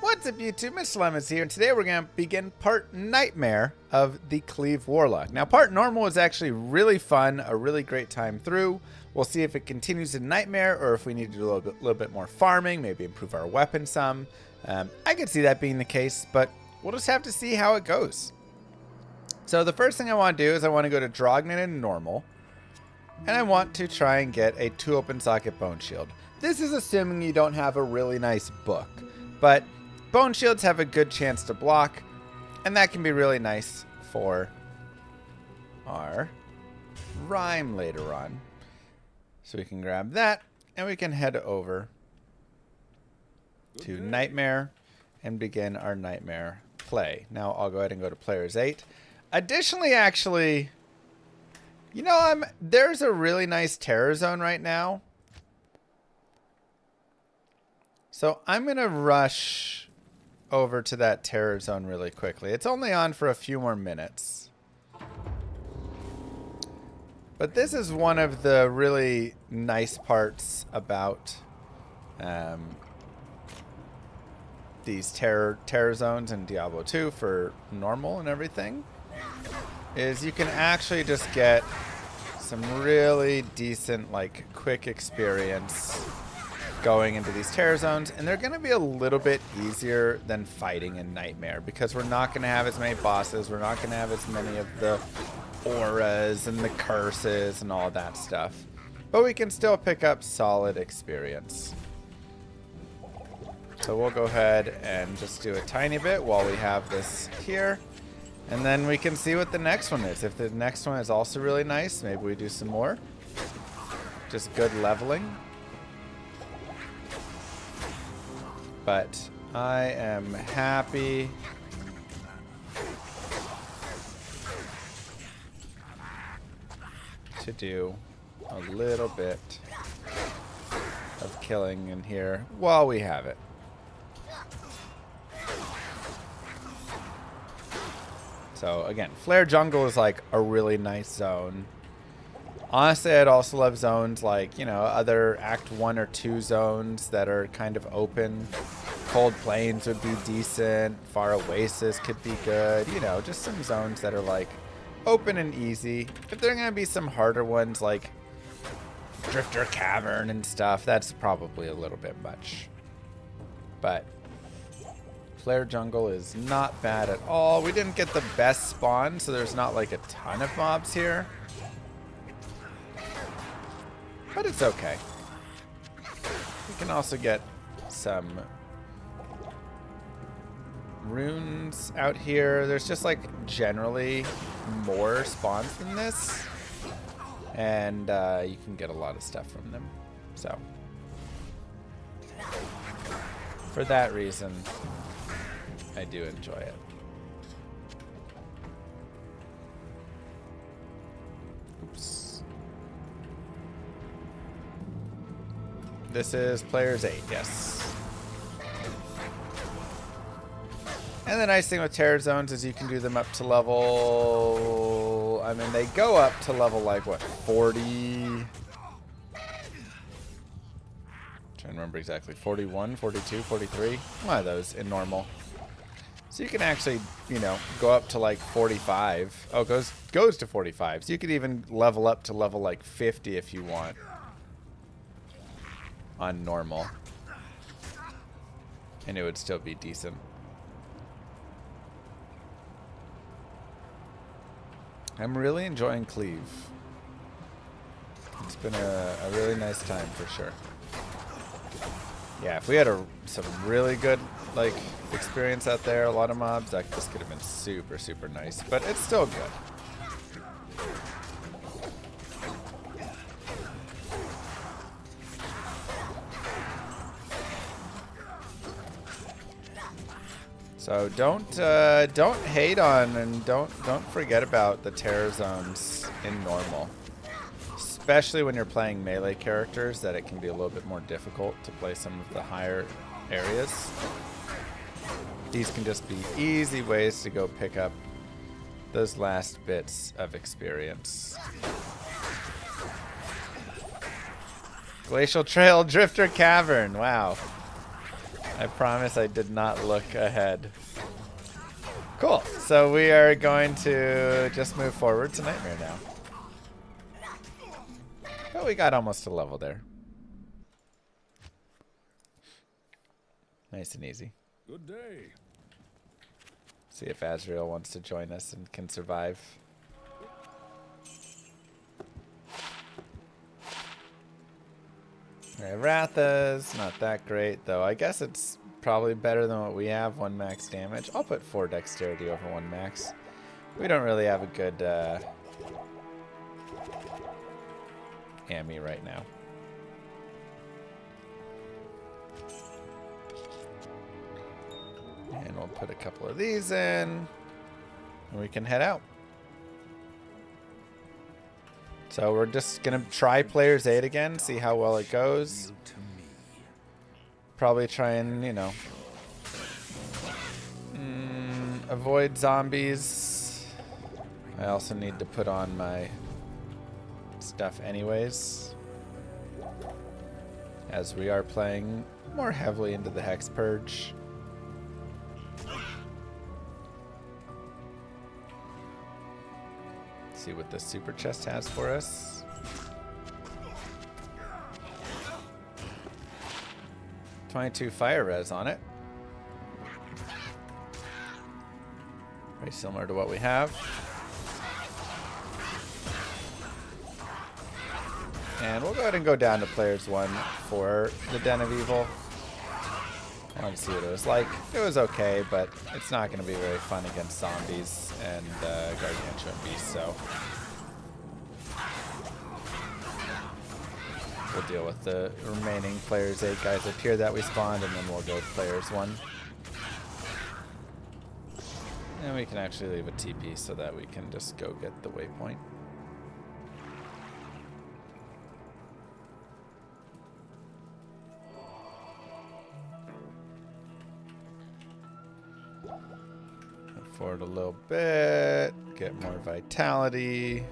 What's up, YouTube? Mr. Lem is here, and today we're going to begin part Nightmare of the Cleave Warlock. Now, part Normal is actually really fun, a really great time through. We'll see if it continues in Nightmare, or if we need to do a little bit more farming, maybe improve our weapon some. I could see that being the case, but we'll just have to see how it goes. So the first thing I want to do is I want to go to Drognet in Normal, and I want to try and get a 2 open socket bone shield. This is assuming you don't have a really nice book, but bone shields have a good chance to block, and that can be really nice for our rhyme later on. So we can grab that, and we can head over to Nightmare and begin our Nightmare play. Now I'll go ahead and go to Players 8. Additionally, actually, you know, there's a really nice terror zone right now. So I'm going to rush over to that terror zone really quickly. It's only on for a few more minutes. But this is one of the really nice parts about these terror zones in Diablo 2 for normal and everything, is you can actually just get some really decent, like, quick experience going into these terror zones, and they're going to be a little bit easier than fighting in Nightmare because we're not going to have as many bosses, we're not going to have as many of the auras and the curses and all that stuff, but we can still pick up solid experience. So we'll go ahead and just do a tiny bit while we have this here, and then we can see what the next one is. If the next one is also really nice, maybe we do some more. Just good leveling. But I am happy to do a little bit of killing in here while we have it. So again, Flare Jungle is like a really nice zone. Honestly, I'd also love zones like, you know, other Act 1 or 2 zones that are kind of open. Cold Plains would be decent. Far Oasis could be good. You know, just some zones that are like open and easy. If there are going to be some harder ones like Drifter Cavern and stuff, that's probably a little bit much. But Flare Jungle is not bad at all. We didn't get the best spawn, so there's not like a ton of mobs here. But it's okay. We can also get some runes out here. There's just like generally more spawns than this, and you can get a lot of stuff from them. So for that reason, I do enjoy it. Oops. This is Players 8, yes. And the nice thing with terror zones is you can do them up to level... I mean, they go up to level, like, what, 40? I'm trying to remember exactly. 41, 42, 43? One of those in normal. So you can actually, you know, go up to, like, 45. Oh, goes to 45. So you could even level up to level, like, 50 if you want. On normal, and it would still be decent. I'm really enjoying Cleave. It's been a really nice time for sure. Yeah, if we had some really good like experience out there, a lot of mobs, this could have been super, super nice, but it's still good. So don't hate on and don't forget about the terror zones in normal, especially when you're playing melee characters. That it can be a little bit more difficult to play some of the higher areas. These can just be easy ways to go pick up those last bits of experience. Glacial Trail Drifter Cavern. Wow. I promise I did not look ahead. Cool. So we are going to just move forward to Nightmare now. But we got almost a level there. Nice and easy. Good day. See if Azrael wants to join us and can survive. Alright, Ratha's not that great, though. I guess it's probably better than what we have. 1 max damage. I'll put 4 dexterity over 1 max. We don't really have a good Ami right now. And we'll put a couple of these in. And we can head out. So we're just going to try Player's Aid again, see how well it goes. Probably try and, you know, avoid zombies. I also need to put on my stuff anyways, as we are playing more heavily into the Hex Purge. See what the super chest has for us. $22 fire res on it. Very similar to what we have. And we'll go ahead and go down to Players 1 for the Den of Evil. I wanted to see what it was like. It was okay, but it's not going to be very fun against zombies and gargantuan beasts, so we'll deal with the remaining Players 8 guys up here that we spawned, and then we'll go to Players 1. And we can actually leave a TP so that we can just go get the waypoint. Forward a little bit, get more vitality.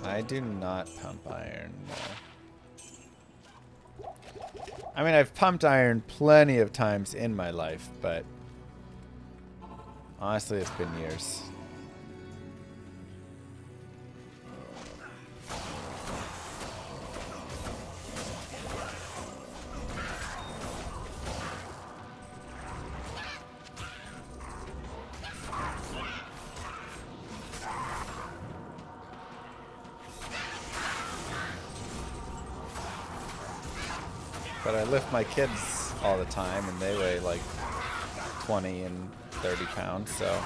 I do not pump iron, no. I mean, I've pumped iron plenty of times in my life, but honestly, it's been years. But I lift my kids all the time, and they weigh like 20 and 30 pounds, so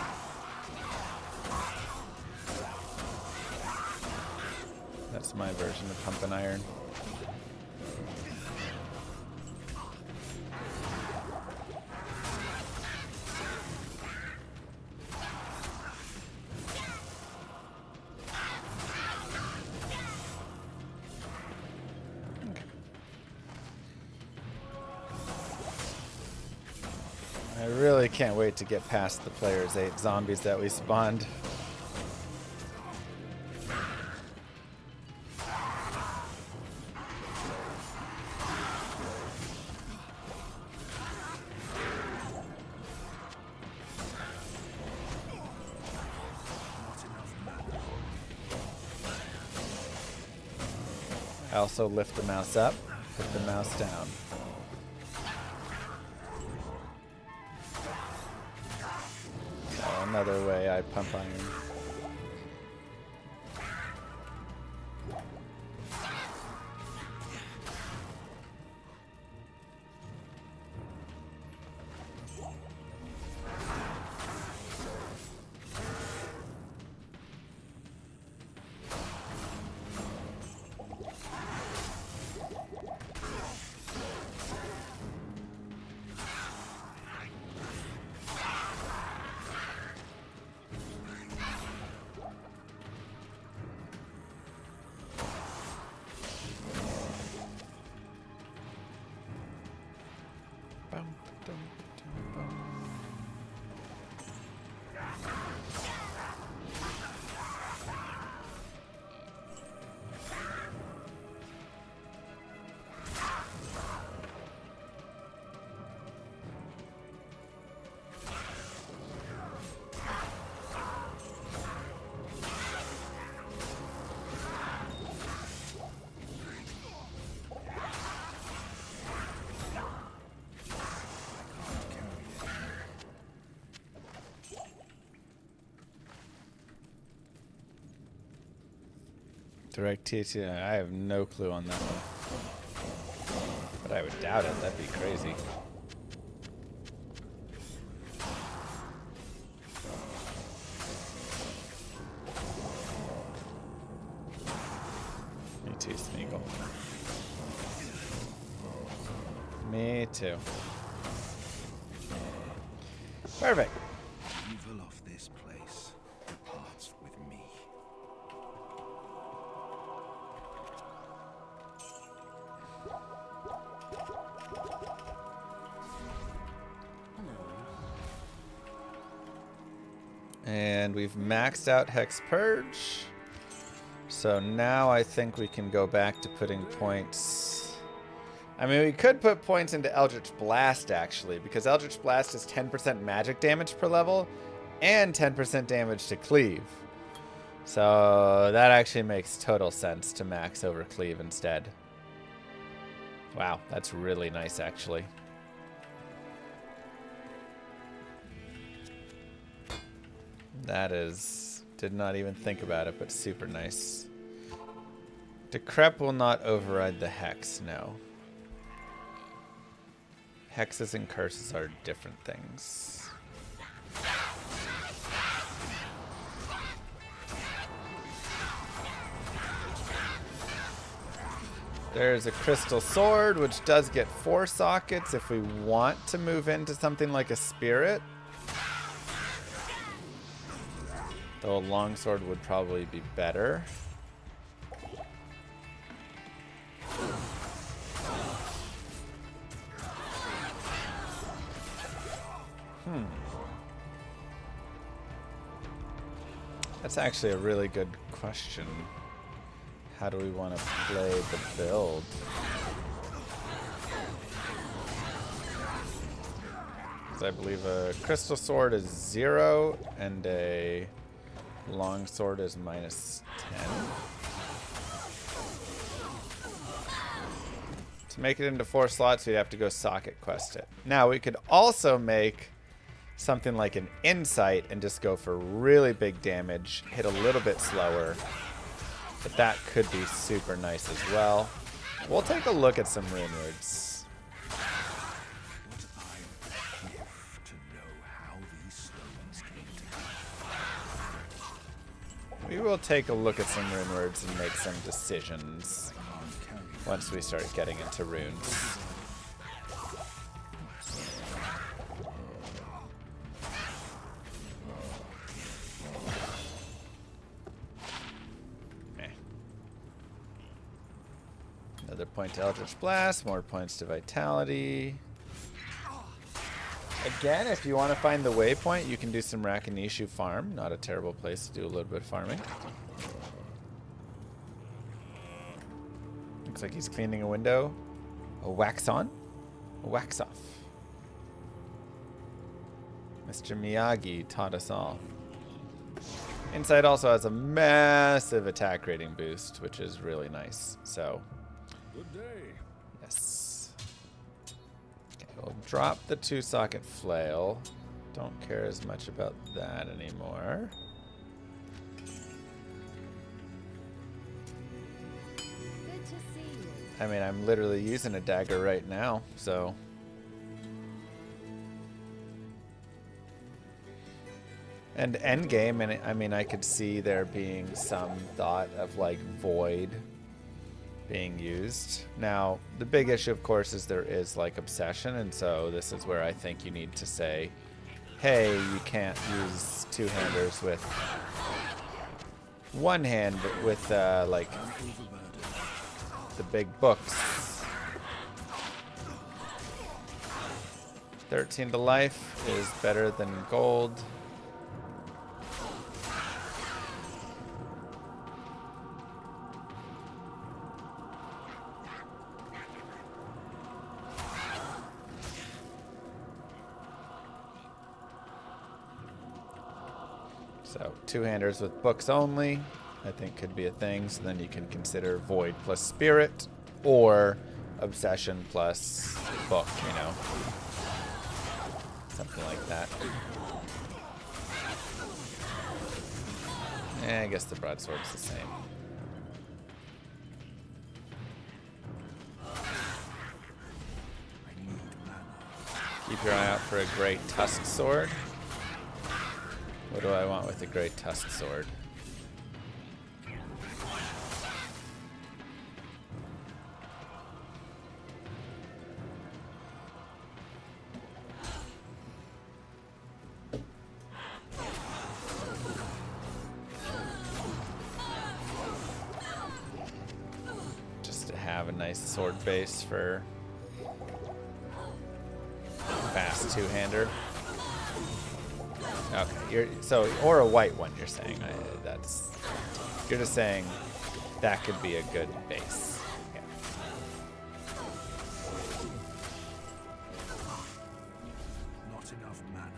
that's my version of pumping iron. I really can't wait to get past the Players 8 zombies that we spawned. I also lift the mouse up, put the mouse down. Another way I pump iron. Direct TT. I have no clue on that one. But I would doubt it. That'd be crazy. Me too, Smeagol. Me too. Perfect. Evil of this place departs with me. And we've maxed out Hex Purge. So now I think we can go back to putting points. I mean, we could put points into Eldritch Blast, actually, because Eldritch Blast is 10% magic damage per level and 10% damage to Cleave. So that actually makes total sense to max over Cleave instead. Wow, that's really nice, actually. That is, did not even think about it, but super nice. Decrep will not override the Hex, no. Hexes and curses are different things. There's a crystal sword, which does get 4 sockets if we want to move into something like a spirit. Though a longsword would probably be better. That's actually a really good question. How do we want to play the build? Because I believe a crystal sword is 0 and a long sword is -10. To make it into 4 slots, we'd have to go socket quest it. Now, we could also make something like an insight and just go for really big damage, hit a little bit slower. But that could be super nice as well. We'll take a look at some Runewords. We will take a look at some Runewords and make some decisions once we start getting into runes. Another point to Eldritch Blast, more points to Vitality. Again, if you want to find the waypoint, you can do some Rakanishu farm. Not a terrible place to do a little bit of farming. Looks like he's cleaning a window. A wax on, a wax off. Mr. Miyagi taught us all. Insight also has a massive attack rating boost, which is really nice. So, Good day. yes. Okay, we'll drop the 2-socket flail. Don't care as much about that anymore. Good to see you. I mean, I'm literally using a dagger right now, so. And endgame, and I mean, I could see there being some thought of like void being used. Now, the big issue, of course, is there is like obsession, and so this is where I think you need to say, hey, you can't use 2-handers with one hand with like the big books. 13 to life is better than gold. So 2-handers with books only, I think could be a thing. So then you can consider void plus spirit or obsession plus book, you know. Something like that. I guess the broadsword's the same. Keep your eye out for a great tusk sword. What do I want with a great tusk sword? Just to have a nice sword base for fast two-hander. Okay, or a white one. You're saying you're just saying that could be a good base. Yeah. Not enough mana.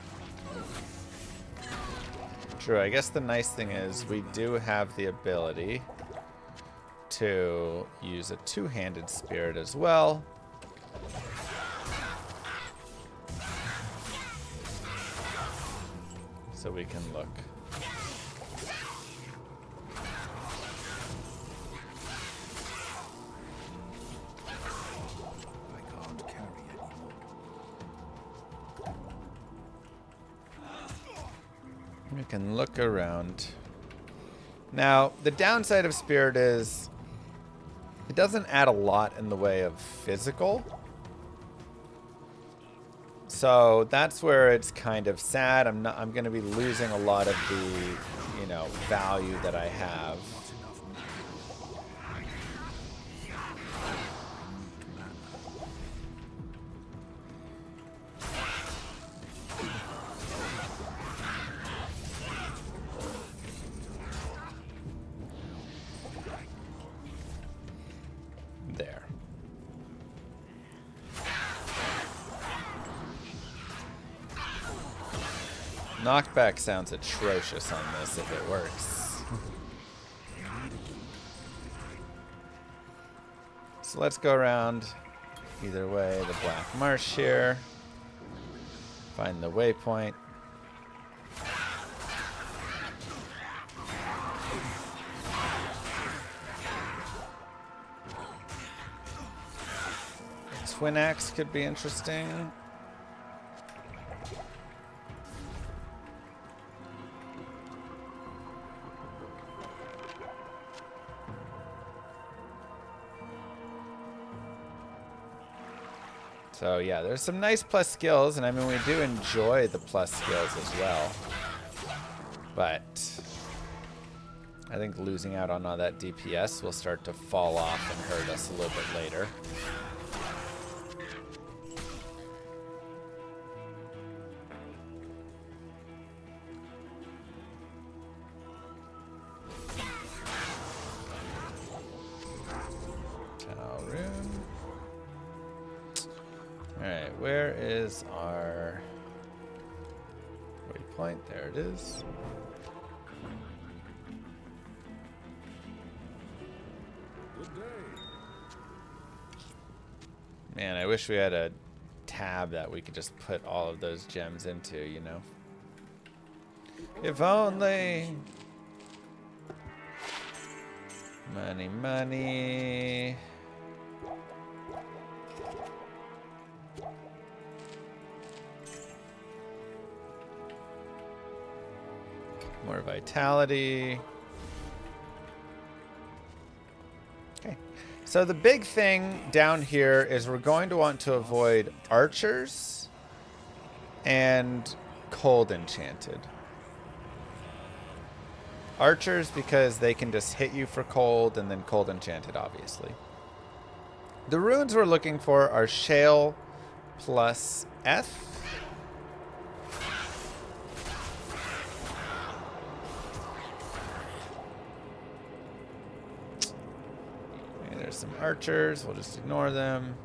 True. I guess the nice thing is we do have the ability to use a two-handed spirit as well. So we can look. I can't carry anymore. We can look around. Now, the downside of Spirit is it doesn't add a lot in the way of physical. So that's where it's kind of sad. I'm going to be losing a lot of the, value that I have. There. Knockback sounds atrocious on this if it works. So let's go around either way, the Black Marsh here. Find the waypoint. Twin Axe could be interesting. So yeah, there's some nice plus skills, and I mean we do enjoy the plus skills as well. But I think losing out on all that DPS will start to fall off and hurt us a little bit later. Alright, where is our waypoint? There it is. Man, I wish we had a tab that we could just put all of those gems into, you know? If only. Money, money. More vitality. Okay. So the big thing down here is we're going to want to avoid archers and cold enchanted. Archers because they can just hit you for cold, and then cold enchanted obviously. The runes we're looking for are Shale plus F. There's some archers. We'll just ignore them.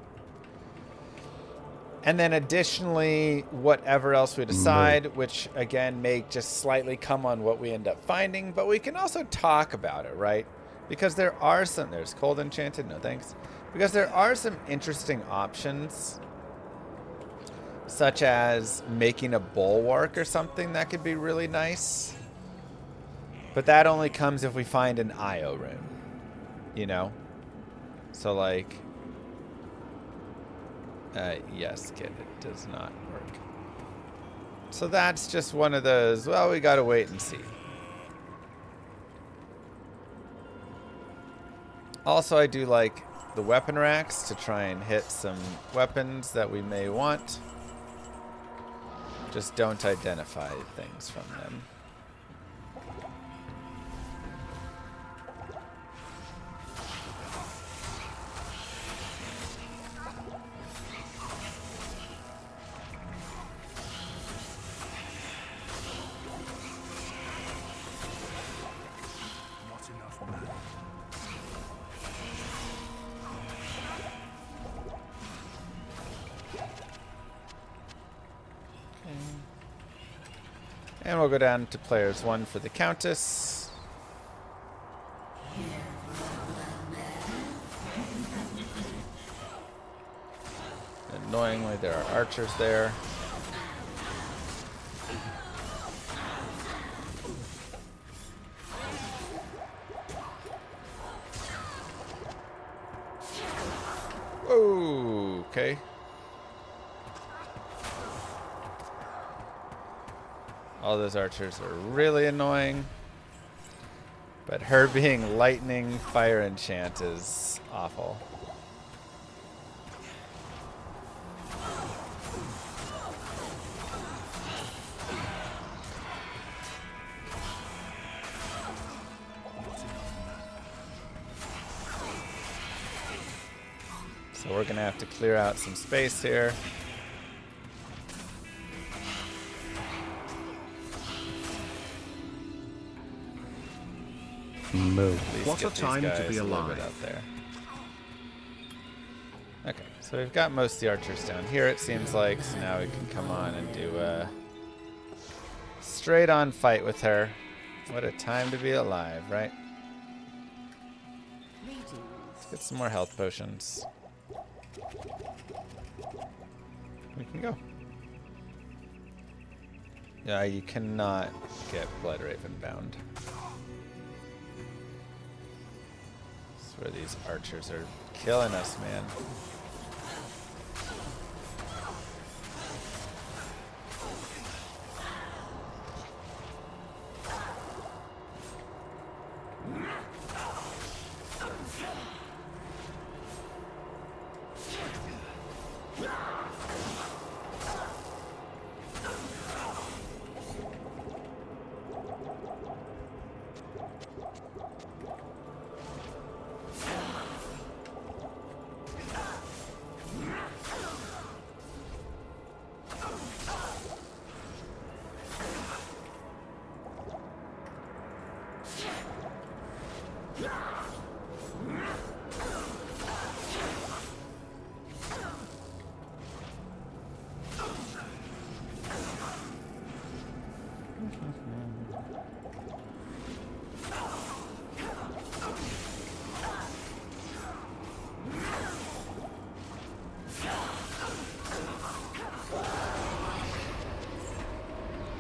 And then additionally, whatever else we decide, which again may just slightly come on what we end up finding, but we can also talk about it, right? Because there are some, there's cold enchanted, no thanks. Because there are some interesting options, such as making a bulwark or something that could be really nice. But that only comes if we find an IO rune, you know? So like, Yes, kid, it does not work. So that's just one of those, well, we gotta wait and see. Also, I do like the weapon racks to try and hit some weapons that we may want. Just don't identify things from them. Not enough mana. And we'll go down to players 1 for the Countess. Annoyingly, there are archers there. Whoa, okay. All those archers are really annoying. But her being lightning fire enchant is awful. So we're gonna have to clear out some space here. Move. What a time to be alive. Out there. Okay, so we've got most of the archers down here, it seems like. So now we can come on and do a straight-on fight with her. What a time to be alive, right? Let's get some more health potions. We can go. Yeah, you cannot get Blood Raven bound. That's where these archers are killing us, man.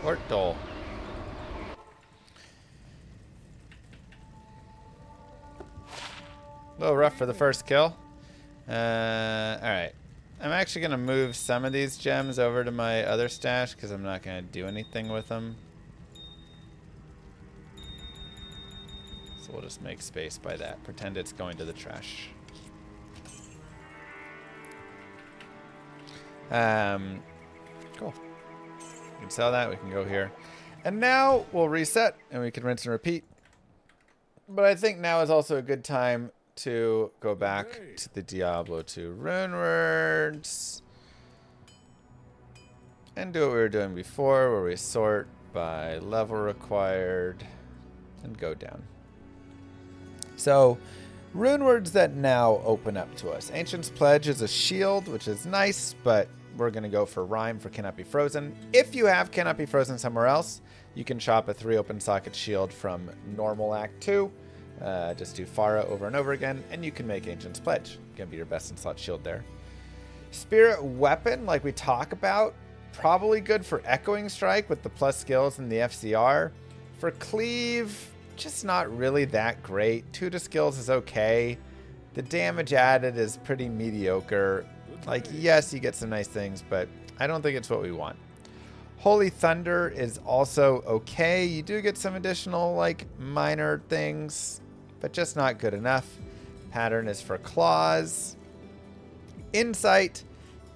Portal. A little rough for the first kill. Alright. I'm actually going to move some of these gems over to my other stash because I'm not going to do anything with them. So we'll just make space by that. Pretend it's going to the trash. Cool. We can sell that. We can go here. And now we'll reset and we can rinse and repeat. But I think now is also a good time to go back to the Diablo 2 Runewords and do what we were doing before, where we sort by level required and go down. So, Runewords that now open up to us. Ancient's Pledge is a shield, which is nice, but we're going to go for Rhyme for Cannot Be Frozen. If you have Cannot Be Frozen somewhere else, you can chop a 3 open socket shield from normal Act 2. Just do Pharah over and over again, and you can make Ancient's Pledge. Gonna be your best in slot shield there. Spirit Weapon, like we talk about, probably good for Echoing Strike with the plus skills and the FCR. For Cleave, just not really that great. 2 to skills is okay. The damage added is pretty mediocre. Like, yes, you get some nice things, but I don't think it's what we want. Holy Thunder is also okay. You do get some additional, like, minor things, but just not good enough. Pattern is for claws. Insight,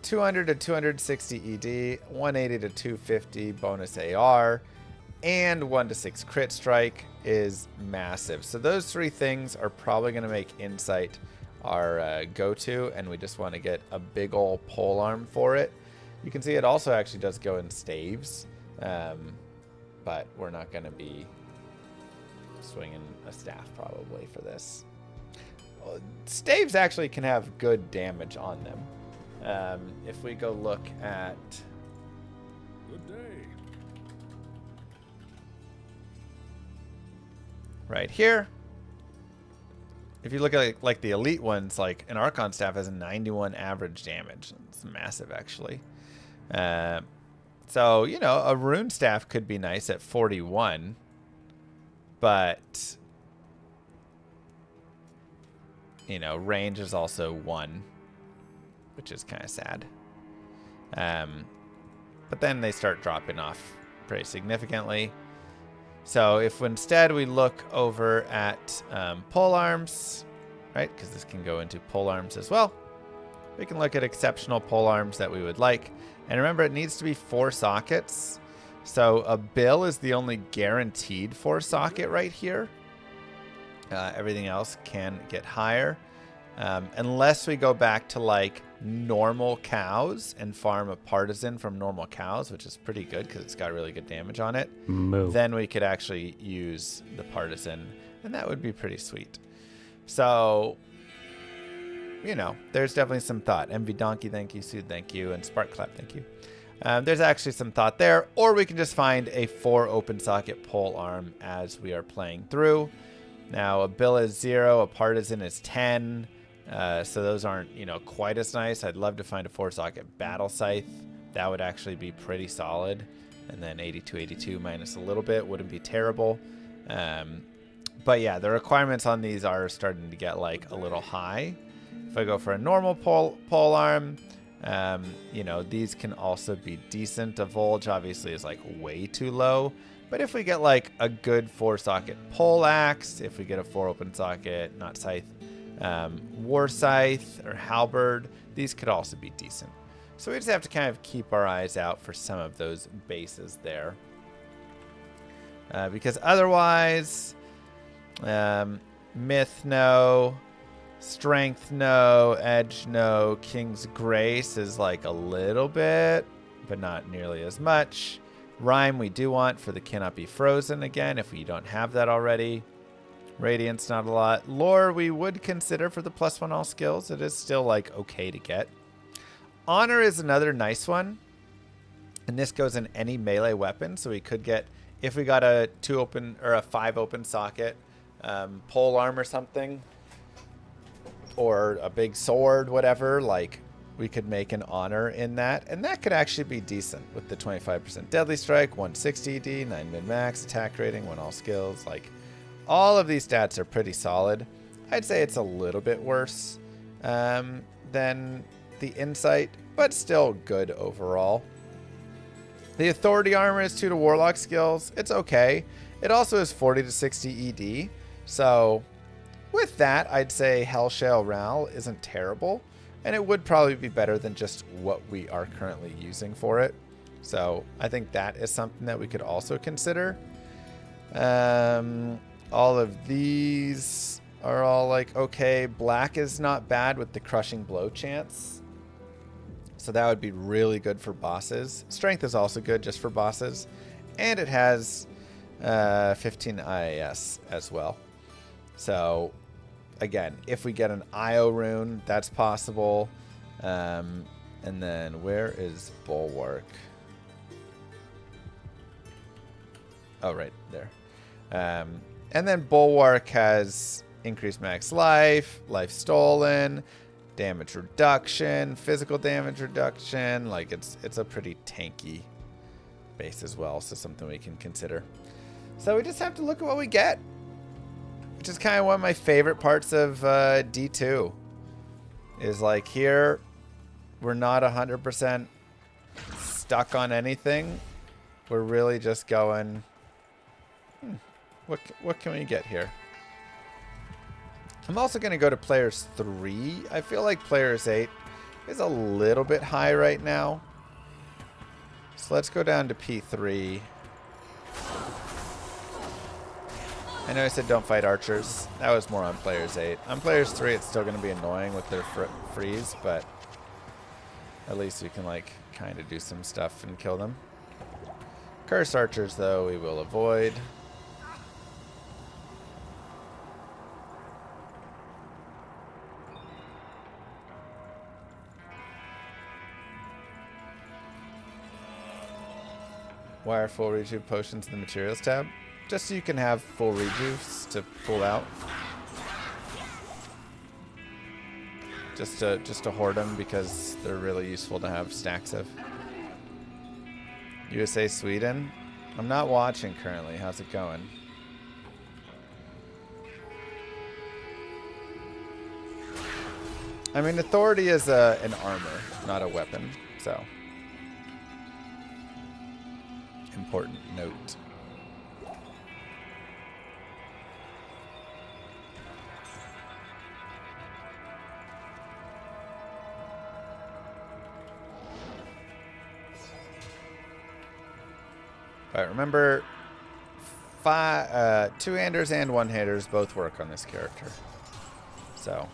200 to 260 ED, 180 to 250 bonus AR, and 1 to 6 crit strike is massive. So those three things are probably going to make Insight our go-to, and we just want to get a big ol' polearm for it. You can see it also actually does go in staves, but we're not going to be swinging a staff probably for this. Staves actually can have good damage on them. If we go look at... Good day. Right here, if you look at like the elite ones, like an Archon staff has a 91 average damage. It's massive, actually. So, you know, a rune staff could be nice at 41, but, you know, range is also 1, which is kind of sad. But then they start dropping off pretty significantly. So if instead we look over at polearms, right, because this can go into polearms as well, we can look at exceptional polearms that we would like. And remember, it needs to be 4 sockets. So a bill is the only guaranteed 4 socket right here. Everything else can get higher. Unless we go back to like normal cows and farm a partisan from normal cows, which is pretty good because it's got really good damage on it. Move. Then we could actually use the partisan, and that would be pretty sweet. So, you know, there's definitely some thought. MV Donkey, thank you. Sood, thank you. And Spark Clap, thank you. There's actually some thought there. Or we can just find a 4 open socket pole arm as we are playing through. Now, a bill is 0, a partisan is 10. So those aren't, you know, quite as nice. I'd love to find a 4 socket battle scythe. That would actually be pretty solid. And then 82 minus a little bit wouldn't be terrible. But yeah, the requirements on these are starting to get like a little high. If I go for a normal pole arm, you know, these can also be decent. A Volge obviously is like way too low. But if we get like a good 4 socket pole axe, if we get a 4 open socket, not scythe, war scythe or halberd, these could also be decent. So we just have to kind of keep our eyes out for some of those bases there. Because otherwise, myth no, strength no, edge no, king's grace is like a little bit, but not nearly as much. Rhyme we do want for the cannot be frozen again if we don't have that already. Radiance not a lot. Lore we would consider for the +1 all skills. It is still like okay to get. Honor is another nice one. And this goes in any melee weapon. So we could get, if we got a 2 open or a 5 open socket, pole arm or something, or a big sword, whatever, like we could make an honor in that. And that could actually be decent with the 25% deadly strike, 160 ED, 9 min max, attack rating, 1 all skills. Like all of these stats are pretty solid. I'd say it's a little bit worse than the insight, but still good overall. The authority armor is 2 to warlock skills. It's okay. It also is 40 to 60 ED. So with that, I'd say Hellshale Ral isn't terrible. And it would probably be better than just what we are currently using for it. So I think that is something that we could also consider. All of these are all like, okay, black is not bad with the crushing blow chance. So that would be really good for bosses. Strength is also good just for bosses. And it has 15 IAS as well. So again, if we get an IO rune, that's possible. And then where is Bulwark? Oh, right there. And then Bulwark has increased max life, life stolen, damage reduction, physical damage reduction. Like it's a pretty tanky base as well, so something we can consider. So we just have to look at what we get, which is kind of one of my favorite parts of D2. Is like here, we're not 100% stuck on anything. We're really just going, what can we get here? I'm also going to go to players 3. I feel like players 8 is a little bit high right now. So let's go down to P3. I know I said don't fight archers. That was more on players 8. On players 3, it's still going to be annoying with their freeze, but at least we can, like, kind of do some stuff and kill them. Curse archers, though, we will avoid. Wire full rejuve potions in the materials tab. Just so you can have full rejuves to pull out. Just to hoard them because they're really useful to have stacks of. USA, Sweden. I'm not watching currently. How's it going? I mean, authority is an armor, not a weapon. So, important note. All right, remember, 2-handers and 1-handers both work on this character. So,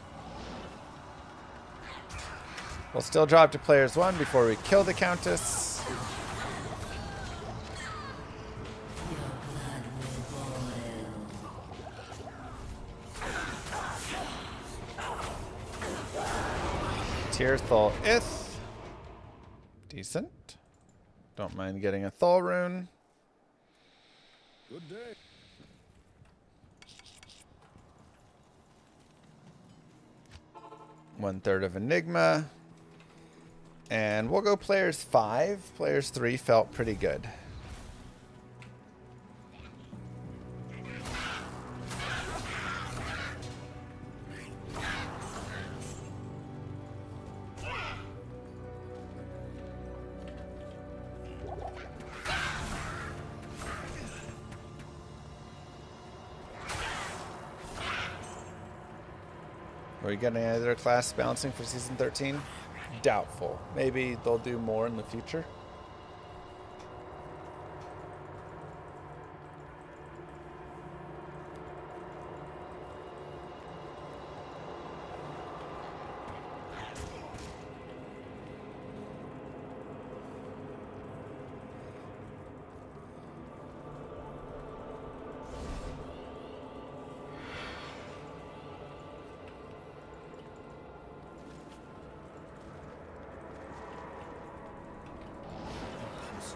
we'll still drop to players 1 before we kill the Countess. Tearthal Ith. Decent. Don't mind getting a Thul rune. Good day. One-third of Enigma. And we'll go players 5. Players 3 felt pretty good. Are we getting any other class balancing for Season 13? Doubtful. Maybe they'll do more in the future.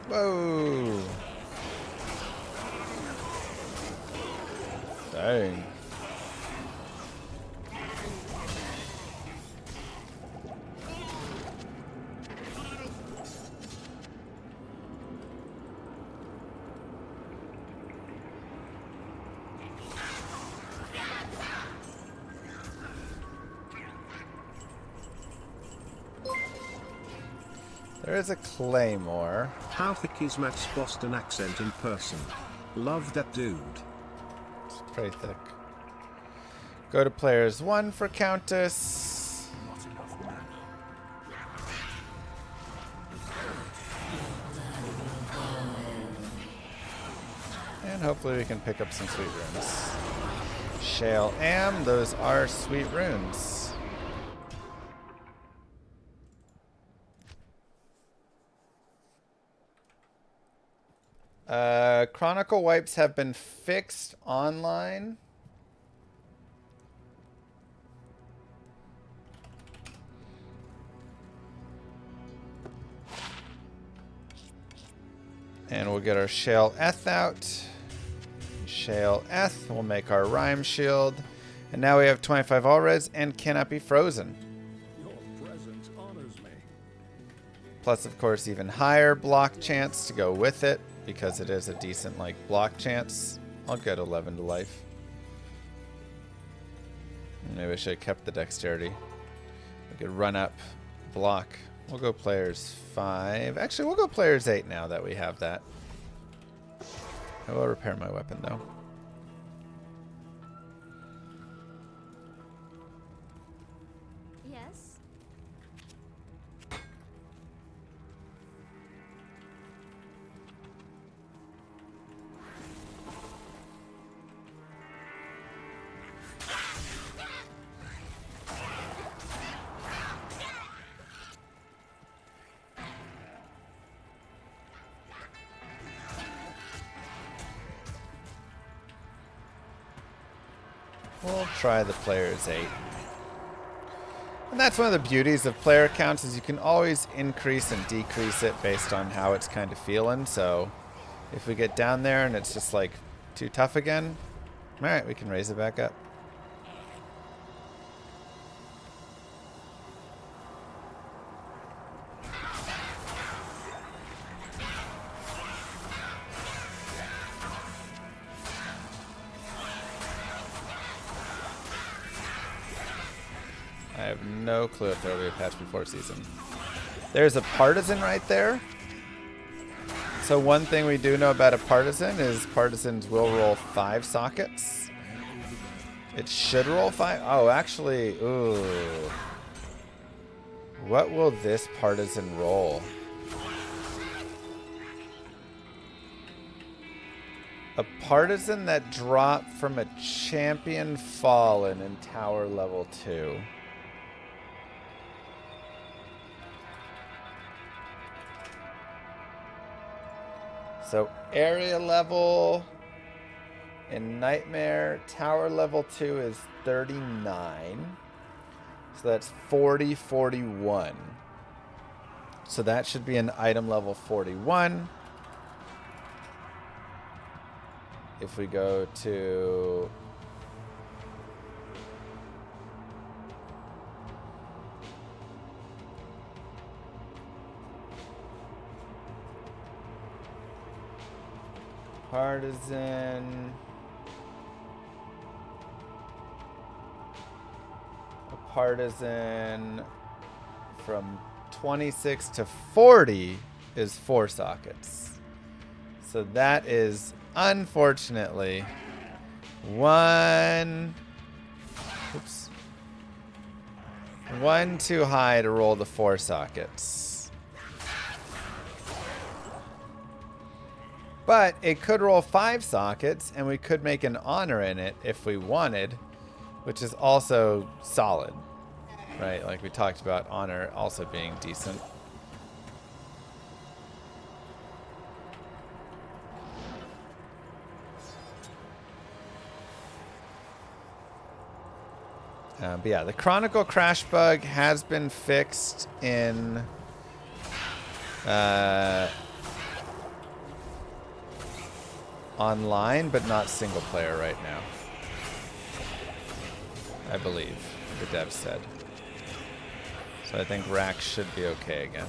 Whoa. Dang. There is a claymore. How thick is Matt's Boston accent in person? Love that dude. It's pretty thick. Go to players 1 for Countess. Not enough man. And hopefully we can pick up some sweet runes. Shale Am, those are sweet runes. Chronicle wipes have been fixed online. And we'll get our Shale Eth out. Shale Eth will make our Rhyme Shield. And now we have 25 all-res and cannot be frozen. Your presence honors me. Plus, of course, even higher block chance to go with it, because it is a decent, like, block chance. I'll get 11 to life. Maybe I should have kept the dexterity. We could run up, block, We'll go players 5. Actually, we'll go players 8 now that we have that. I will repair my weapon, though. Yes. We'll try the players 8. And that's one of the beauties of player counts is you can always increase and decrease it based on how it's kind of feeling. So if we get down there and it's just like too tough again, all right, we can raise it back up. I have no clue if there will be a patch before season. There's a partisan right there. So one thing we do know about a partisan is partisans will roll 5 sockets. It should roll 5. Oh, actually, ooh. What will this partisan roll? A partisan that dropped from a champion fallen in tower level 2. So area level in Nightmare, tower level 2 is 39. So that's 40, 41. So that should be an item level 41. If we go to partisan, a partisan from 26 to 40 is 4 sockets. So that is unfortunately one too high to roll the 4 sockets. But it could roll 5 sockets, and we could make an honor in it if we wanted, which is also solid, right? Like we talked about honor also being decent. But yeah, the Chronicle crash bug has been fixed in online, but not single player right now. I believe the dev said. So I think Rack should be okay again.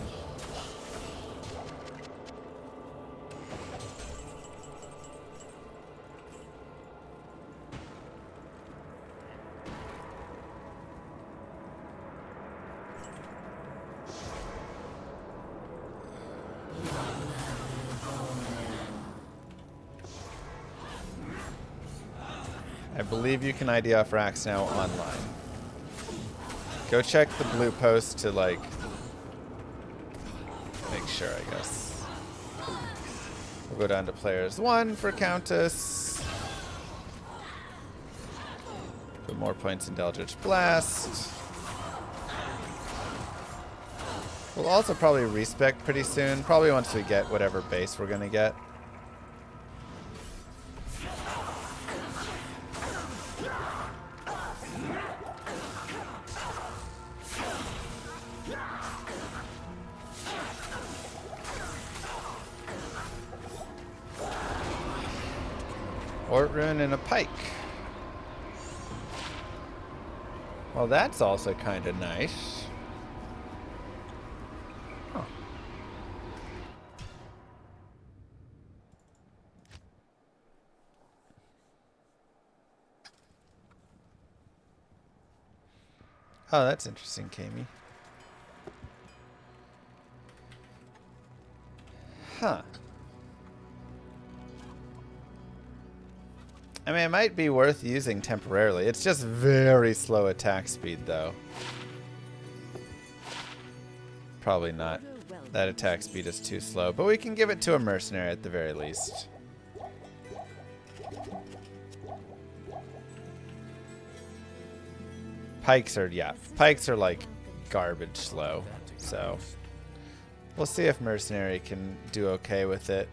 I believe you can ID off racks now online. Go check the blue post to, like, make sure, I guess. We'll go down to players 1 for Countess. Put more points in Eldritch Blast. We'll also probably respec pretty soon. Probably once we get whatever base we're going to get. Ort Rune and a pike. Well, that's also kind of nice. Huh. Oh, that's interesting, Kami. Huh. I mean, it might be worth using temporarily. It's just very slow attack speed, though. Probably not. That attack speed is too slow, but we can give it to a mercenary at the very least. Pikes are like garbage slow, so we'll see if mercenary can do okay with it.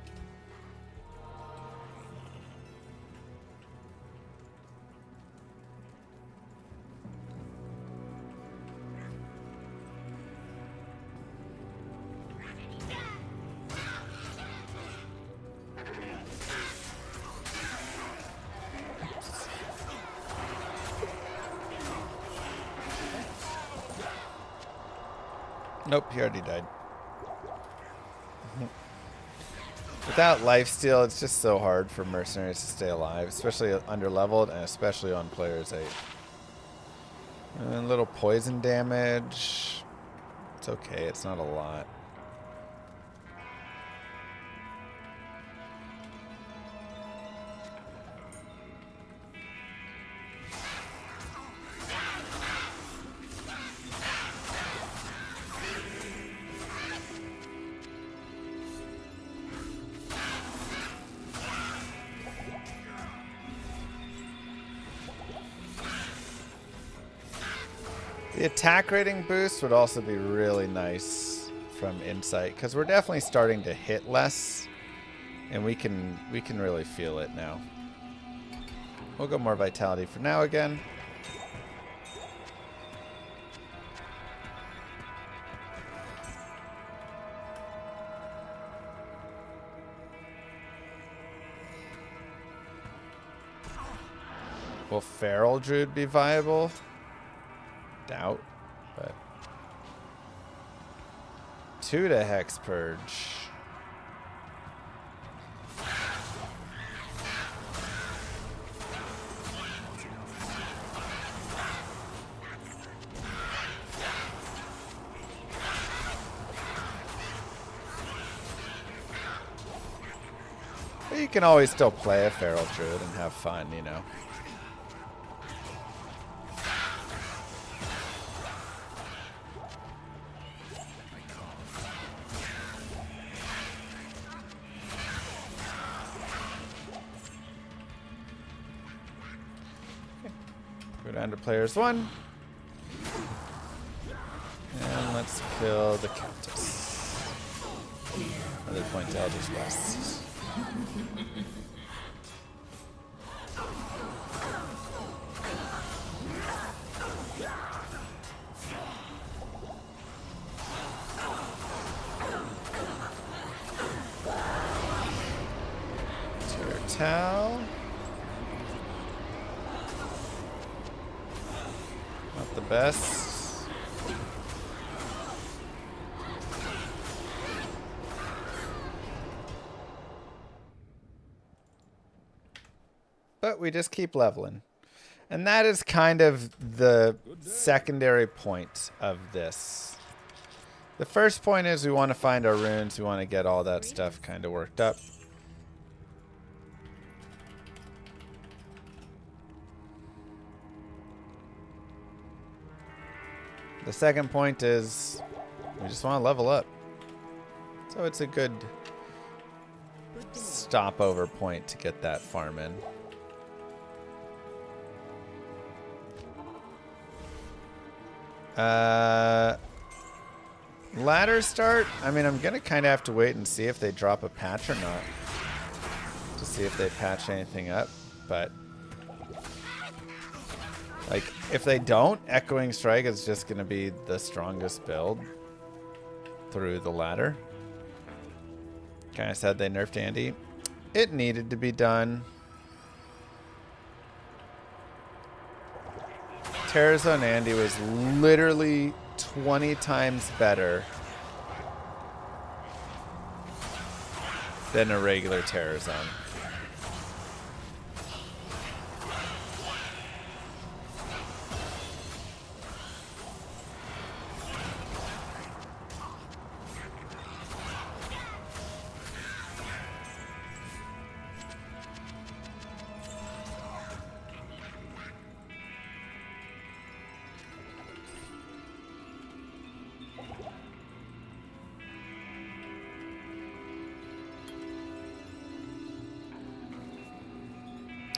Nope, he already died. Without lifesteal, it's just so hard for mercenaries to stay alive, especially under leveled and especially on players 8. And a little poison damage. It's okay, it's not a lot. The attack rating boost would also be really nice from Insight, because we're definitely starting to hit less, and we can really feel it now. We'll go more Vitality for now again. Will Feral Druid be viable? Doubt, but 2 to Hex Purge. But you can always still play a Feral Druid and have fun, you know. Go down to players 1. And let's kill the Countess. Another point to Eldritch Blast. Turtle. Not the best. But we just keep leveling. And that is kind of the secondary point of this. The first point is we want to find our runes. We want to get all that stuff kind of worked up. The second point is we just want to level up. So it's a good stopover point to get that farm in. Ladder start. I mean, I'm going to kind of have to wait and see if they drop a patch or not. To see if they patch anything up. But like, if they don't, Echoing Strike is just going to be the strongest build through the ladder. Kind of said they nerfed Andy. It needed to be done. Terrazone Andy was literally 20 times better than a regular Terrazone.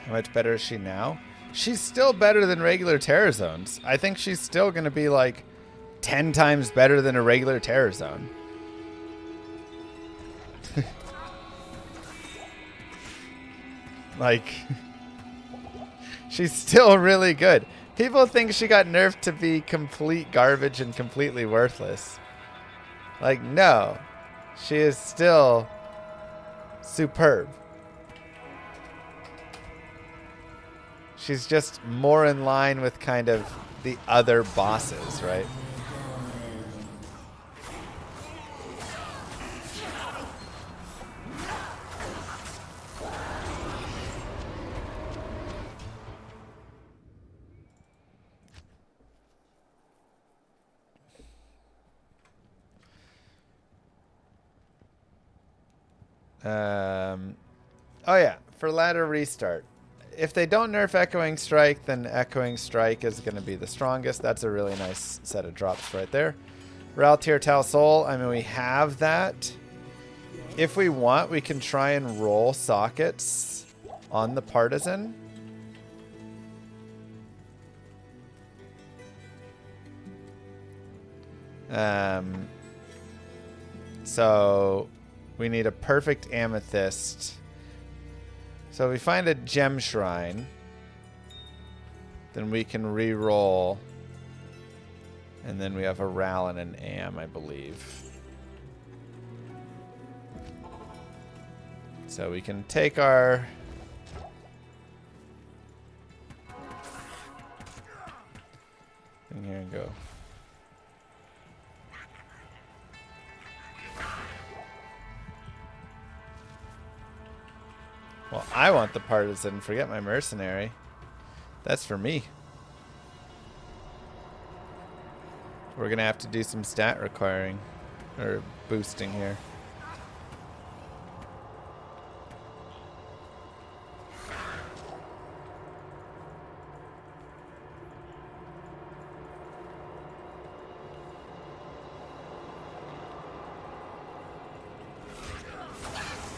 How much better is she now? She's still better than regular Terror Zones. I think she's still going to be like 10 times better than a regular Terror Zone. Like, she's still really good. People think she got nerfed to be complete garbage and completely worthless. Like, no. She is still superb. She's just more in line with kind of the other bosses, right? Oh yeah, for ladder restart. If they don't nerf Echoing Strike, then Echoing Strike is going to be the strongest. That's a really nice set of drops right there. Raltier Tal Soul, I mean, we have that. If we want, we can try and roll sockets on the Partisan. So we need a perfect Amethyst. So if we find a Gem Shrine, then we can re-roll. And then we have a Ral and an Am, I believe. So we can take our... thing here and go. Well, I want the Partisan. Forget my Mercenary. That's for me. We're going to have to do some stat requiring. Or boosting here.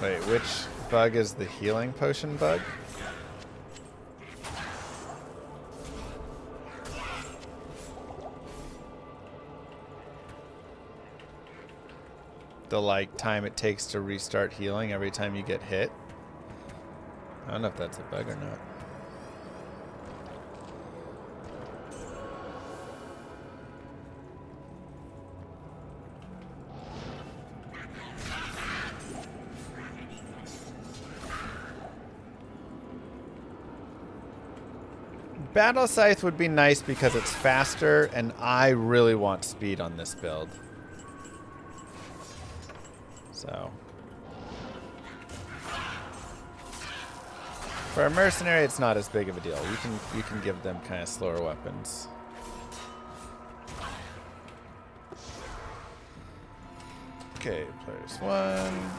Wait, which bug is the healing potion bug? The like time it takes to restart healing every time you get hit. I don't know if that's a bug or not. Battle Scythe would be nice because it's faster, and I really want speed on this build. So. For a Mercenary, it's not as big of a deal. You can give them kind of slower weapons. Okay, players 1.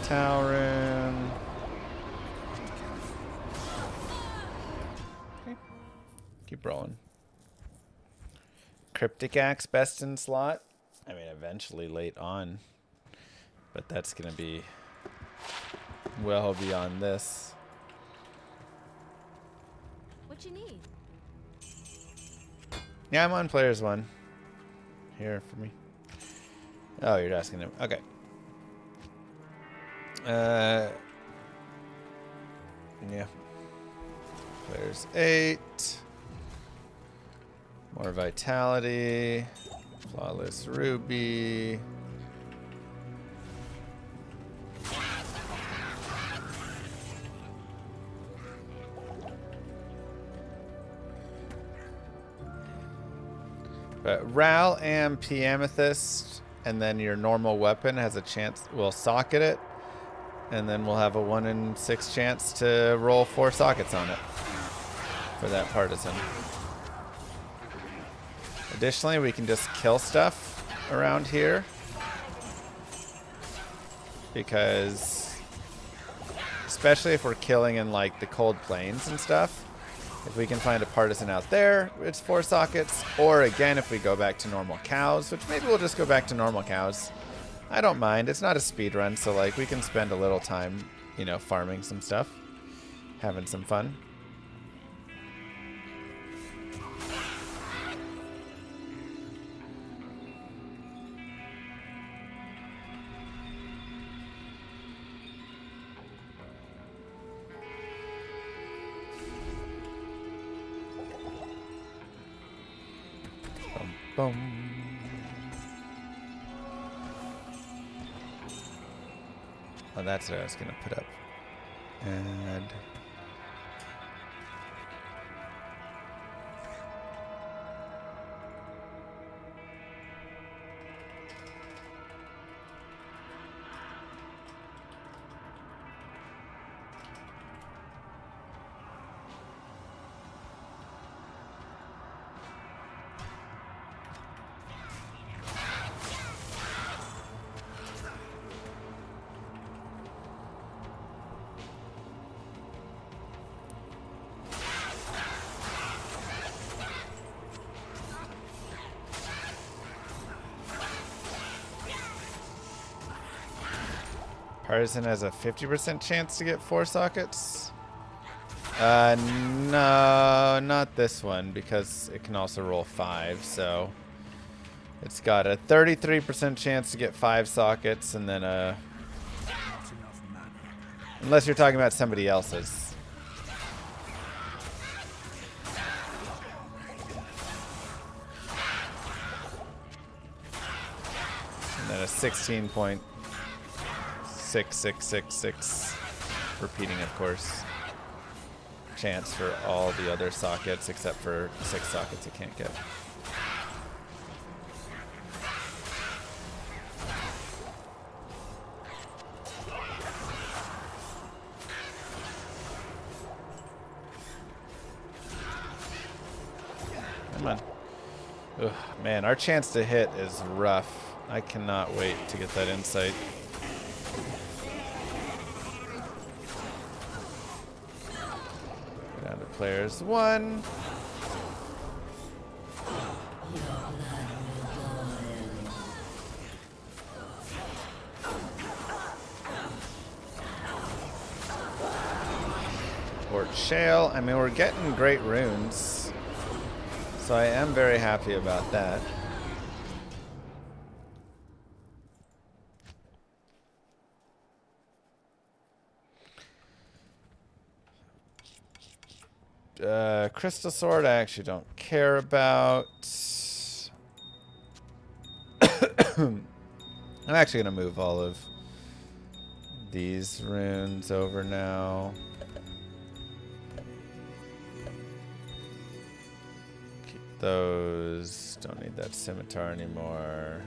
Talrun. Okay. Keep rolling. Cryptic Axe best in slot. I mean, eventually late on. But that's going to be well beyond this. What you need? Yeah, I'm on players 1. Here for me. Oh, you're asking him. Okay. Yeah. Players 8. More vitality. Flawless Ruby. But Ral, Am, P Amethyst, and then your normal weapon has a chance. We'll socket it, and then we'll have a 1 in 6 chance to roll 4 sockets on it for that Partisan. Additionally, we can just kill stuff around here because, especially if we're killing in like the cold plains and stuff, If we can find a partisan out there, it's 4 sockets. Or again, if we go back to normal cows, which maybe we'll just go back to normal cows. I don't mind. It's not a speed run, so like we can spend a little time, you know, farming some stuff, having some fun. Boom. Oh, that's what I was gonna put up. And Partisan has a 50% chance to get 4 sockets. No, not this one, because it can also roll 5, so it's got a 33% chance to get 5 sockets, and then a... Unless you're talking about somebody else's. And then a 16.6666, repeating, of course, chance for all the other sockets except for 6 sockets it can't get. Come on. Ugh, man, our chance to hit is rough. I cannot wait to get that insight. Down to players 1. Port Shale. I mean, we're getting great runes, so I am very happy about that. Crystal Sword I actually don't care about. I'm actually going to move all of these runes over now. Keep those. Don't need that scimitar anymore.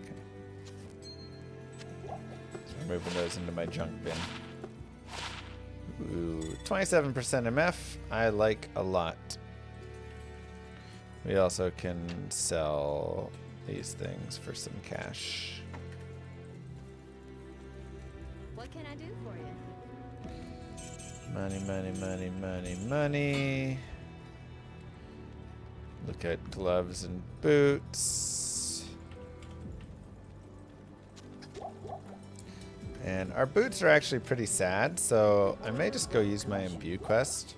Okay. So I'm moving those into my junk bin. Ooh, 27% MF, I like a lot. We also can sell these things for some cash. What can I do for you? Money, money, money, money, money. Look at gloves and boots. And our boots are actually pretty sad, so I may just go use my imbue quest.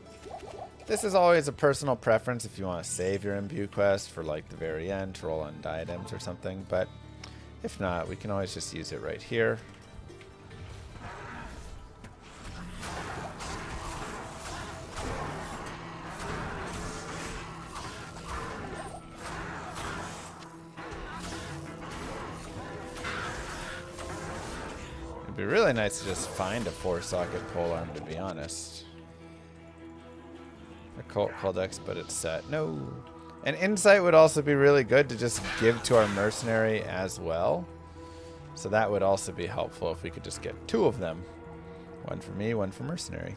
This is always a personal preference if you want to save your imbue quest for like the very end to roll on diadems or something, but if not, we can always just use it right here. It'd be really nice to just find a 4-socket polearm, to be honest. Occult Codex, but it's set. No. And Insight would also be really good to just give to our mercenary as well. So that would also be helpful if we could just get 2 of them. 1 for me, 1 for mercenary.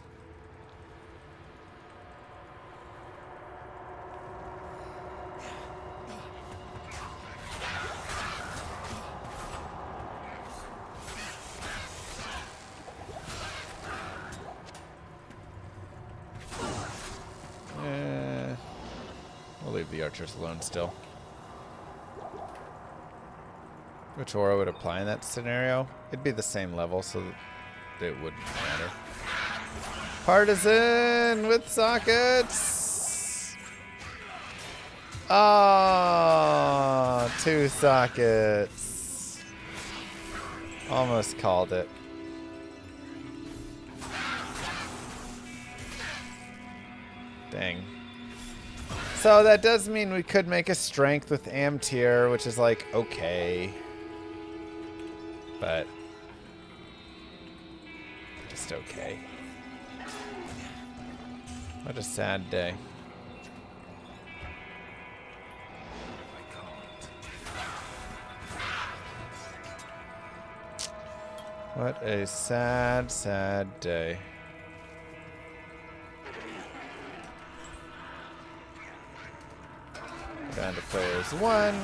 leave the archers alone still. Which aura would apply in that scenario? It'd be the same level, so that it wouldn't matter. Partisan with sockets! Ah, 2 sockets. Almost called it. Dang. So that does mean we could make a strength with Am tier, which is like, okay. But just okay. What a sad day. What a sad, sad day. Down to players 1.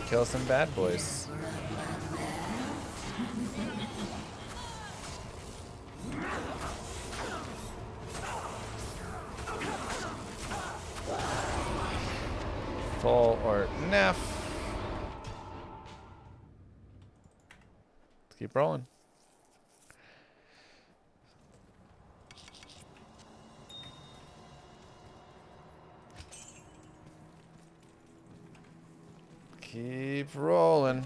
Kill some bad boys. Full or Neff. Let's keep rolling. Keep rolling.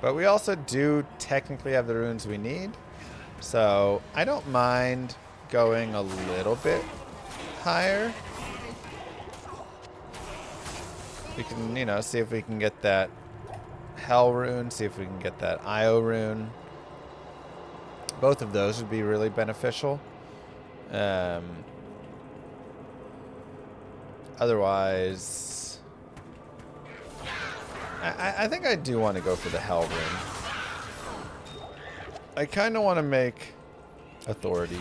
But we also do technically have the runes we need. So I don't mind going a little bit higher. We can, you know, see if we can get that Hell rune, see if we can get that Io rune. Both of those would be really beneficial. Otherwise, I think I do want to go for the Hell rune. I kind of want to make Authority.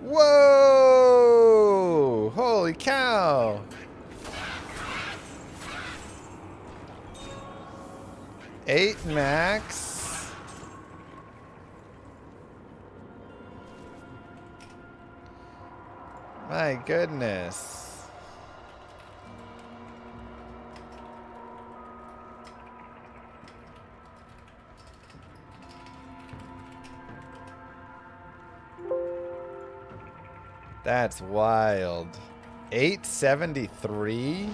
Whoa! Holy cow! Eight max. My goodness. That's wild. 873?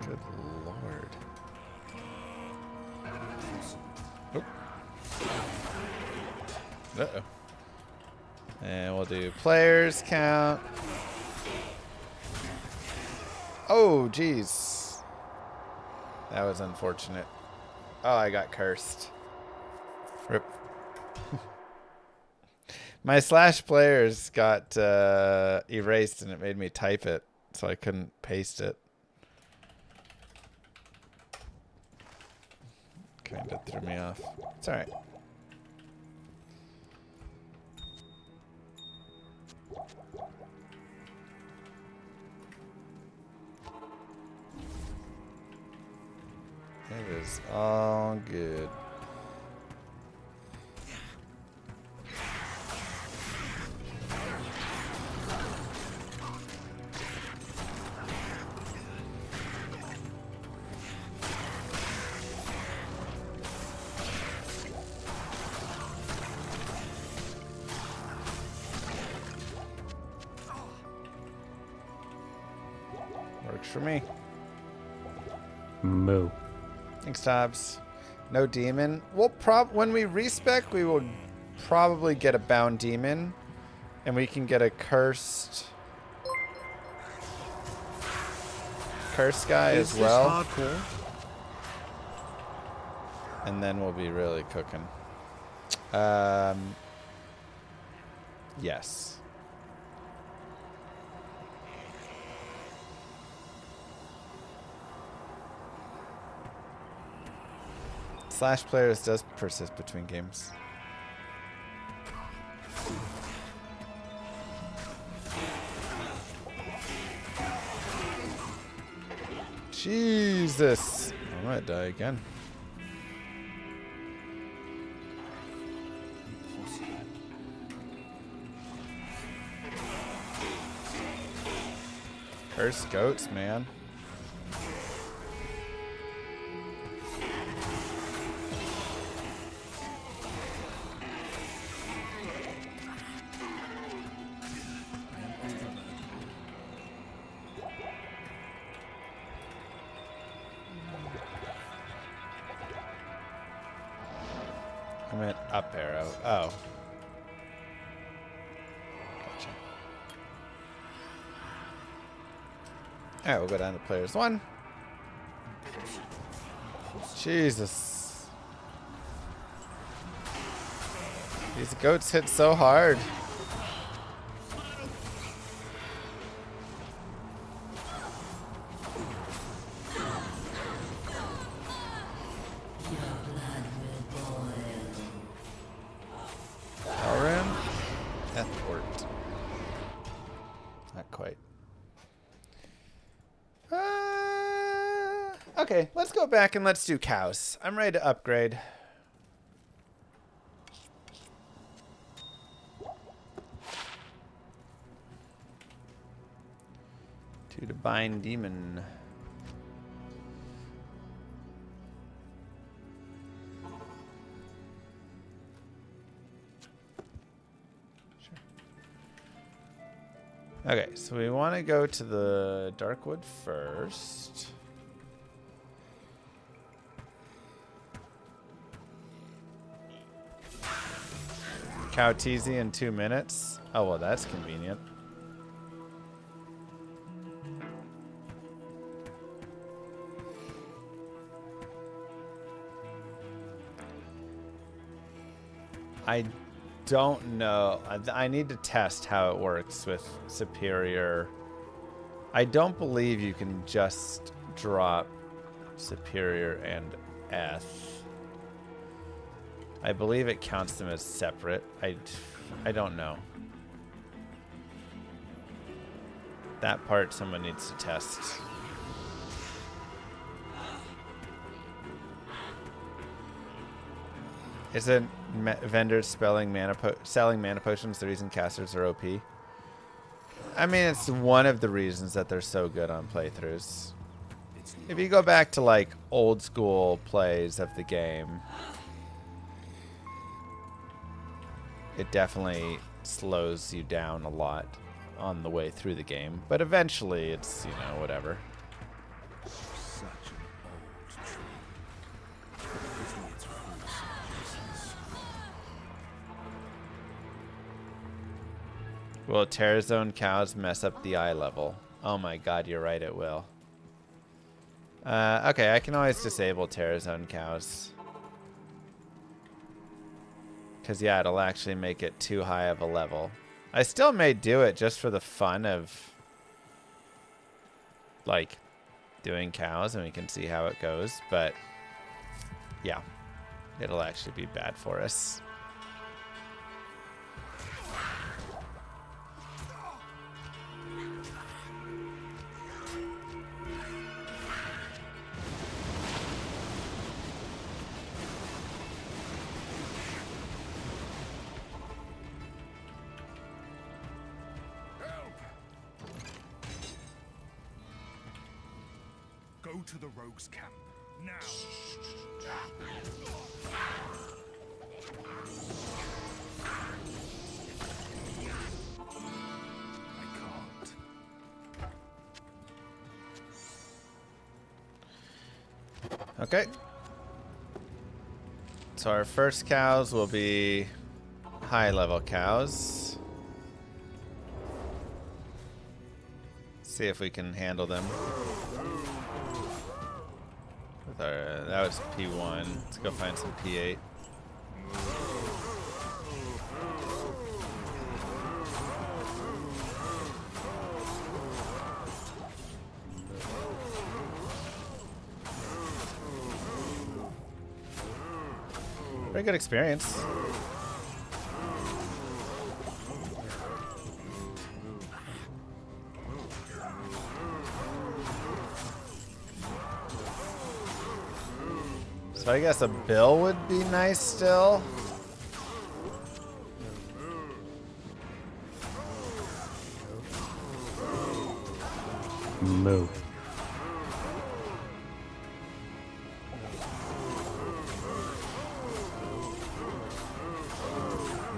Good lord. Oop. Uh-oh. And we'll do players count. Oh, jeez. That was unfortunate. Oh, I got cursed. Rip. My slash players got erased and it made me type it, so I couldn't paste it. Kind of threw me off. It's alright. It is all good. Works for me. Moo. Thanks, Tobbs. No demon. We'll when we respec, we will probably get a bound demon, and we can get a cursed guy as well. Is this hardcore? And then we'll be really cooking. Yes. Slash players does persist between games. Jesus. I might die again. Cursed goats, man. I meant up arrow. Oh. Gotcha. Alright, we'll go down to players 1. Jesus. These goats hit so hard. Not quite. Okay, let's go back and let's do cows. I'm ready to upgrade. To Divine Demon. Okay, so we want to go to the Darkwood first. Cow teasy in 2 minutes. Oh, well, that's convenient. I don't know. I need to test how it works with Superior. I don't believe you can just drop Superior and Eth. I believe it counts them as separate. I don't know. That part someone needs to test. Isn't vendors selling mana potions the reason casters are OP? I mean, it's one of the reasons that they're so good on playthroughs. If you go back to like old school plays of the game, it definitely slows you down a lot on the way through the game. But eventually it's, you know, whatever. Will Terrazone cows mess up the eye level? Oh my god, you're right, it will. Okay, I can always disable Terrazone cows. Because, yeah, it'll actually make it too high of a level. I still may do it just for the fun of, like, doing cows, and we can see how it goes. But, yeah, it'll actually be bad for us. Go to the rogues' camp now. I can't. Okay. So our first cows will be high level cows. See if we can handle them. With our, that was P1. Let's go find some P8. Very good experience. So I guess a bill would be nice still. Moo.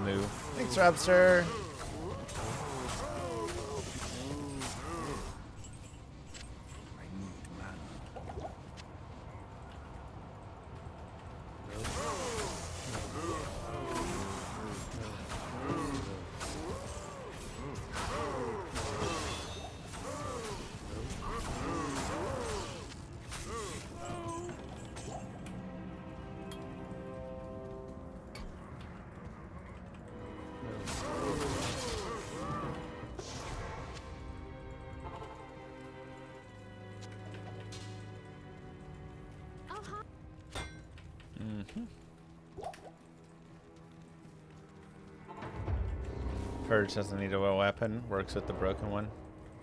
Moo. Thanks, Robster. Purge doesn't need a weapon. Works with the broken one.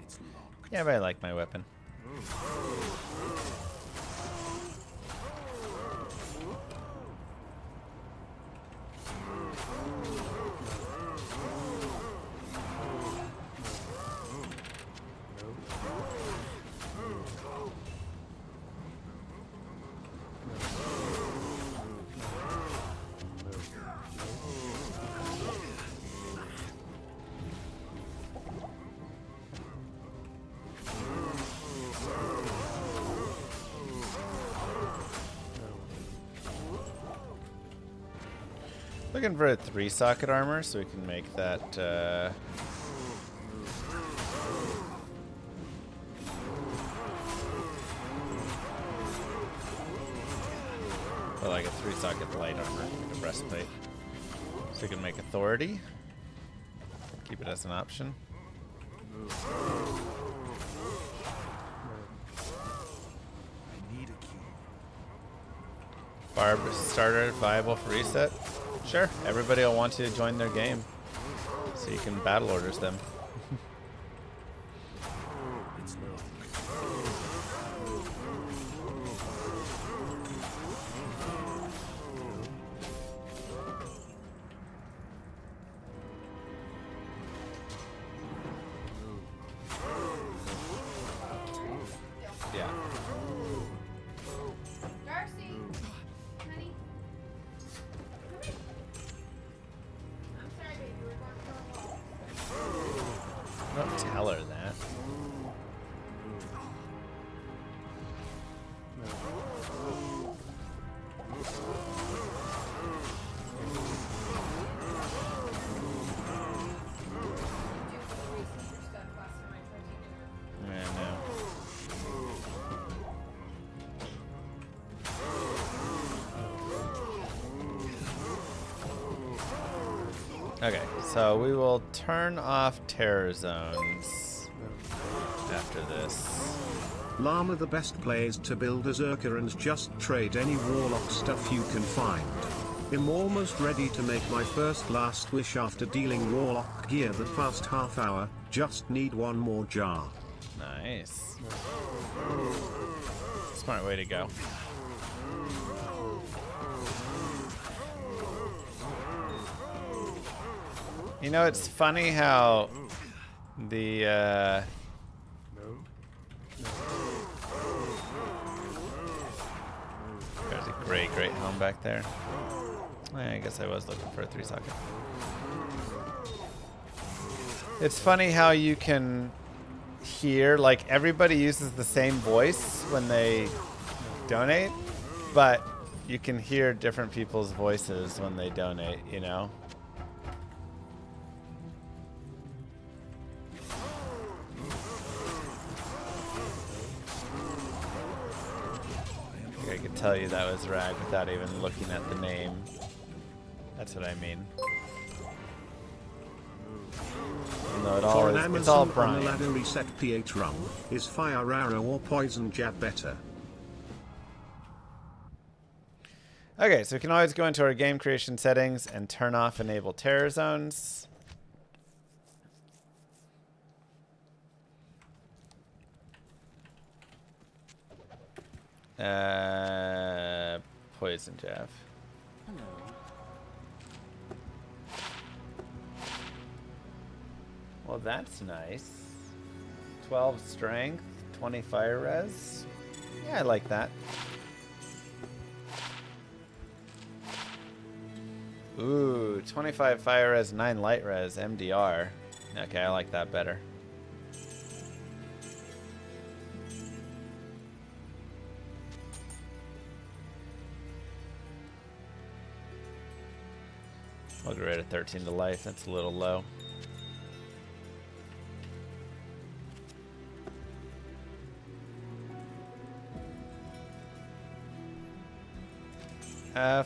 It's locked. Yeah, but I like my weapon. Looking for a 3-socket armor so we can make that or like a 3-socket light armor, like a breastplate. So we can make authority. Keep it as an option. I need a key. Barb starter viable for reset. Sure, everybody will want to join their game, so you can battle orders them. It's locked. Yeah. Darcy, honey. I'm sorry, baby. We're going for a walk. Don't tell her that. Yeah, no. Okay, so we will turn off terror zones after this. Llama the best plays to build a Zerker and just trade any Warlock stuff you can find. I'm almost ready to make my first last wish after dealing Warlock gear the past half hour, just need one more jar. Nice. Smart way to go. You know, it's funny how the there's a great home back there. I guess I was looking for a 3-socket. It's funny how you can hear, like, everybody uses the same voice when they donate. But you can hear different people's voices when they donate, you know? I could tell you that was Rag without even looking at the name. That's what I mean. No, For an it's all Amazon on the Brian. ladder reset pH run, is fire arrow or poison jab better? Okay, so we can always go into our game creation settings and turn off enable terror zones. Poison jab. Well, that's nice. 12 strength, 20 fire res. Yeah, I like that. Ooh, 25 fire res, 9 light res, MDR. Okay, I like that better. I'll get rid of 13 to life. That's a little low.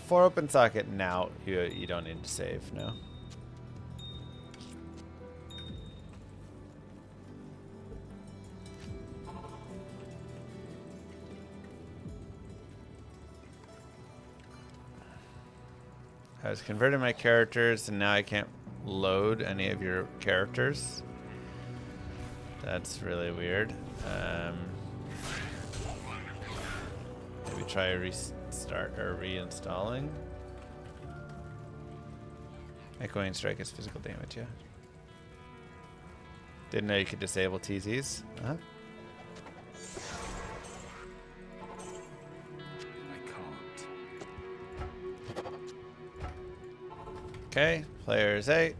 For open socket now, you don't need to save, no. I was converting my characters and now I can't load any of your characters. That's really weird. Maybe try restart or reinstalling. Echoing strike is physical damage, yeah. Didn't know you could disable TZs. Uh-huh. Okay, players 8.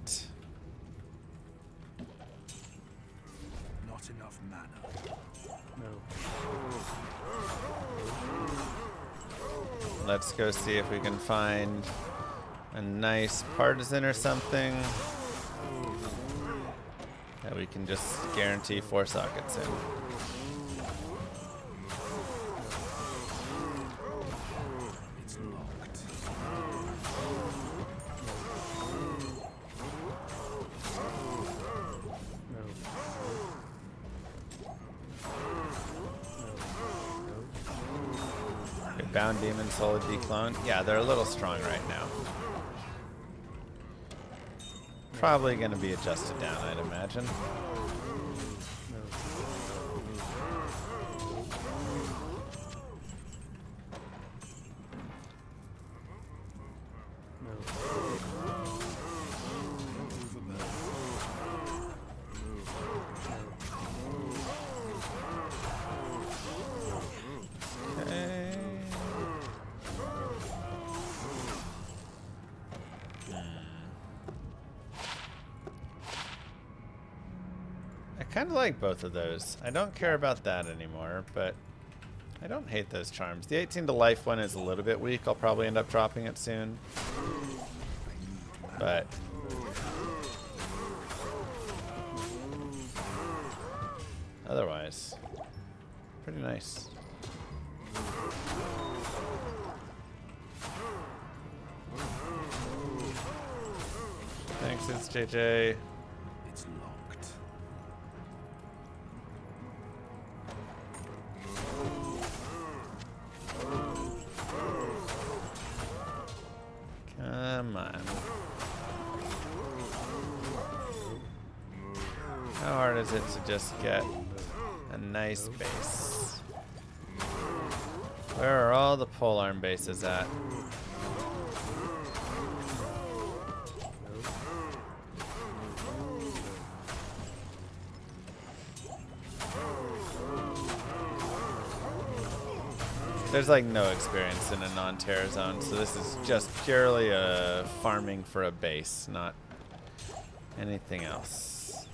Not enough mana. Let's go see if we can find a nice partisan or something that we can just guarantee 4 sockets in. It's locked. Okay, Bound Demon, Solid Declone. Yeah, they're a little strong right now. Probably going to be adjusted down, I'd imagine. I kind of like both of those. I don't care about that anymore, but I don't hate those charms. The 18 to life one is a little bit weak. I'll probably end up dropping it soon. But otherwise, pretty nice. Thanks, it's JJ. It's locked. Come on. How hard is it to just get a nice base? Where are all the polearm bases at? There's like no experience in a non-terror zone, so this is just purely a farming for a base, not anything else.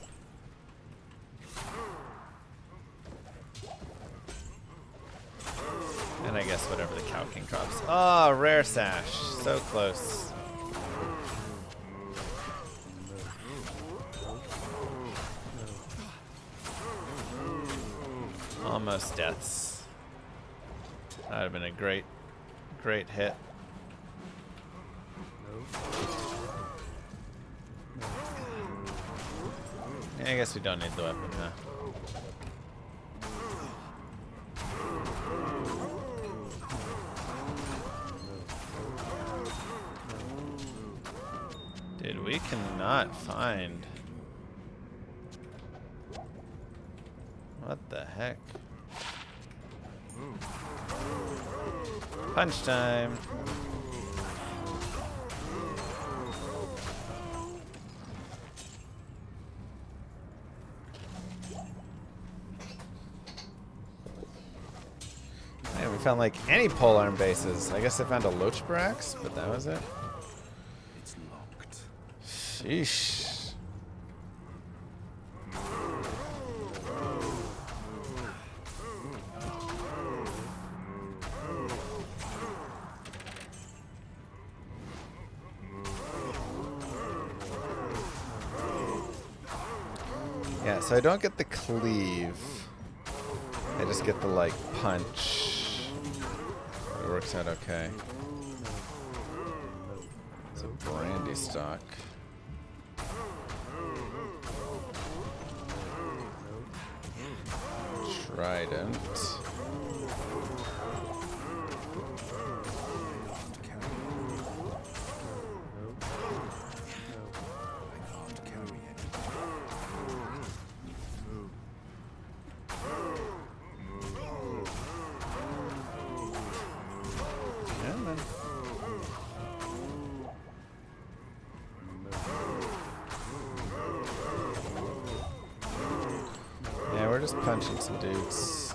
And I guess whatever the Cow King drops. Oh, rare sash. So close. Almost deaths. That would have been a great hit. Yeah, I guess we don't need the weapon, huh? Dude, we cannot find... What the heck? Punch time! Man, we found like any polearm bases. I guess I found a Loach Barax, but that was it. It's locked. Sheesh. Yeah, so I don't get the cleave. I just get the, like, punch. It works out okay. It's a brandy stock. Trident. Yeah, we're just punching some dudes.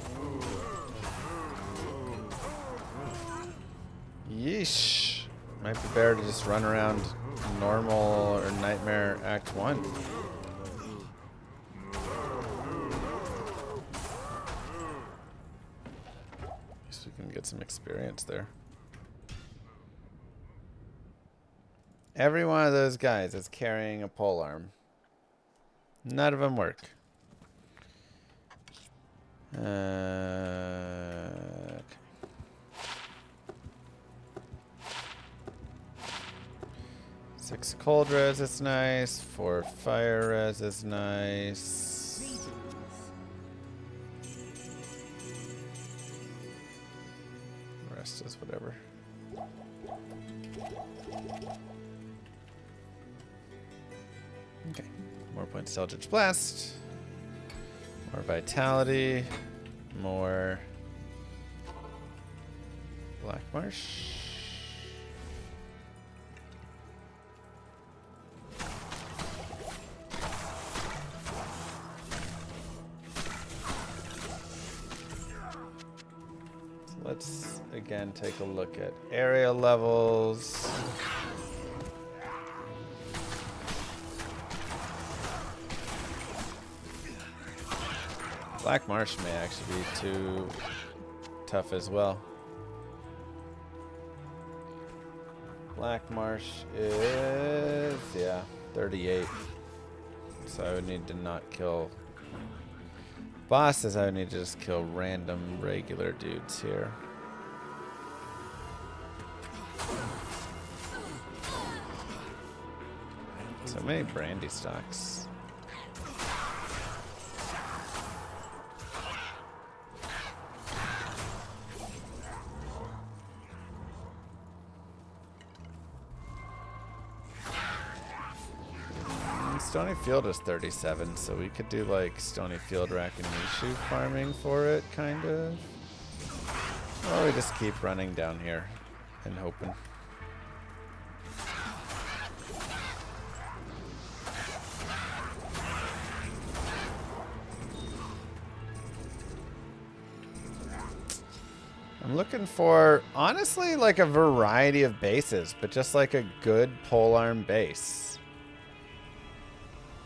Yeesh. Might be better to just run around normal or Nightmare Act 1. Guess we can get some experience there. Every one of those guys is carrying a polearm. None of them work. Okay. 6 cold res is nice. 4 fire res is nice. The rest is whatever. Okay. More points to Eldritch Blast. More vitality. More Black Marsh. So let's again take a look at area levels. Black Marsh may actually be too tough as well. Black Marsh is, yeah, 38. So I would need to not kill bosses. I would need to just kill random regular dudes here. So many brandy stocks. Stony Field is 37, so we could do like Stony Field Rakinishu farming for it, kind of. Or we just keep running down here and hoping. I'm looking for, honestly, like a variety of bases, but just like a good polearm base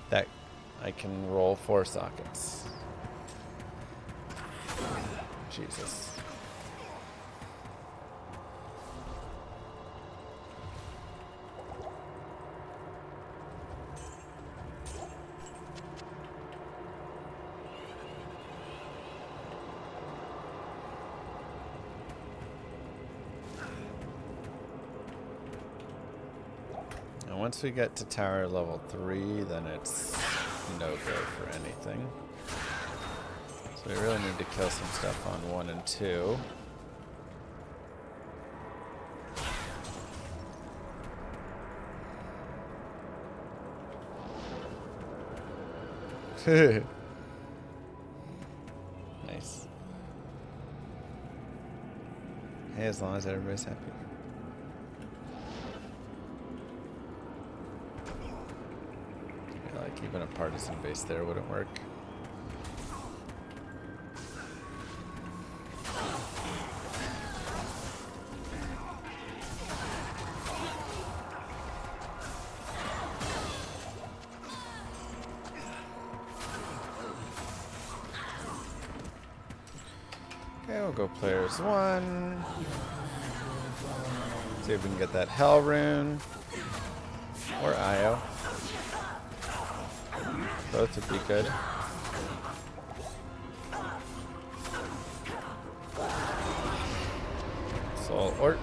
that I can roll 4 sockets. Jesus. once we get to tower level 3, then it's no go for anything. So we really need to kill some stuff on 1 and 2. Nice. Hey, as long as everybody's happy. Yeah, like even a partisan base there wouldn't work. Okay, we'll go players 1. See if we can get that Hell Rune. Or Io. Both would be good. Soul Ort.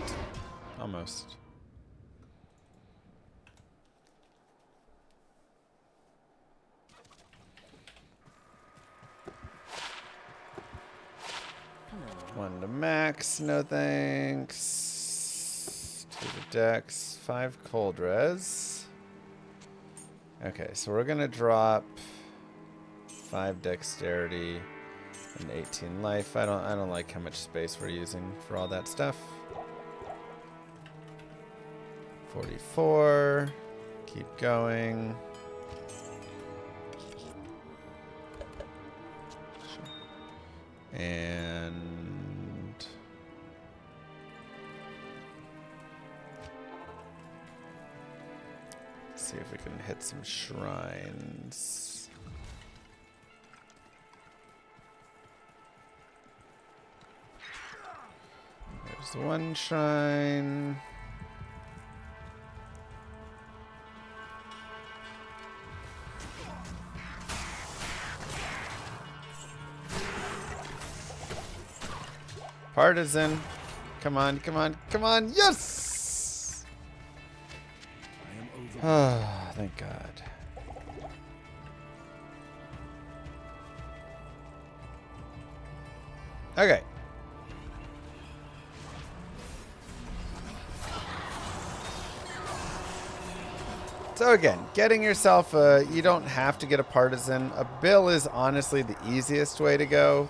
Almost. One to max, no thanks. 2 to dex, 5 cold res. Okay, so we're gonna drop 5 dexterity and 18 life. I don't like how much space we're using for all that stuff. 44. Keep going. And see if we can hit some shrines. There's one shrine. Partisan. Come on, come on, come on. Yes! Ah, thank God. Okay. So again, getting yourself a... You don't have to get a partisan. A bill is honestly the easiest way to go,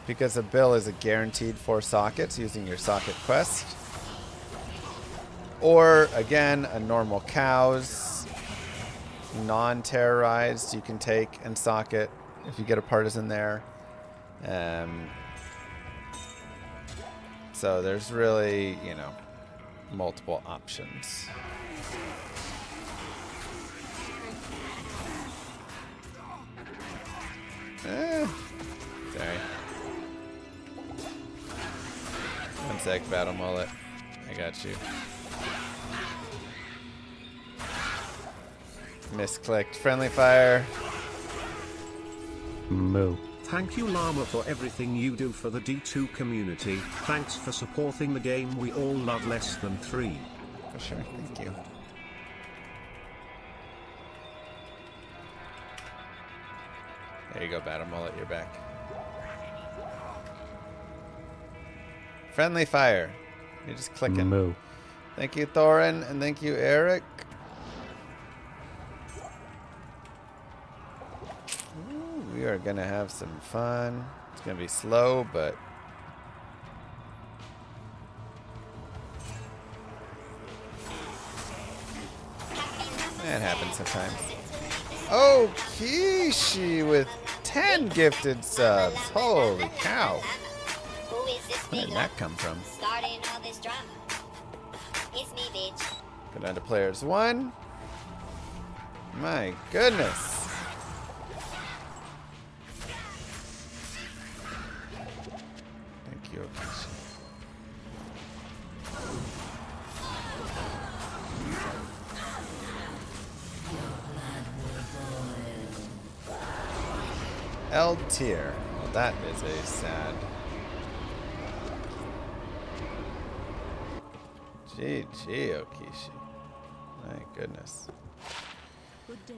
because a bill is a guaranteed 4 sockets using your socket quest. Or, again, a normal cows, non-terrorized, you can take and socket if you get a partisan there. So there's really, you know, multiple options. Sorry. One sec, Battle Mullet. I got you. Misclicked. Friendly fire. Moo. Thank you, Llama, for everything you do for the D2 community. Thanks for supporting the game we all love. Less than 3. For sure. Thank you. There you go, Battle Mullet. You're back. Friendly fire. You're just clicking. Moo. Thank you, Thorin, and thank you, Eric. Ooh, we are gonna have some fun. It's gonna be slow, but that happens sometimes. Oh, Kishi with 10 gifted subs. Holy cow. Where did that come from? Starting all this drama. It's me, bitch. Go down to players 1. My goodness. Thank you, Kishi. L tier. Well, that is a sad. GG, Okishi. My goodness. Good day.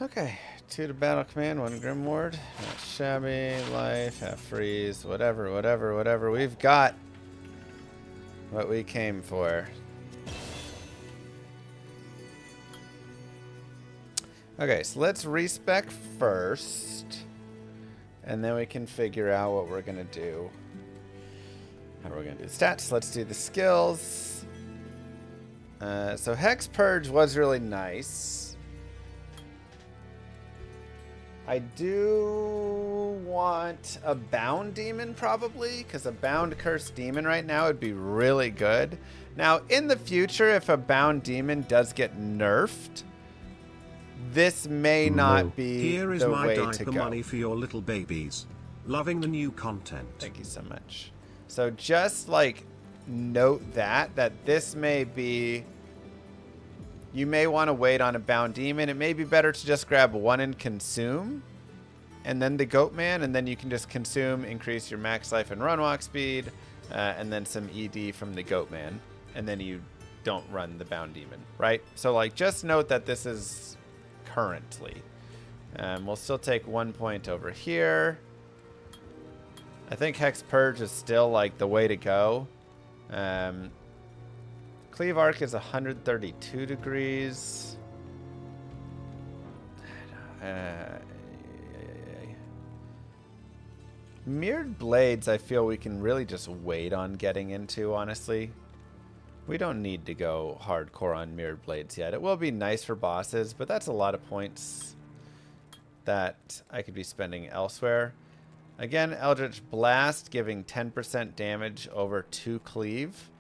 Okay, 2 to battle command, 1 Grimward. Not shabby, life, half freeze, whatever. We've got what we came for. Okay, so let's respec first, and then we can figure out what we're gonna do. How we're gonna do the stats. Let's do the skills. So Hex Purge was really nice. I do want a Bound Demon probably, because a Bound Cursed Demon right now would be really good. Now, in the future, if a Bound Demon does get nerfed, this may not be Here is the my way to diaper go. money for your little babies. Loving the new content. Thank you so much. So just like note that this may be, you may want to wait on a Bound Demon. It may be better to just grab 1 and consume, and then the Goatman, and then you can just consume, increase your max life and run walk speed, and then some ED from the Goatman, and then you don't run the Bound Demon, right? So like just note that this is currently. We'll still take 1 point over here. I think Hex Purge is still like the way to go. Cleave Arc is 132 degrees. Mirrored Blades, I feel we can really just wait on getting into, honestly. We don't need to go hardcore on Mirrored Blades yet. It will be nice for bosses, but that's a lot of points that I could be spending elsewhere. Again, Eldritch Blast giving 10% damage over 2 Cleave.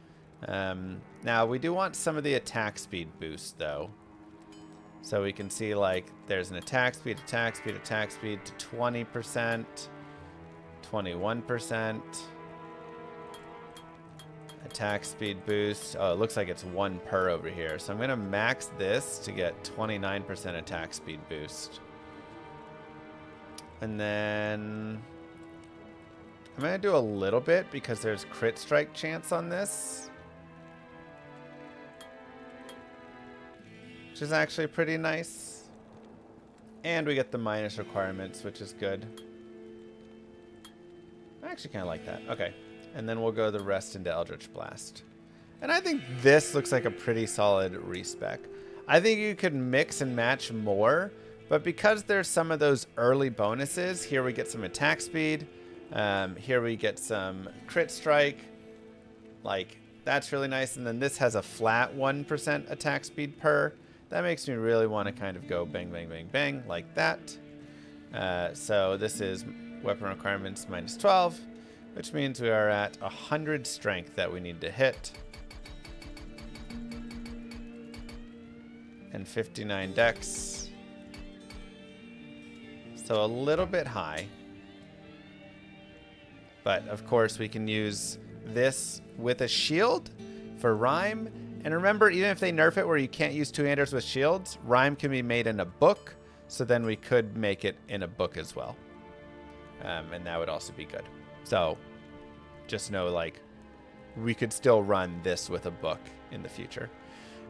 Now, we do want some of the attack speed boost, though. So we can see, like, there's an attack speed to 20%, 21%. Attack speed boost. Oh, it looks like it's 1 per over here. So I'm going to max this to get 29% attack speed boost. And then I'm going to do a little bit because there's crit strike chance on this, which is actually pretty nice. And we get the minus requirements, which is good. I actually kind of like that. Okay. And then we'll go the rest into Eldritch Blast. And I think this looks like a pretty solid respec. I think you could mix and match more, but because there's some of those early bonuses, here we get some attack speed, here we get some crit strike, like that's really nice. And then this has a flat 1% attack speed per. That makes me really want to kind of go bang, bang, bang, bang like that. So this is weapon requirements minus 12. Which means we are at 100 strength that we need to hit. And 59 dex. So a little bit high. But of course we can use this with a shield for Rhyme. And remember, even if they nerf it where you can't use two-handers with shields, Rhyme can be made in a book. So then we could make it in a book as well. And that would also be good. So just know, like, we could still run this with a book in the future.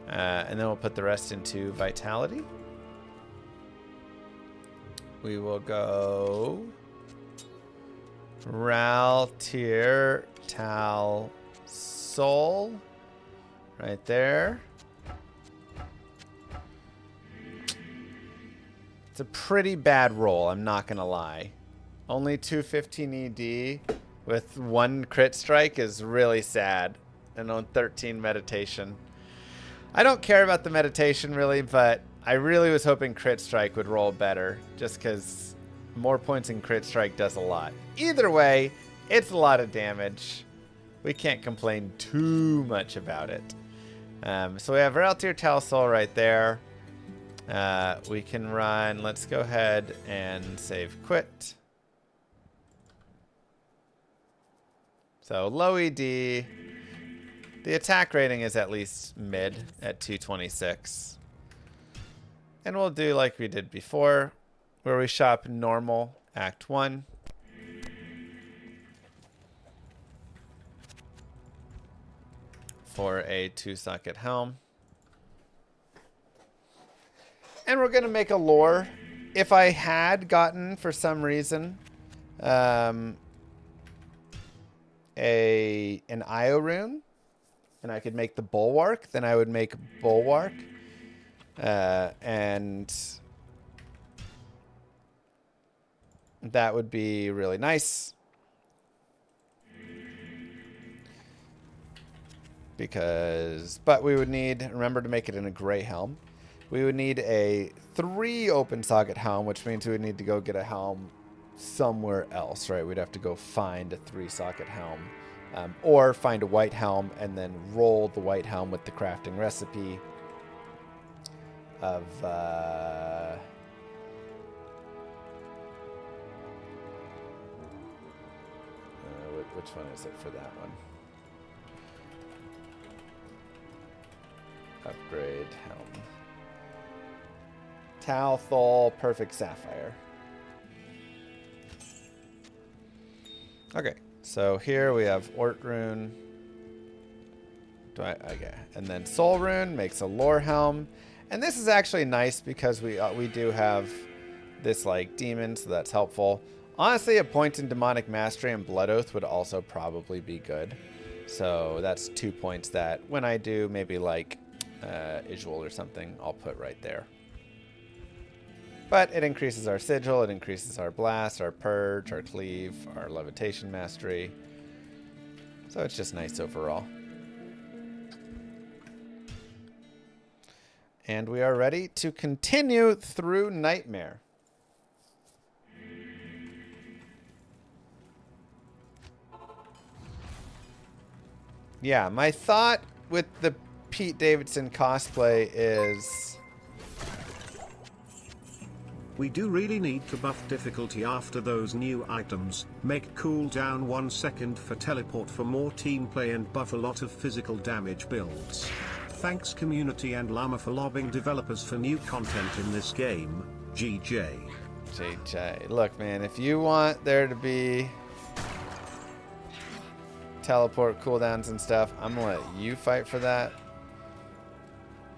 And then we'll put the rest into Vitality. We will go Ral, Tier, Tal, Soul. Right there. It's a pretty bad roll, I'm not going to lie. Only 215 ED with 1 crit strike is really sad. And on 13 meditation. I don't care about the meditation really, but I really was hoping crit strike would roll better. Just because more points in crit strike does a lot. Either way, it's a lot of damage. We can't complain too much about it. So we have Raltier Talsol right there. We can run. Let's go ahead and save quit. So low ED. The attack rating is at least mid at 226. And we'll do like we did before, where we shop normal Act 1. For a 2-socket helm. And we're going to make a lore. If I had gotten, for some reason, an IO rune, and I could make the Bulwark, then I would make Bulwark. And that would be really nice. But we would need, remember to make it in a gray helm. We would need a 3 open socket helm, which means we would need to go get a helm somewhere else, right? We'd have to go find a 3 socket helm. Or find a white helm and then roll the white helm with the crafting recipe of which one is it for that one? Upgrade helm. Talthol Perfect Sapphire. Okay, so here we have Ort Rune. Okay, and then Soul Rune makes a lore helm. And this is actually nice because we do have this like demon, so that's helpful. Honestly, a point in Demonic Mastery and Blood Oath would also probably be good. So that's 2 points that when I do maybe like Ijwal or something, I'll put right there. But it increases our Sigil, it increases our Blast, our Purge, our Cleave, our Levitation Mastery. So it's just nice overall. And we are ready to continue through Nightmare. Yeah, my thought with the Pete Davidson cosplay is... We do really need to buff difficulty after those new items, make cooldown 1 second for teleport for more team play and buff a lot of physical damage builds. Thanks community and Llama for lobbying developers for new content in this game, GJ. JJ. Look, man, if you want there to be teleport cooldowns and stuff, I'm gonna let you fight for that.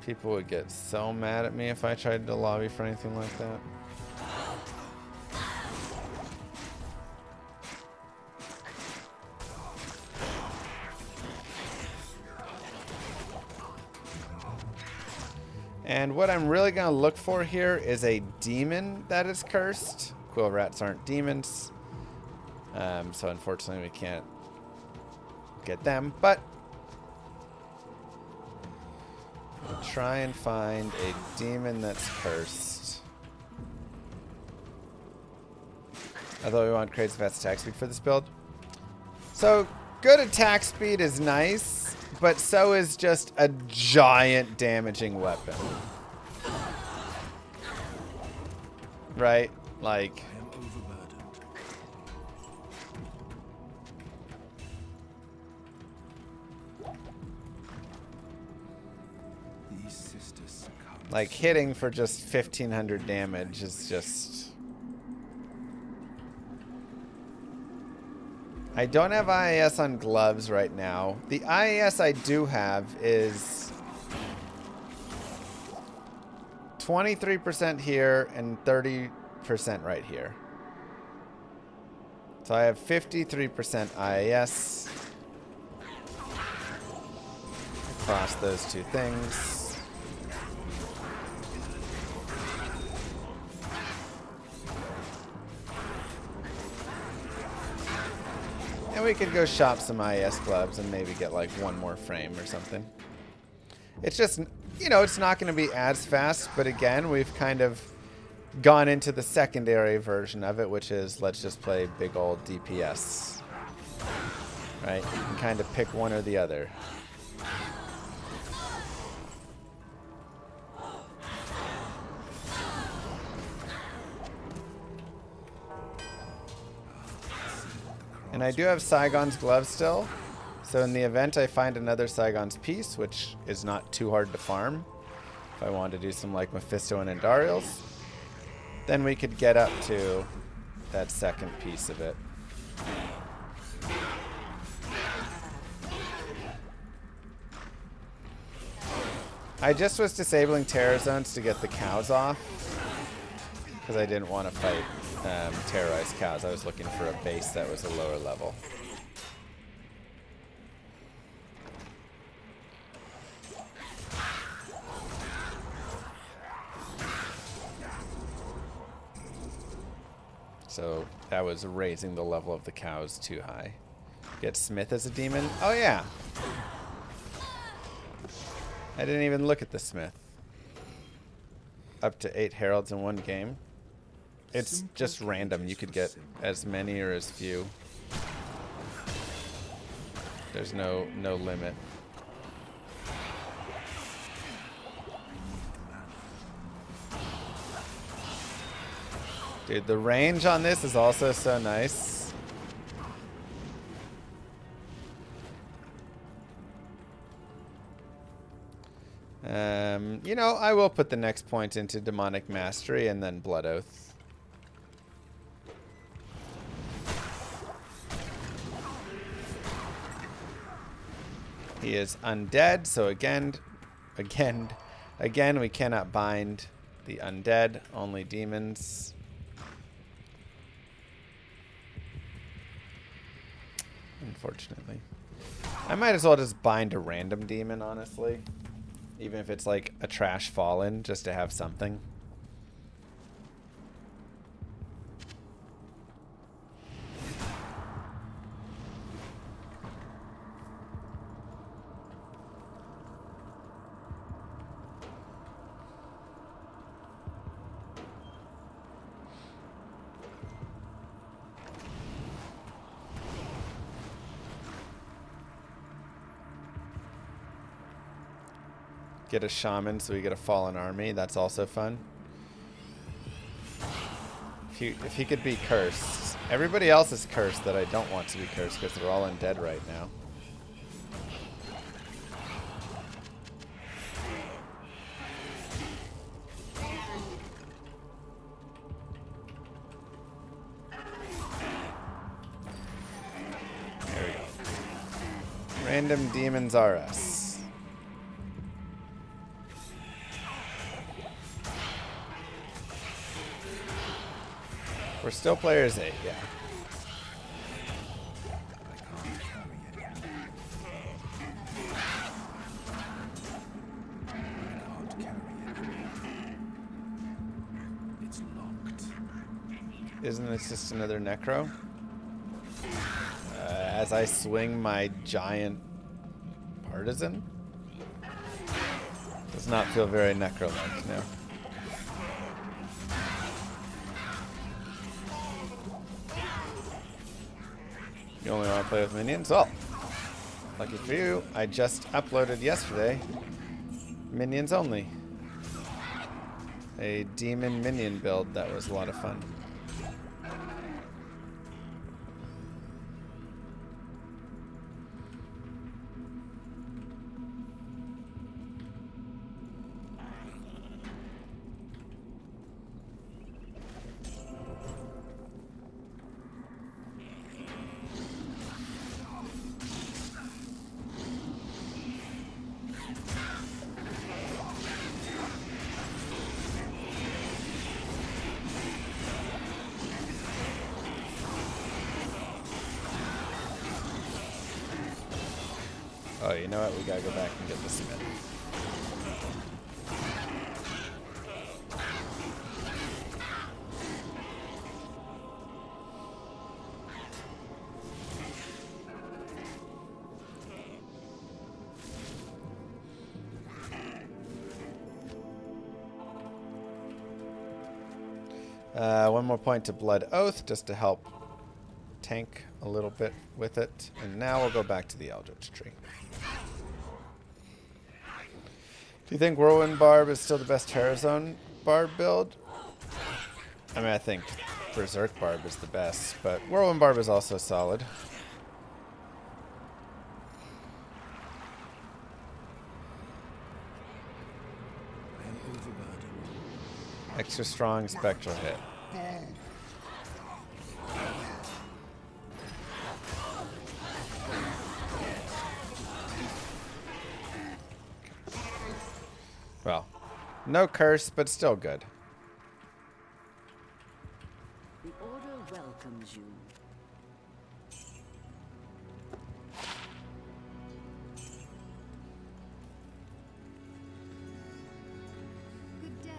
People would get so mad at me if I tried to lobby for anything like that. And what I'm really going to look for here is a demon that is cursed. Quill rats aren't demons. So unfortunately we can't get them. But we'll try and find a demon that's cursed. Although we want crazy fast attack speed for this build. So good attack speed is nice. But so is just a giant damaging weapon. Right? Like... Like hitting for just 1500 damage is just... I don't have IAS on gloves right now. The IAS I do have is 23% here and 30% right here. So I have 53% IAS across those two things. And we could go shop some IS gloves and maybe get like one more frame or something. It's just, you know, it's not going to be as fast, but again, we've kind of gone into the secondary version of it, which is let's just play big old DPS. Right? You can kind of pick one or the other. And I do have Saigon's gloves still. So in the event I find another Saigon's piece, which is not too hard to farm, if I want to do some like Mephisto and Endariel's, then we could get up to that second piece of it. I just was disabling terror zones to get the cows off. Because I didn't want to fight terrorized cows. I was looking for a base that was a lower level. So that was raising the level of the cows too high. Get Smith as a demon? Oh yeah. I didn't even look at the Smith. Up to 8 heralds in one game. It's just random. You could get as many or as few. There's no limit. Dude, the range on this is also so nice. You know, I will put the next point into Demonic Mastery and then Blood Oath. He is undead, so again, we cannot bind the undead, only demons. Unfortunately. I might as well just bind a random demon, honestly. Even if it's like a trash fallen, just to have something. Get a shaman so we get a fallen army. That's also fun. If he could be cursed. Everybody else is cursed that I don't want to be cursed because they're all undead right now. There we go. Random demons are us. We're still players 8, yeah. It's locked. Isn't this just another necro? As I swing my giant partisan? Does not feel very necro-like, no. You only want to play with minions? Well, lucky for you, I just uploaded yesterday minions only. A demon minion build that was a lot of fun. Oh, you know what? We gotta go back and get the Smith. One more point to Blood Oath just to help tank a little bit with it. And now we'll go back to the Eldritch Tree. Do you think Whirlwind Barb is still the best Terrazone Barb build? I mean, I think Berserk Barb is the best, but Whirlwind Barb is also solid. Extra strong spectral hit. No curse, but still good. The Order welcomes you. Good day.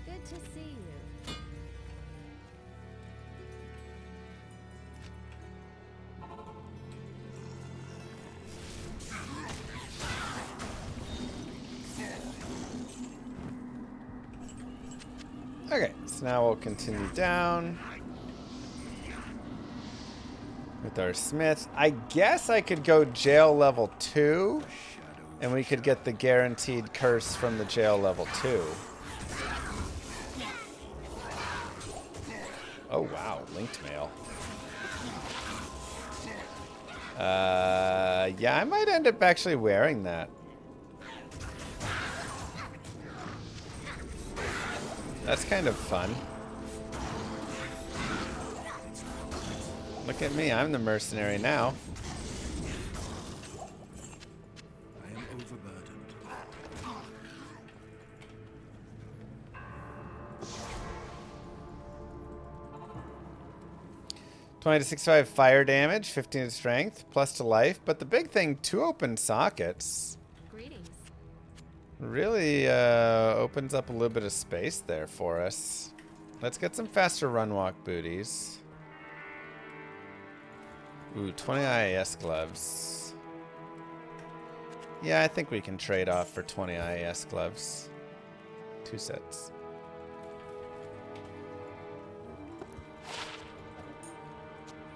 Good to see you. Okay, so now we'll continue down with our smith. I guess I could go jail level 2, and we could get the guaranteed curse from the jail level 2. Oh wow, linked mail. Yeah, I might end up actually wearing that. That's kind of fun. Look at me, I'm the mercenary now. I am overburdened. 20 to 65 fire damage, 15 to strength, plus to life. But the big thing, 2 open sockets. Greetings. Really opens up a little bit of space there for us. Let's get some faster run walk booties. Ooh, 20 IAS gloves. Yeah, I think we can trade off for 20 IAS gloves. 2 sets.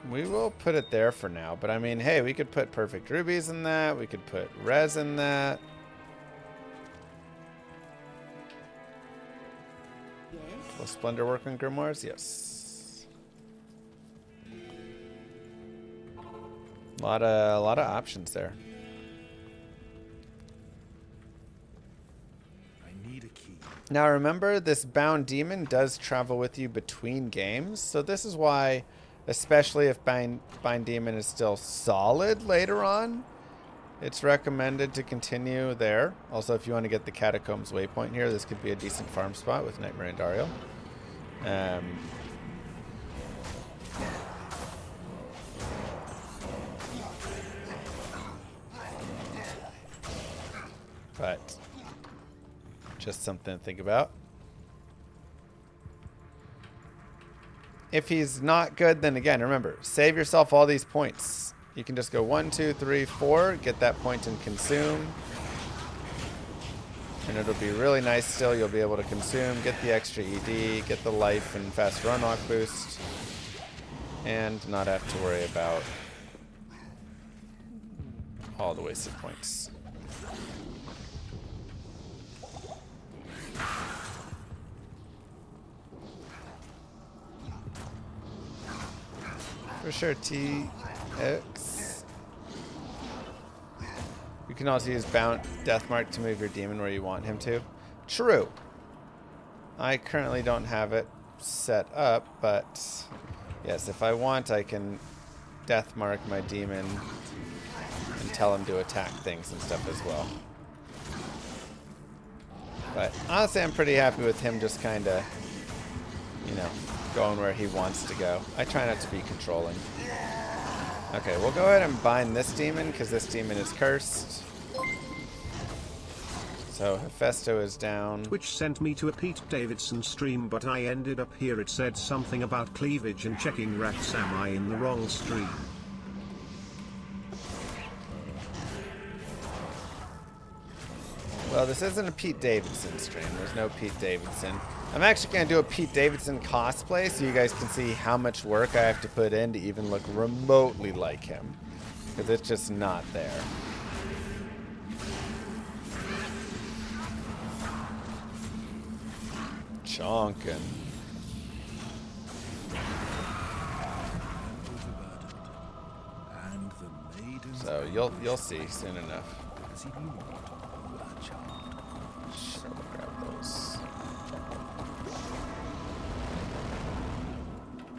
We will put it there for now, but I mean, hey, we could put perfect rubies in that. We could put res in that. Yes? Will Splendor work on grimoires? Yes. A lot of options there. I need a key. Now remember, this bound demon does travel with you between games, so this is why, especially if bind demon is still solid later on, it's recommended to continue there. Also, if you want to get the Catacombs waypoint here, this could be a decent farm spot with Nightmare and Dario. But just something to think about. If he's not good, then again, remember, save yourself all these points. You can just go 1, 2, 3, 4, get that point and consume. And it'll be really nice still. You'll be able to consume, get the extra ED, get the life and fast run walk boost, and not have to worry about all the wasted points. For sure, TX. You can also use Bound Deathmark to move your demon where you want him to. True. I currently don't have it set up, but yes, if I want, I can Deathmark my demon and tell him to attack things and stuff as well. But honestly, I'm pretty happy with him just kind of, you know, going where he wants to go. I try not to be controlling. Okay, we'll go ahead and bind this demon because this demon is cursed. So Mephisto is down. Twitch sent me to a Pete Davidson stream, but I ended up here. It said something about cleavage and checking rats. Am I in the wrong stream? Well, this isn't a Pete Davidson stream. There's no Pete Davidson. I'm actually going to do a Pete Davidson cosplay so you guys can see how much work I have to put in to even look remotely like him. Because it's just not there. Chonkin. And the maidens So you'll see soon enough. as if you want a child.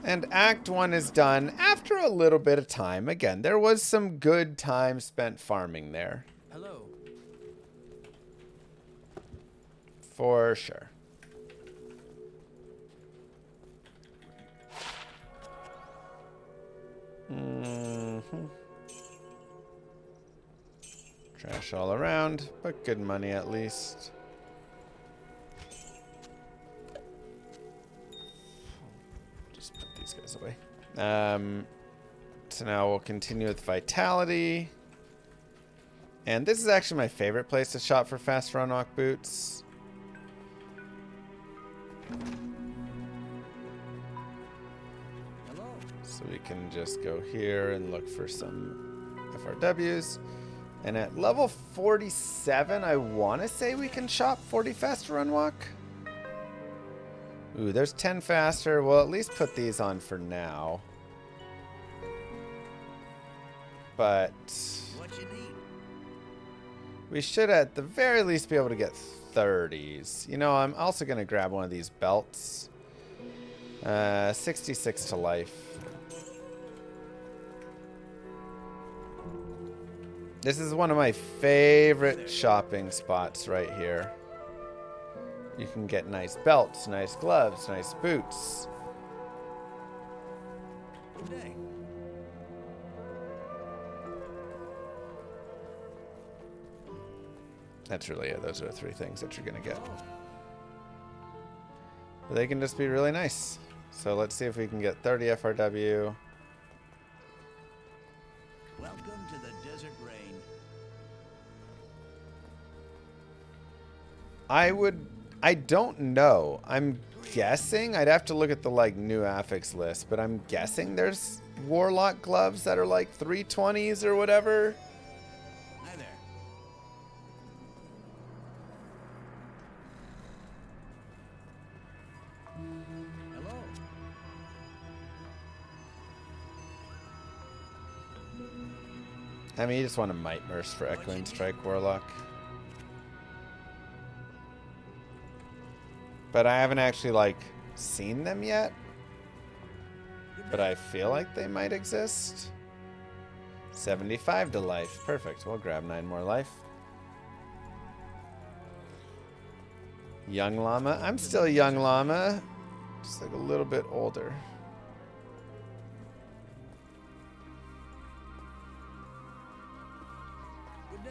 And Act 1 is done after a little bit of time. Again, there was some good time spent farming there. Hello. For sure. Trash all around, but good money at least. Just put these guys away. So now we'll continue with Vitality. And this is actually my favorite place to shop for fast Runeword boots. Hello. So we can just go here and look for some FRWs. And at level 47, I want to say we can shop 40 faster Runeword. Ooh, there's 10 faster. We'll at least put these on for now. But What you need? we should at the very least be able to get 30s. You know, I'm also going to grab one of these belts. 66 to life. This is one of my favorite shopping spots right here. You can get nice belts, nice gloves, nice boots. Good day. That's really it. Those are the 3 things that you're going to get. But they can just be really nice. So let's see if we can get 30 FRW. Welcome to the desert rain. I don't know. I'm guessing. I'd have to look at the like new affix list, but I'm guessing there's Warlock gloves that are like 320s or whatever. Hi there. Hello. I mean, you just want a Might Burst for Echoing Strike Warlock. But I haven't actually, like, seen them yet. But I feel like they might exist. 75 to life. Perfect. We'll grab 9 more life. Young Llama. I'm still a young llama. Just like a little bit older. Good day.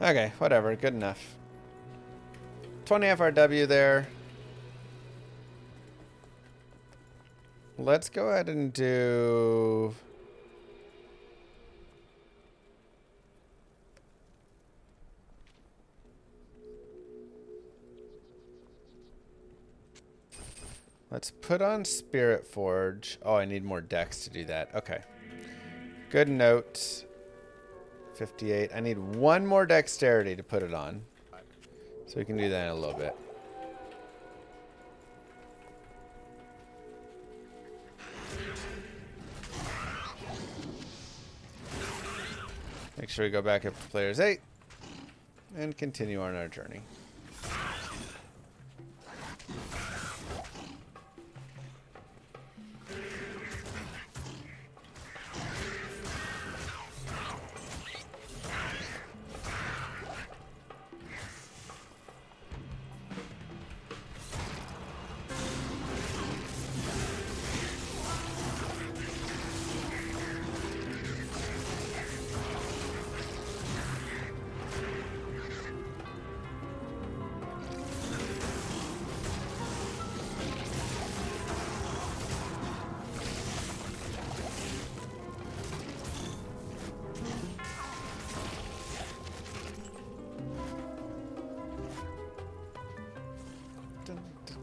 Okay, whatever. Good enough. 20 FRW there. Let's go ahead and do... Let's put on Spirit Forge. Oh, I need more dex to do that. Okay. Good note. 58. I need 1 more dexterity to put it on. So we can do that in a little bit. Make sure we go back up to players 8 and continue on our journey.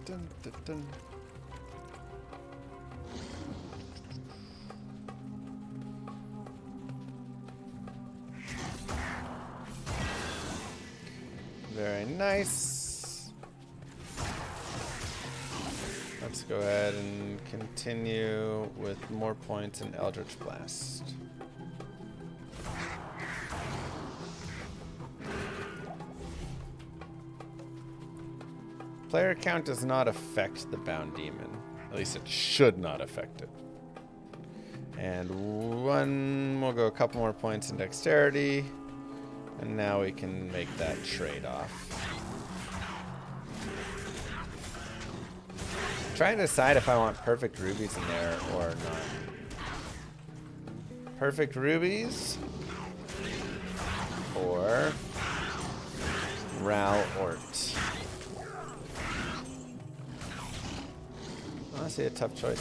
Dun, dun, dun. Very nice. Let's go ahead and continue with more points in Eldritch Blast. Player count does not affect the Bound Demon. At least it should not affect it. And we'll go a couple more points in dexterity. And now we can make that trade-off. Trying to decide if I want perfect rubies in there or not. Perfect rubies or Ral Ort. Honestly, a tough choice.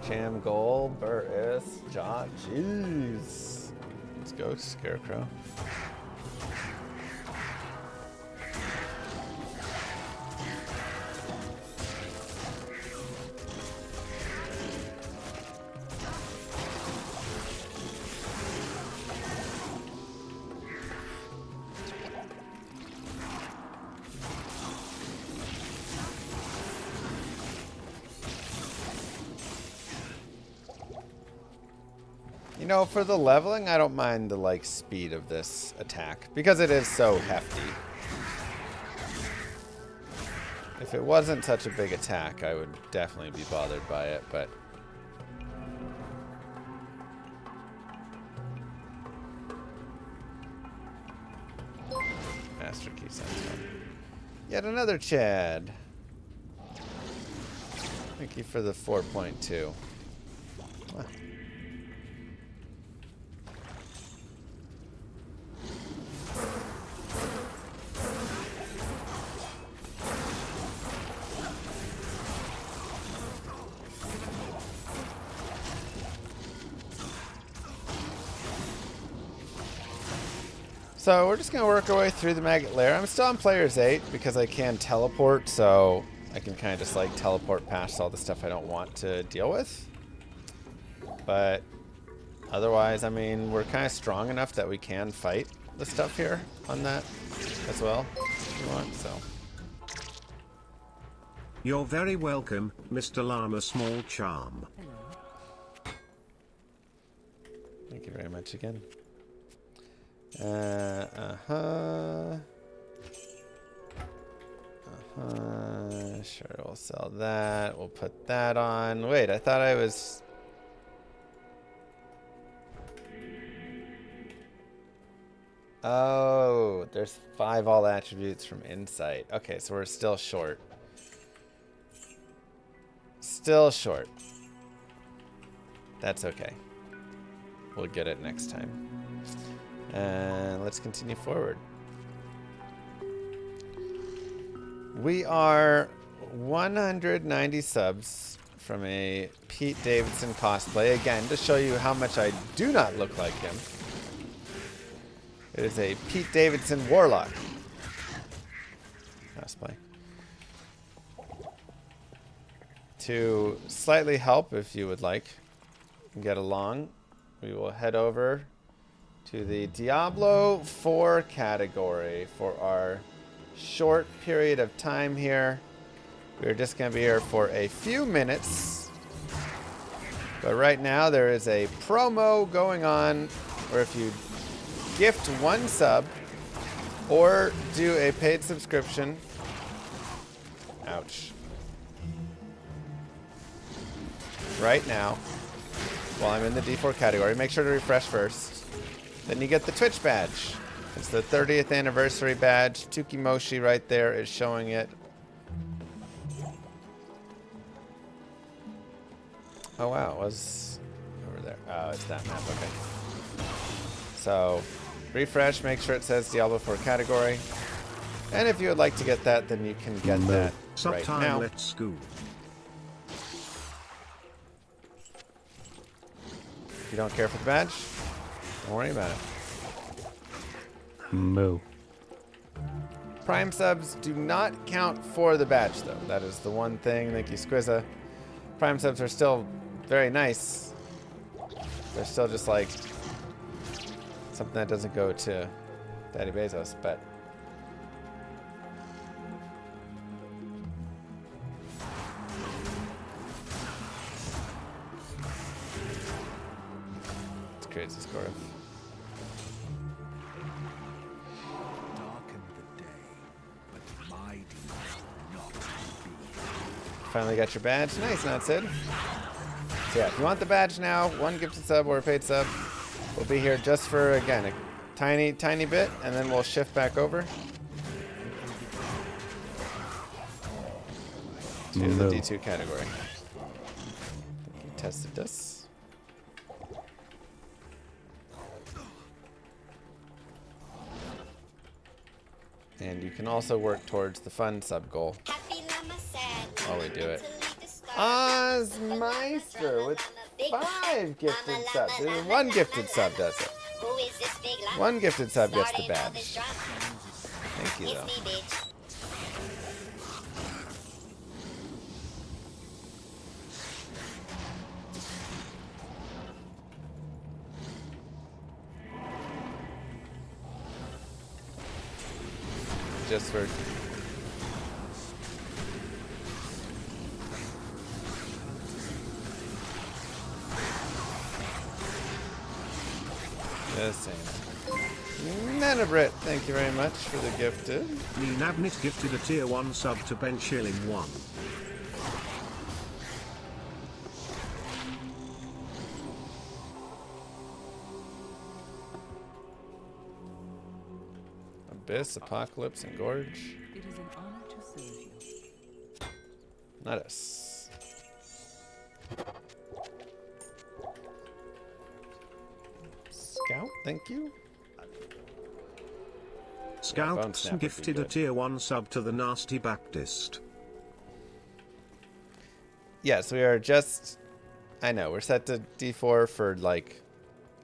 Jam Goal, Burris, Jaw, jeez. Let's go, Scarecrow. You know, for the leveling, I don't mind the, like, speed of this attack, because it is so hefty. If it wasn't such a big attack, I would definitely be bothered by it, but... Master Key sounds fun. Yet another Chad. Thank you for the 4.2. Huh. So we're just going to work our way through the Maggot lair. I'm still on player's 8 because I can teleport, so I can kind of just like teleport past all the stuff I don't want to deal with. But otherwise, I mean, we're kind of strong enough that we can fight the stuff here on that as well, if you want, so. You're very welcome, Mr. Llama Small Charm. Thank you very much again. Sure, we'll sell that. We'll put that on. Wait, I thought I was... Oh, there's 5 all attributes from Insight. Okay, so we're still short. Still short. That's okay. We'll get it next time. And let's continue forward. We are 190 subs from a Pete Davidson cosplay. Again, to show you how much I do not look like him. It is a Pete Davidson Warlock cosplay. To slightly help, if you would like, get along, we will head over to the Diablo 4 category for our short period of time here. We're just going to be here for a few minutes. But right now there is a promo going on where if you gift 1 sub or do a paid subscription. Ouch. Right now, while I'm in the D4 category, make sure to refresh first. Then you get the Twitch badge. It's the 30th anniversary badge. Tukimoshi right there is showing it. Oh wow, it was over there. Oh, it's that map, okay. So, refresh, make sure it says Diablo 4 category. And if you would like to get that, then you can get that right now. Let's go. If you don't care for the badge, don't worry about it. Moo. Prime subs do not count for the badge, though. That is the one thing. Thank you, Squizza. Prime subs are still very nice. They're still just like something that doesn't go to Daddy Bezos, but crazy score. Darken the day, but my demons will not be. Finally got your badge. Nice, not Sid. So yeah, if you want the badge now, 1 gifted sub or a paid sub, we'll be here just for, again, a tiny, tiny bit, and then we'll shift back over to the D2 category. You tested this. And you can also work towards the fun sub goal while we do it. Ozmeister with 5 gifted subs. 1 gifted sub does it. 1 gifted sub gets the badge. Thank you, though. Just for the same. Nanabrit, thank you very much for the gifted. Me Nabnit gifted a tier 1 sub to Ben Shilling 1. Abyss, Apocalypse, and Gorge. It is an honor to serve you. Not us. Scout, thank you. Scouts Snap would be gifted a good. tier 1 sub to the Nasty Baptist. Yes, we are just... I know, we're set to D4 for like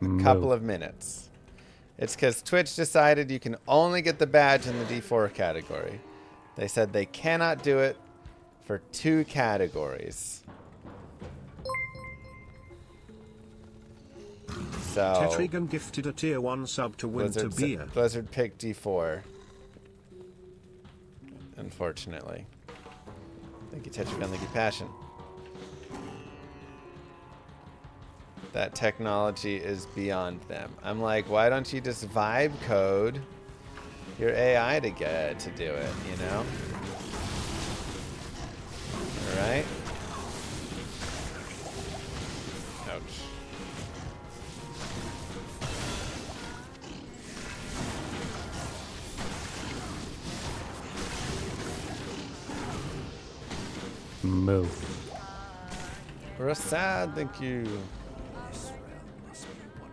a couple of minutes. It's because Twitch decided you can only get the badge in the D4 category. They said they cannot do it for 2 categories. So Tetrigan gifted a tier 1 sub to Winter Beer. Blizzard picked D4. Unfortunately. Thank you, Tetragon. Thank you, Passion. That technology is beyond them. I'm like, why don't you just vibe code your AI to get to do it, you know? Alright? Ouch. Move. Rasad, thank you. This realm must be what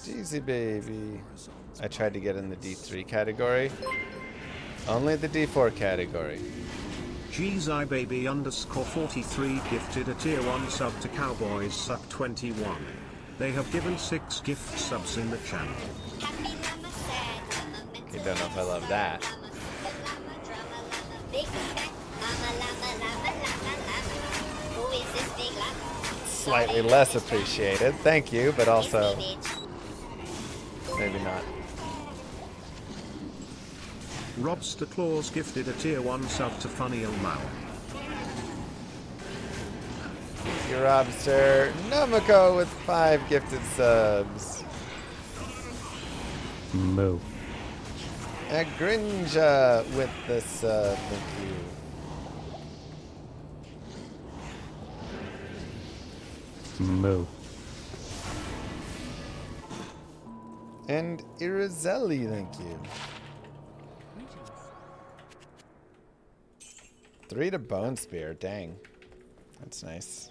remains. Jeezy baby. I tried to get in the D3 category. Only the D4 category. GZI baby underscore 43 gifted a tier 1 sub to Cowboys sub 21. They have given 6 gift subs in the channel. You don't know if I love that. Slightly less appreciated. Thank you, but also maybe not. Robster Claus gifted a tier 1 sub to Funny Elmau. Your Robster. Nomiko with 5 gifted subs. Move. Agrinja with the sub. Thank you. Move. And Irizelli, thank you. 3 to Bone Spear, dang. That's nice.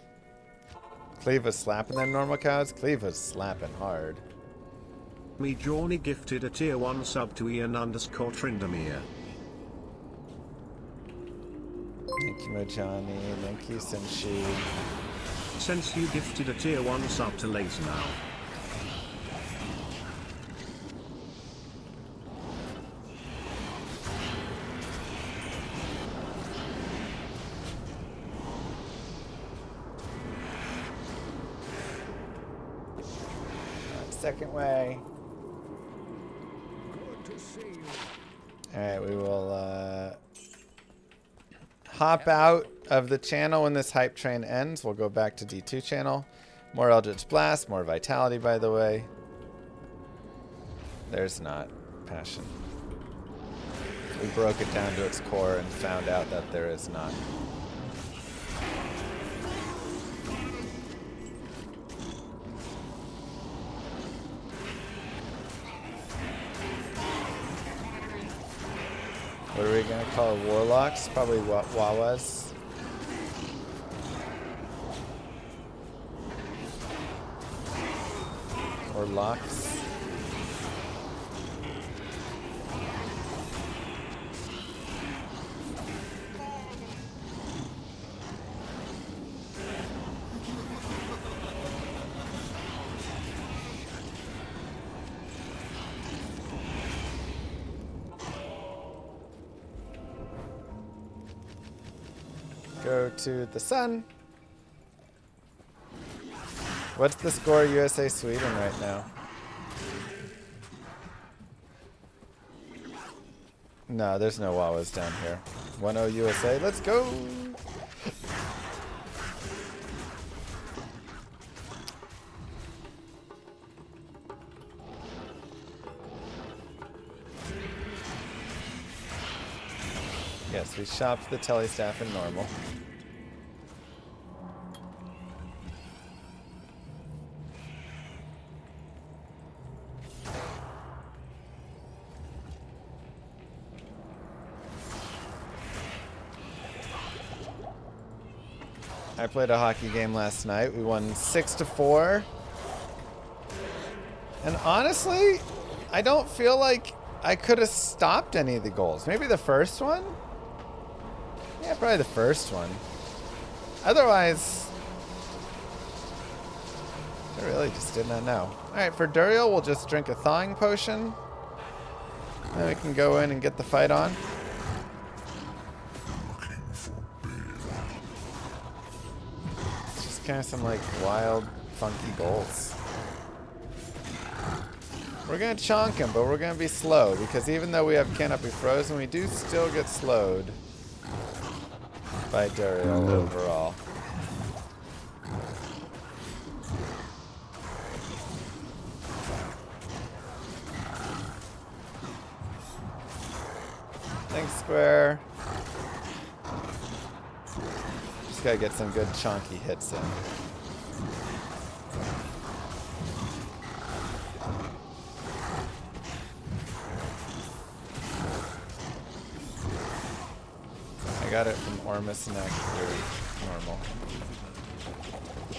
Cleave was slapping them normal cows? Cleave was slapping hard. Me Johnny gifted a tier 1 sub to Ian underscore Trindomir. Thank you, Mojani. Thank you, Senshi. Since you gifted a tier 1 sub to Laser now. Second way. Alright, we will hop out of the channel when this hype train ends. We'll go back to D2 channel. More Eldritch Blast, more Vitality, by the way. There's not Passion. We broke it down to its core and found out that there is not. What are we going to call Warlocks? Probably Wawas. Or Locks. Go to the sun. What's the score USA Sweden right now? No, there's no Wawas down here. 1-0 USA. Let's go. Yes, we shopped the telestaff in normal. I played a hockey game last night. We won 6-4. And honestly, I don't feel like I could have stopped any of the goals. Maybe the first one? Yeah, probably the first one. Otherwise, I really just did not know. Alright, for Duriel, we'll just drink a thawing potion. Then we can go in and get the fight on. It's just kind of some like wild, funky goals. We're going to chonk him, but we're going to be slow, because even though we have Cannot Be Frozen, we do still get slowed by Duriel overall. Thanks, Square. Just gotta get some good chonky hits in. I got it from Ormus Neck through normal.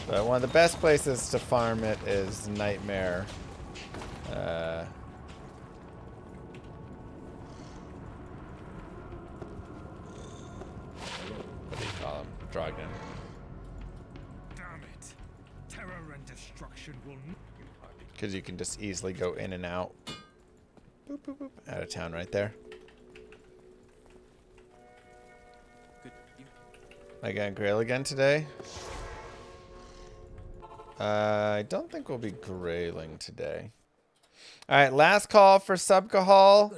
But one of the best places to farm it is Nightmare. What do you call him? Drogden. Damn it. Terror and destruction will Because you can just easily go in and out. Boop, boop, boop. Out of town right there. Am I gonna grail again today? I don't think we'll be grailing today. Alright, last call for Subcahol.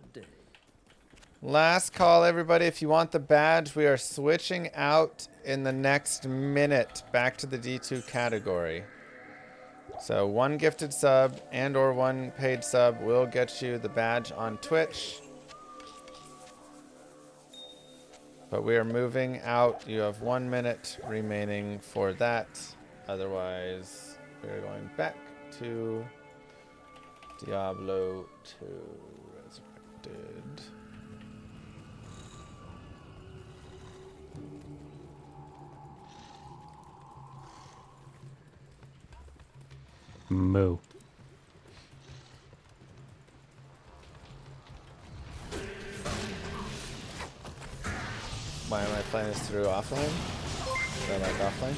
Last call, everybody. If you want the badge, we are switching out in the next minute back to the D2 category. So 1 gifted sub and or 1 paid sub will get you the badge on Twitch. But we are moving out. You have 1 minute remaining for that. Otherwise, we are going back to Diablo 2 Resurrected. Moo. Why am I playing this through offline? Do I like offline?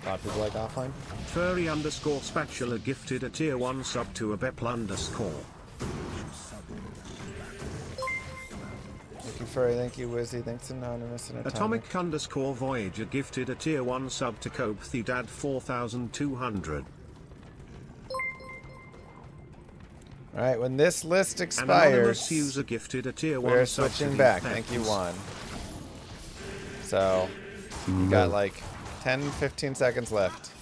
A lot of people like offline. Furry_spatula gifted a tier 1 sub to a Bepl_. Thank you, Furry. Thank you, Wizzy. Thanks, Anonymous and Atomic_Voyager gifted a tier 1 sub to Copthedad 4200. Alright, when this list An anonymous expires, user gifted a tier 1 we're sub switching to back. Defense. Thank you, Juan. So, you got like 10, 15 seconds left.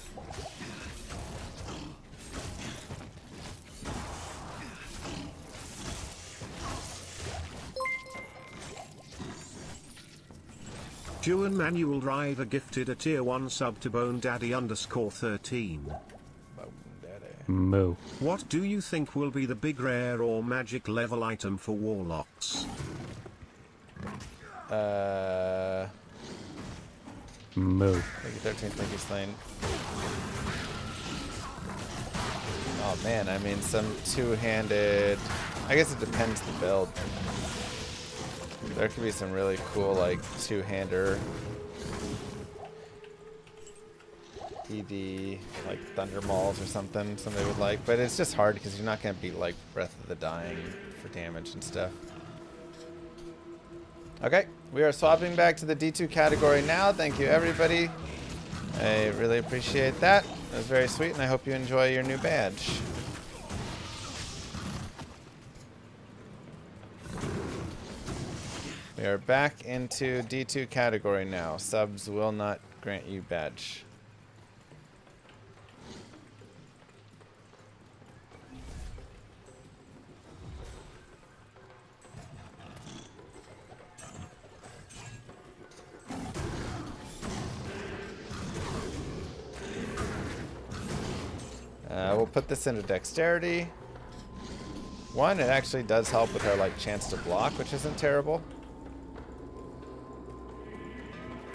Juan Manuel Driver gifted a tier 1 sub to Bone Daddy _13. Moo. What do you think will be the big rare or magic level item for Warlocks? Moo. Thank you, 13. Thank you, Slain. Oh man, I mean, some two-handed. I guess it depends the build. There could be some really cool, like, two-hander ED, like Thunder Mauls or something somebody would like. But it's just hard because you're not going to beat, like, Breath of the Dying for damage and stuff. Okay, we are swapping back to the D2 category now. Thank you, everybody. I really appreciate that. It was very sweet, and I hope you enjoy your new badge. We are back into D2 category now. Subs will not grant you badge. We'll put this into dexterity. One, it actually does help with our like chance to block, which isn't terrible.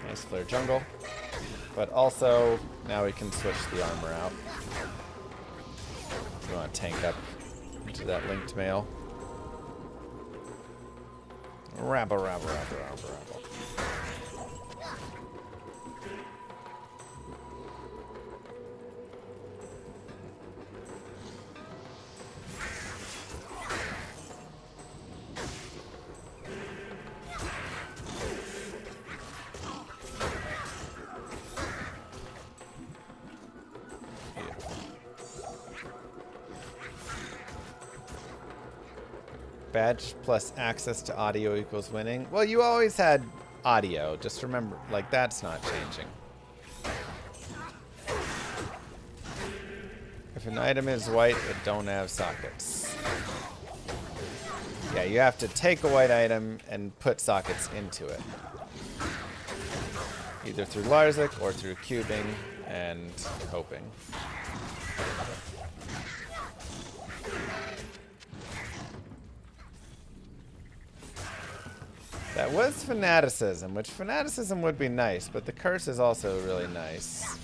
Nice flare jungle. But also, now we can switch the armor out. We want to tank up into that linked mail. Rabble, rabble, rabble, rabble, rabble. Badge plus access to audio equals winning. Well, you always had audio. Just remember, like, that's not changing. If an item is white, it don't have sockets. Yeah, you have to take a white item and put sockets into it. Either through Larzik or through cubing and hoping. That was fanaticism, which fanaticism would be nice, but the curse is also really nice.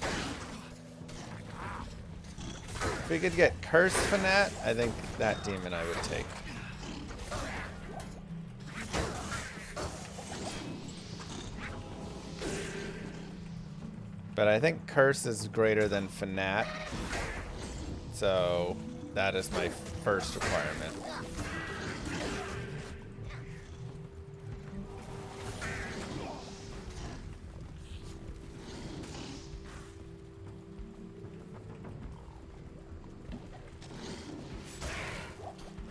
If we could get curse fanat, I think that demon I would take. But I think curse is greater than fanat, so that is my first requirement.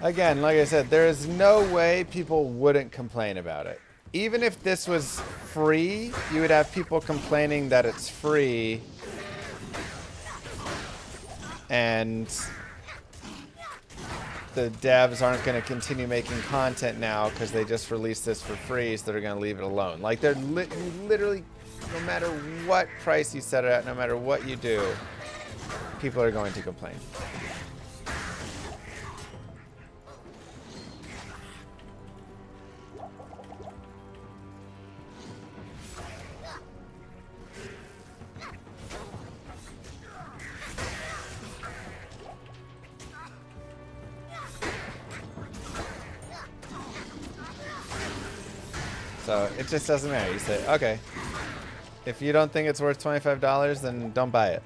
Again, like I said, there is no way people wouldn't complain about it. Even if this was free, you would have people complaining that it's free. And the devs aren't going to continue making content now because they just released this for free, so they're going to leave it alone. Like, they're literally, no matter what price you set it at, no matter what you do, people are going to complain. So it just doesn't matter. You say, okay, if you don't think it's worth $25, then don't buy it.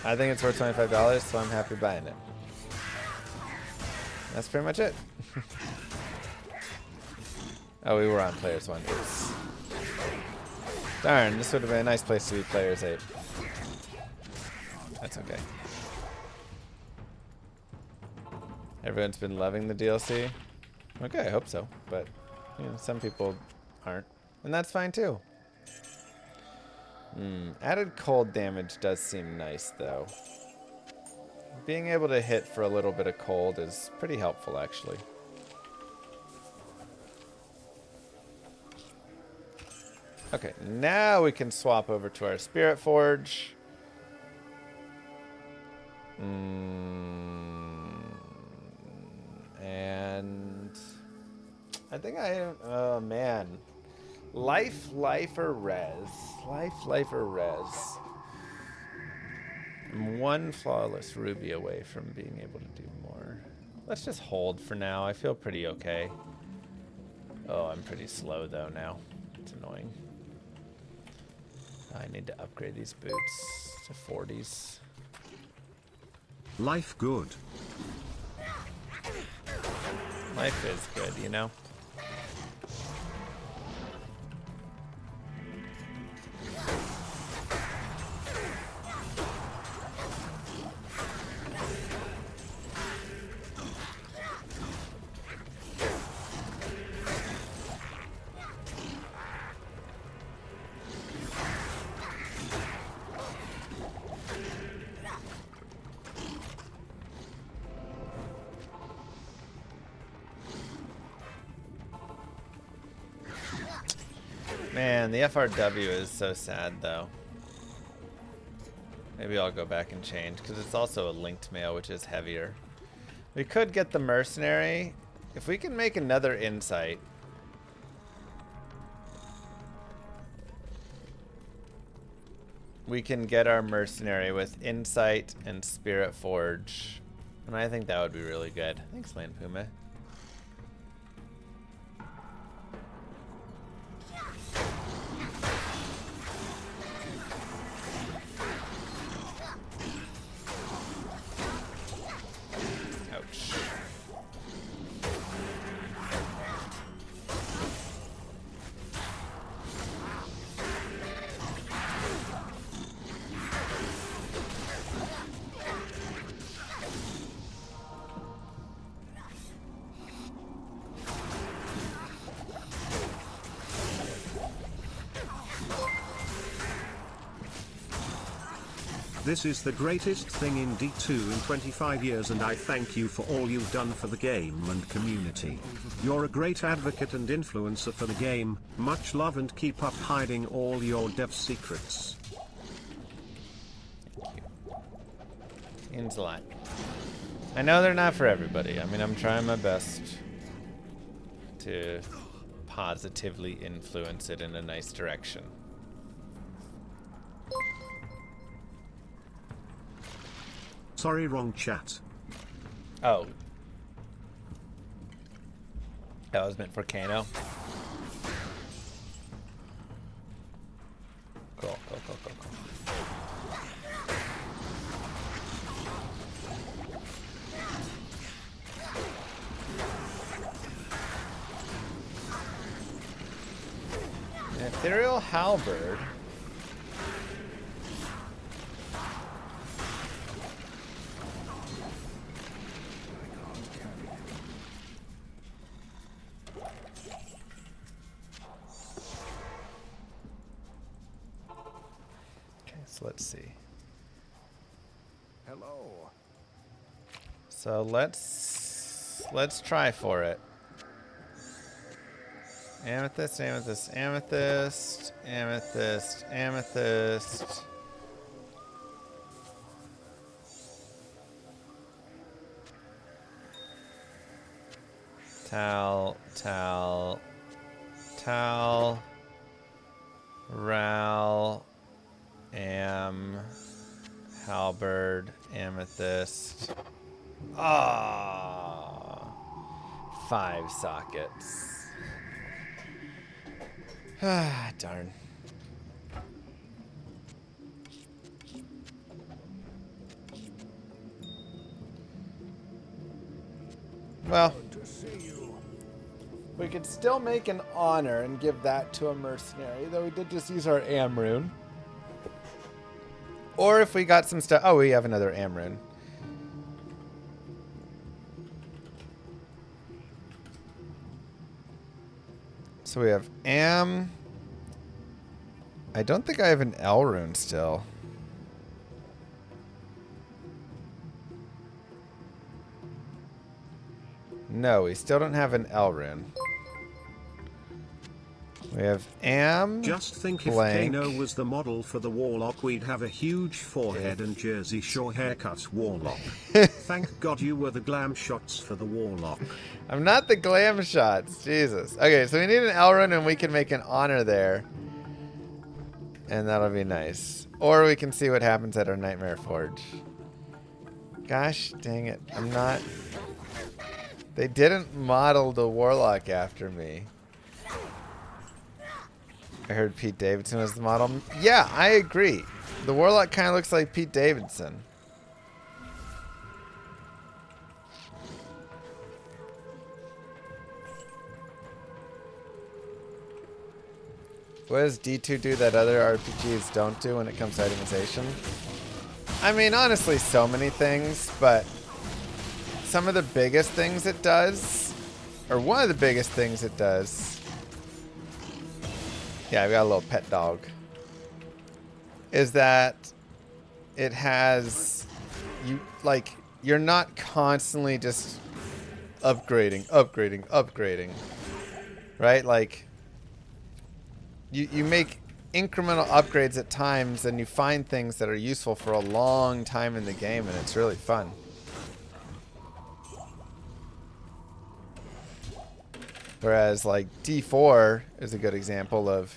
I think it's worth $25, so I'm happy buying it. That's pretty much it. Oh, we were on Players 1. Oops. Darn, this would have been a nice place to be Players 8. That's okay. Everyone's been loving the DLC. Okay, I hope so, but you know, some people aren't, and that's fine too. Added cold damage does seem nice, though. Being able to hit for a little bit of cold is pretty helpful, actually. Okay, now we can swap over to our Spirit Forge. And I think oh man. Life or res. Life or res. I'm one flawless ruby away from being able to do more. Let's just hold for now. I feel pretty okay. Oh, I'm pretty slow though now. It's annoying. I need to upgrade these boots to 40s. Life good. Life is good, you know? Man, the FRW is so sad, though. Maybe I'll go back and change, because it's also a linked mail, which is heavier. We could get the mercenary. If we can make another insight. We can get our mercenary with insight and Spirit Forge. And I think that would be really good. Thanks, Land Puma. This is the greatest thing in D2 in 25 years, and I thank you for all you've done for the game and community. You're a great advocate and influencer for the game. Much love and keep up hiding all your dev secrets. Means a lot. I know they're not for everybody. I mean, I'm trying my best to positively influence it in a nice direction. Sorry, wrong chat. Oh. That was meant for Kano. Cool. An ethereal halberd. Let's see. Hello. So let's try for it. Amethyst, amethyst, amethyst, amethyst, amethyst. Tal, tal, tal, ral. Halberd, amethyst. Ah, 5 sockets. Ah, darn. Well, we could still make an honor and give that to a mercenary, though we did just use our Am rune. Or if we got some stuff. Oh, we have another Am rune. So we have Am. I don't think I have an L rune still. No, we still don't have an L rune. We have Am. Just think if blank. Kano was the model for the Warlock, we'd have a huge forehead and Jersey Shore haircut Warlock. Thank God you were the glam shots for the Warlock. I'm not the glam shots. Jesus. Okay, so we need an Elrond and we can make an honor there. And that'll be nice. Or we can see what happens at our Nightmare Forge. Gosh dang it. I'm not... They didn't model the Warlock after me. I heard Pete Davidson was the model. Yeah, I agree. The Warlock kind of looks like Pete Davidson. What does D2 do that other RPGs don't do when it comes to itemization? I mean, honestly, so many things, but some of the biggest things it does, or one of the biggest things it does, yeah, we got a little pet dog, is that it has, you're not constantly just upgrading, right? Like, you make incremental upgrades at times and you find things that are useful for a long time in the game, and it's really fun. Whereas like D4 is a good example of,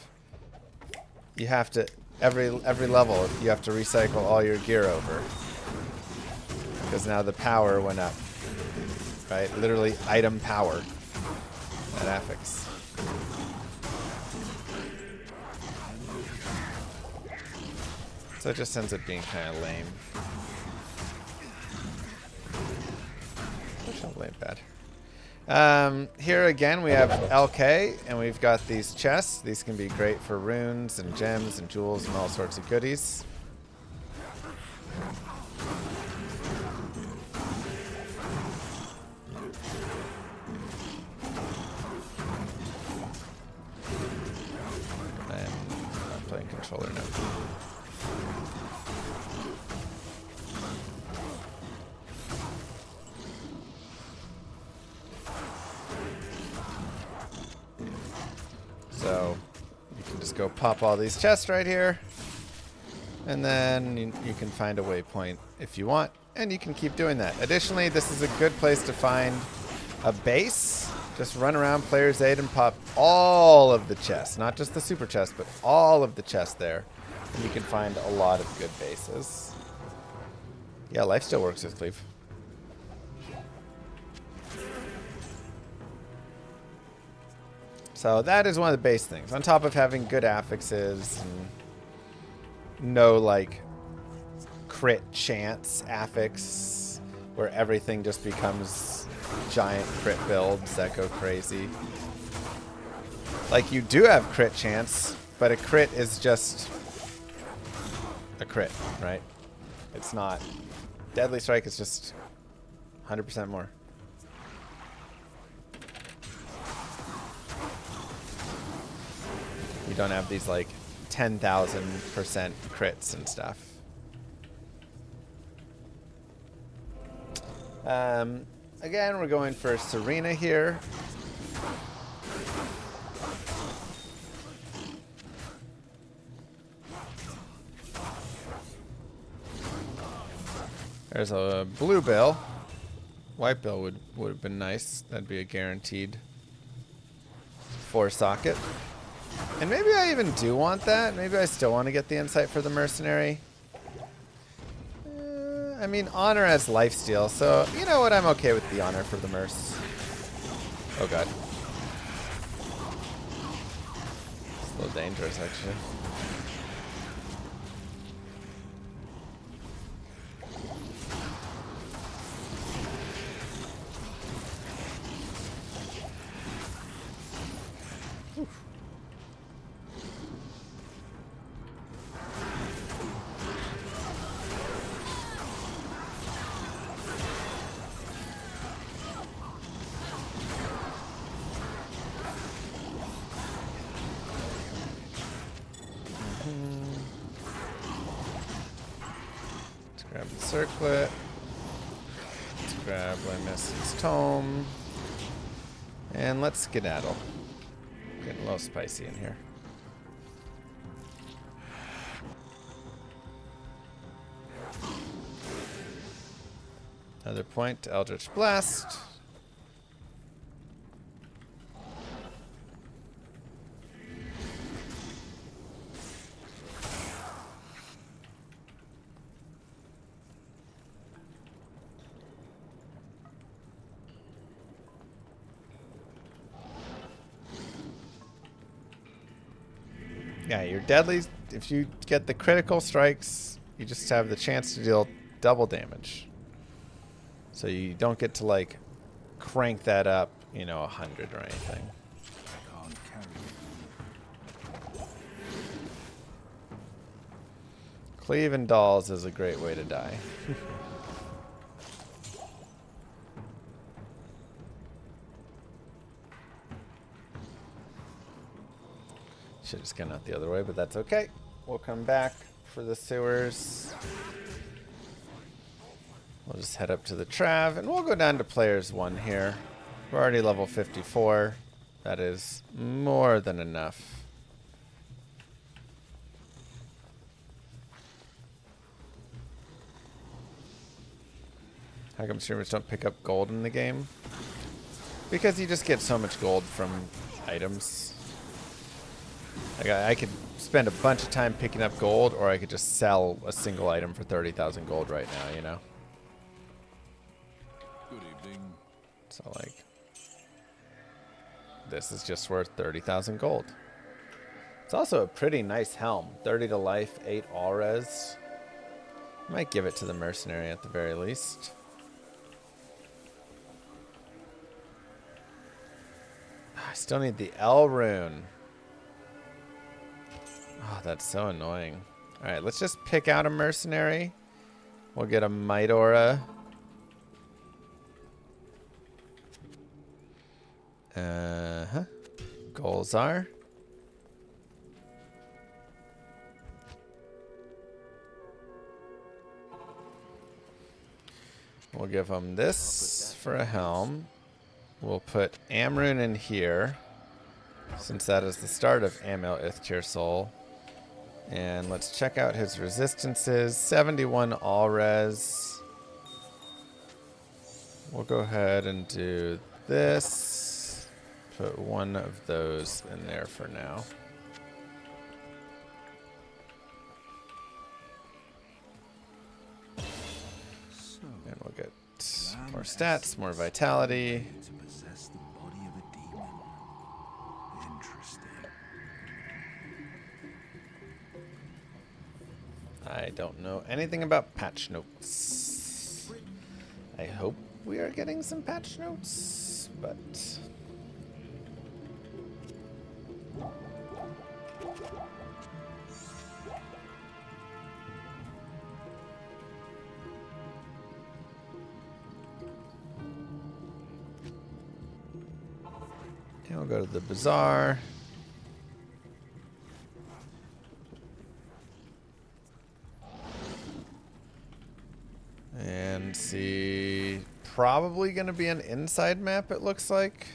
you have to, every level you have to recycle all your gear over, because now the power went up, right? Literally item power at affix. So it just ends up being kind of lame. Which don't blame bad. Here again we have LK, and we've got these chests. These can be great for runes and gems and jewels and all sorts of goodies. I'm not playing controller now. So you can just go pop all these chests right here, and then you can find a waypoint if you want, and you can keep doing that. Additionally, this is a good place to find a base. Just run around player's aid and pop all of the chests, not just the super chest, but all of the chests there, and you can find a lot of good bases. Yeah, life still works with Cleave. So that is one of the base things. On top of having good affixes and no like crit chance affix where everything just becomes giant crit builds that go crazy. Like you do have crit chance, but a crit is just a crit, right? It's not. Deadly strike is just 100% more. You don't have these like 10,000% crits and stuff. Again, we're going for Serena here. There's a blue bill. White bill would have been nice. That'd be a guaranteed 4 socket. And maybe I even do want that. Maybe I still want to get the insight for the mercenary. I mean, honor as lifesteal, so you know what? I'm okay with the honor for the merc. Oh god. It's a little dangerous, actually. Grab the circlet. Let's grab Lyness's tome. And let's skedaddle. Getting little spicy in here. Another point to Eldritch Blast. Yeah, your deadlies, if you get the critical strikes, you just have the chance to deal double damage. So you don't get to, like, crank that up, you know, 100 or anything. Can't carry it. Cleave and dolls is a great way to die. Should have just gone out the other way, but that's okay. We'll come back for the sewers. We'll just head up to the Trav, and we'll go down to players 1 here. We're already level 54. That is more than enough. How come streamers don't pick up gold in the game? Because you just get so much gold from items. Like I could spend a bunch of time picking up gold, or I could just sell a single item for 30,000 gold right now, you know? Good evening. So, like, this is just worth 30,000 gold. It's also a pretty nice helm. 30 to life, 8 all res. Might give it to the mercenary at the very least. I still need the L rune. Oh, that's so annoying. Alright, let's just pick out a mercenary. We'll get a Might Aura. Goals are. We'll give them this for a helm. We'll put Amrune in here, since that is the start of Amel Ithtir Soul. And let's check out his resistances. 71 all res. We'll go ahead and do this. Put one of those in there for now. And we'll get more stats, more vitality. To possess the body of a demon. Interesting. I don't know anything about patch notes. I hope we are getting some patch notes, but... And we'll go to the bazaar. And see, probably going to be an inside map, it looks like.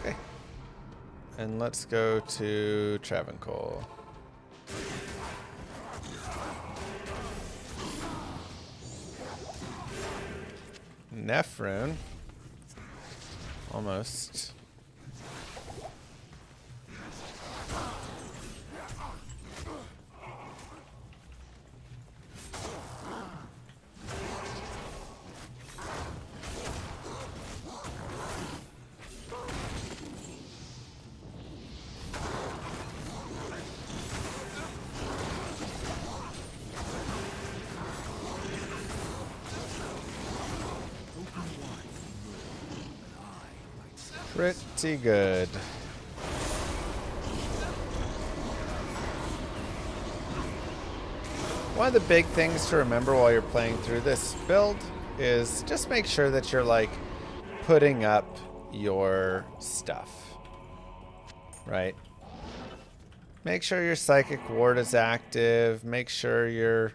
Okay. And let's go to Travincal. Nephrune. Almost. Pretty good. One of the big things to remember while you're playing through this build is just make sure that you're like putting up your stuff, right? Make sure your psychic ward is active. Make sure your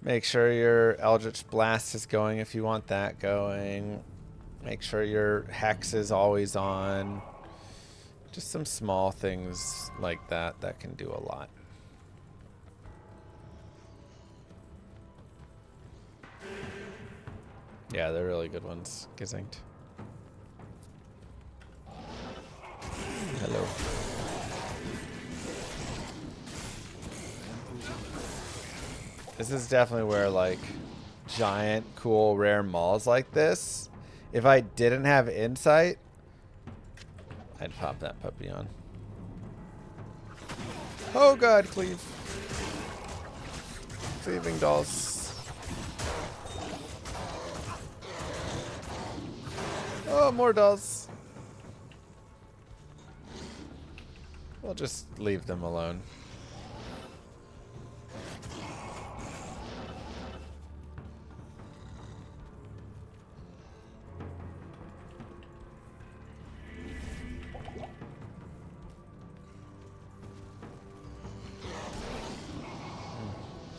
make sure your Eldritch Blast is going if you want that going. Make sure your Hex is always on. Just some small things like that that can do a lot. Yeah, they're really good ones. Gezinkt. Hello. This is definitely where, like, giant, cool, rare malls like this, if I didn't have insight, I'd pop that puppy on. Oh god, Cleave. Cleaving dolls. Oh, more dolls. We'll just leave them alone.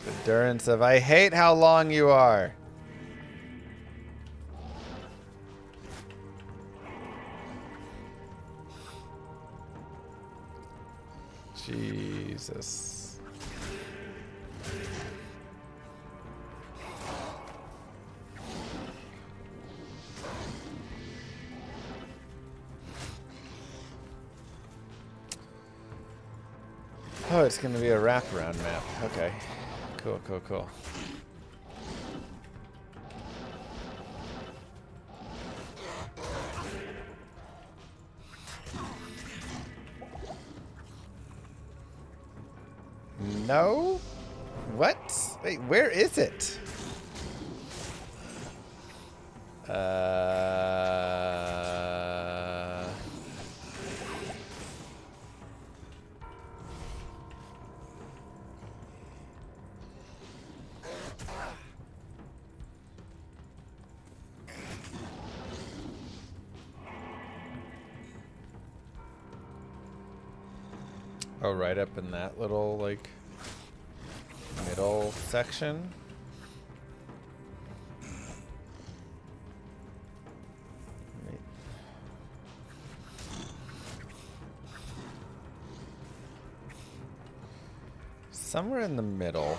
The durance of I hate how long you are. Jesus. Oh, it's going to be a wraparound map. Okay. Cool, cool, cool. No? What? Wait, where is it? Oh, right up in that little, like, middle section. Somewhere in the middle.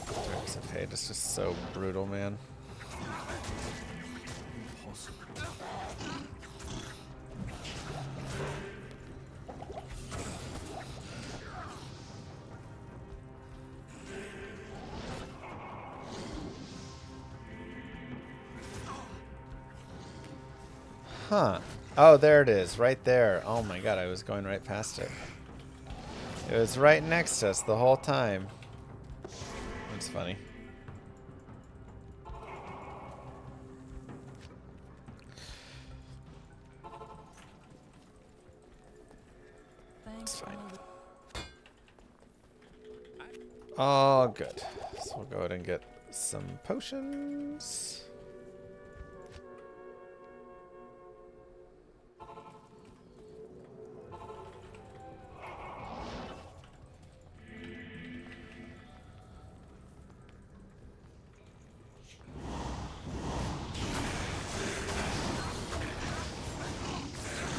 Durance of Hate is just so brutal, man. Huh. Oh, there it is. Right there. Oh my god, I was going right past it. It was right next to us the whole time. That's funny. It's fine. Oh, good. So we'll go ahead and get some potions.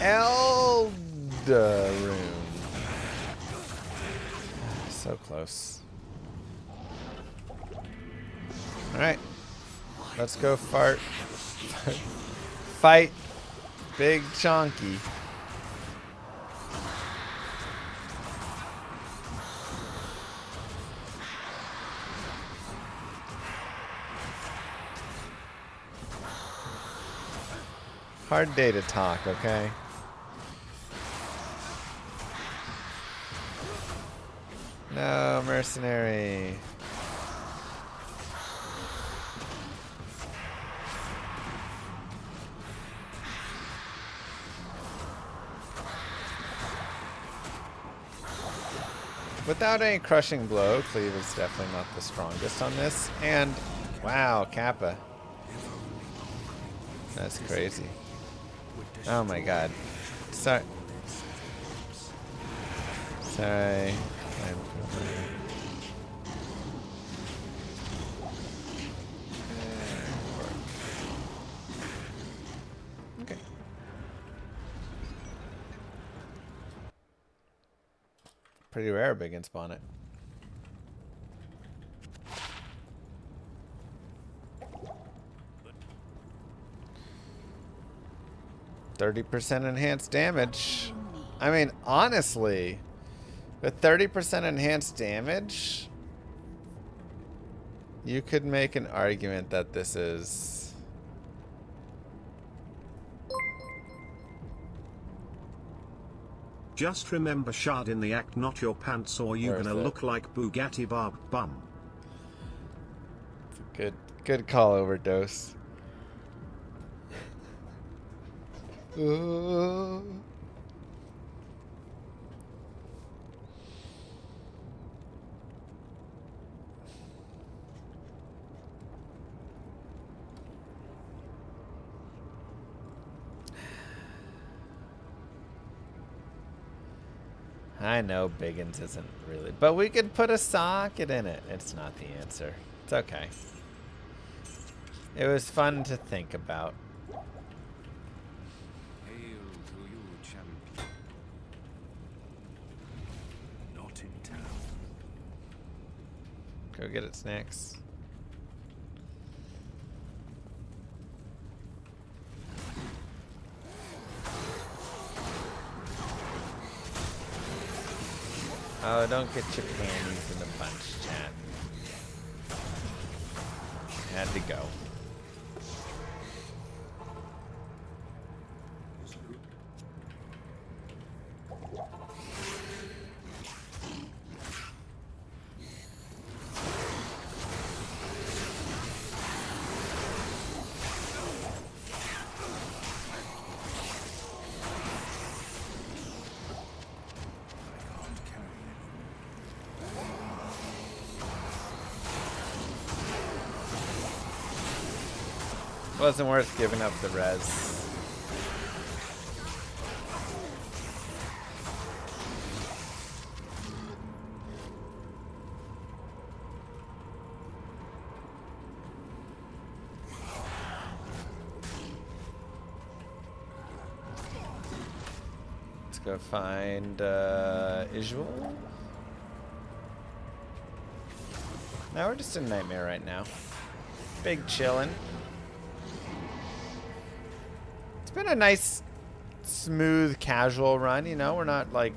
Elder so close. Alright. Let's go fart. Fight Big Chonky. Hard day to talk, okay? No, mercenary. Without any crushing blow, Cleave is definitely not the strongest on this. And, wow, Kappa. That's crazy. Oh my god. Sorry. Sorry. Okay. Pretty rare big and spawn it. %30 enhanced damage. I mean, honestly, with 30% enhanced damage, you could make an argument that this is... Just remember shard in the act, not your pants, or you Where's gonna that? look like Bugatti Barb Bum. It's a good call, Overdose. I know Biggins isn't really, but we could put a socket in it. It's not the answer. It's okay. It was fun to think about. Hail to you, champion. Not in town. Go get it, Snacks. Oh, don't get your panties in the bunch, chat. Had to go. Wasn't worth giving up the res. Let's go find Isual. Now we're just in Nightmare right now. Big chillin'. It's been a nice, smooth, casual run, you know? We're not, like,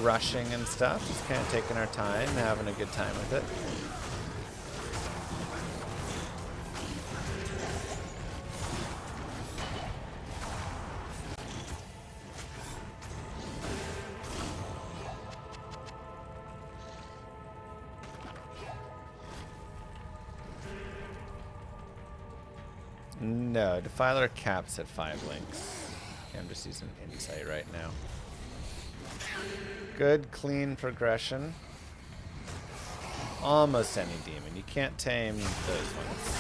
rushing and stuff. Just kind of taking our time, having a good time with it. No, Defiler caps at 5 links. Okay, I'm just using Insight right now. Good, clean progression. Almost any demon. You can't tame those ones.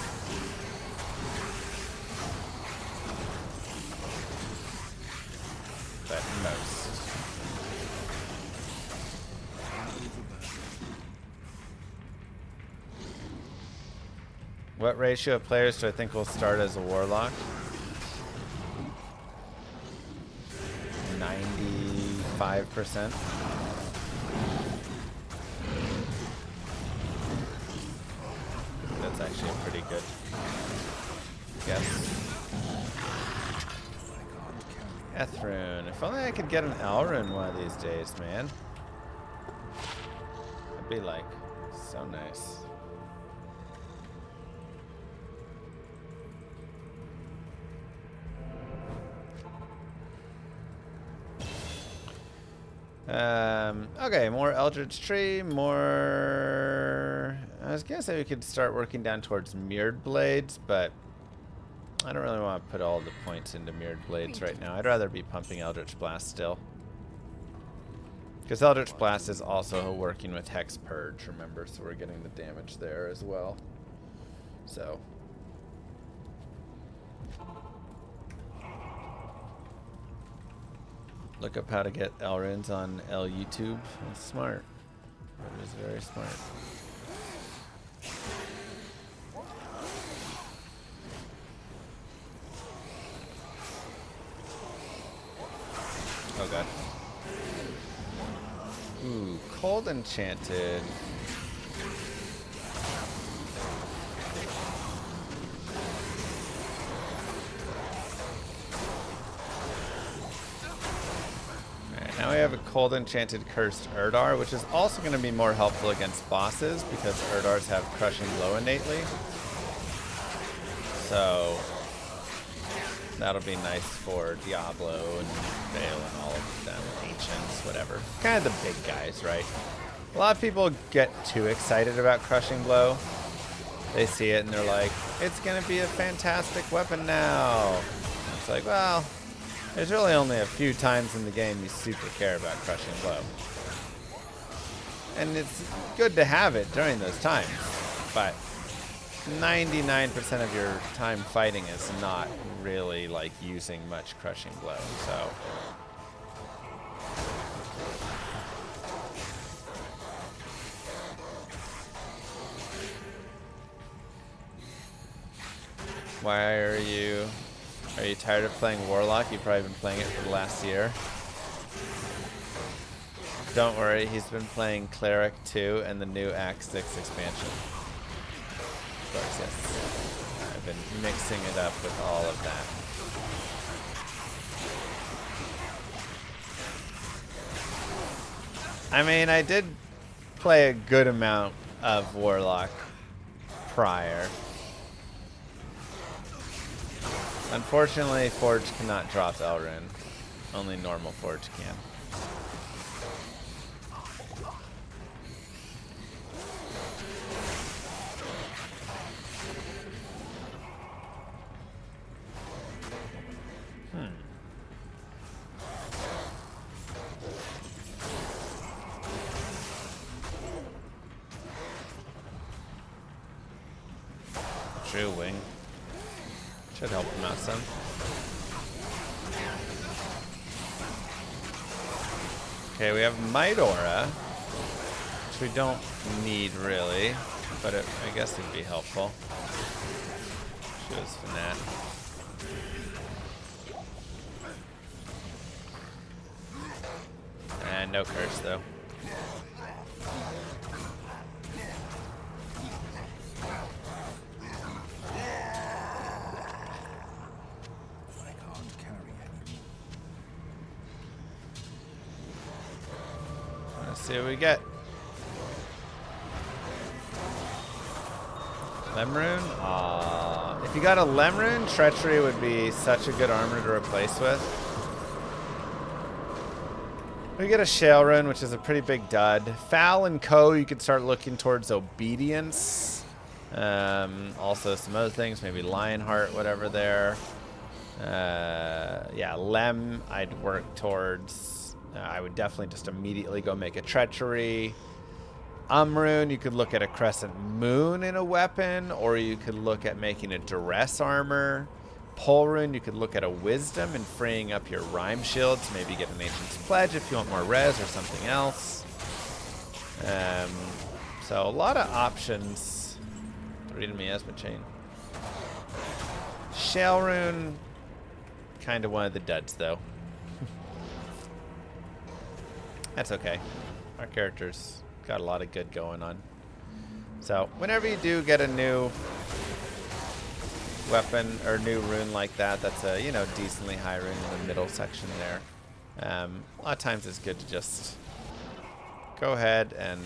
But most. What ratio of players do I think will start as a Warlock? 95%. That's actually a pretty good guess. Ethrune. If only I could get an Elrune one of these days, man. That'd be like so nice. Okay, more Eldritch Tree, more... I was gonna say we could start working down towards Mirrored Blades, but I don't really want to put all the points into Mirrored Blades right now. I'd rather be pumping Eldritch Blast still. Because Eldritch Blast is also working with Hex Purge, remember? So we're getting the damage there as well. So. Look up how to get L runes on L YouTube. That's smart. That is very smart. Oh god. Ooh, Cold Enchanted. Alright, now we have a Cold Enchanted Cursed Erdar, which is also going to be more helpful against bosses because Erdars have Crushing Blow innately. So that'll be nice for Diablo and Vale and all of them, Ancients, whatever. Kind of the big guys, right? A lot of people get too excited about Crushing Blow. They see it and they're like, it's going to be a fantastic weapon now. It's like, well, there's really only a few times in the game you super care about Crushing Blow. And it's good to have it during those times, but 99% of your time fighting is not really like using much Crushing Blow, so. Why are you tired of playing Warlock? You've probably been playing it for the last year. Don't worry, he's been playing Cleric 2 and the new Act 6 expansion. Of course, yes. I've been mixing it up with all of that. I mean, I did play a good amount of Warlock prior. Unfortunately, Forge cannot drop Elrune. Only normal Forge can. True Wing. Should help him out some. Okay, we have Might Aura, which we don't need really, but I guess it'd be helpful. Shows Fnatt. And no curse though. See what we get. Lemrune? Aww. If you got a Lemrune, Treachery would be such a good armor to replace with. We get a Shale Rune, which is a pretty big dud. Foul and Co, you could start looking towards Obedience. Also some other things, maybe Lionheart, whatever there. Yeah, Lem, I'd work towards. I would definitely just immediately go make a Treachery. Rune, you could look at a Crescent Moon in a weapon, or you could look at making a Duress armor. Pole Rune, you could look at a Wisdom and freeing up your Rhyme Shield to maybe get an Ancient's Pledge if you want more res or something else. So a lot of options. Reading me Esma Chain. Shale Rune, kind of one of the duds though. That's okay. Our character's got a lot of good going on. So whenever you do get a new weapon or new rune like that, that's a, you know, decently high rune in the middle section there. A lot of times it's good to just go ahead and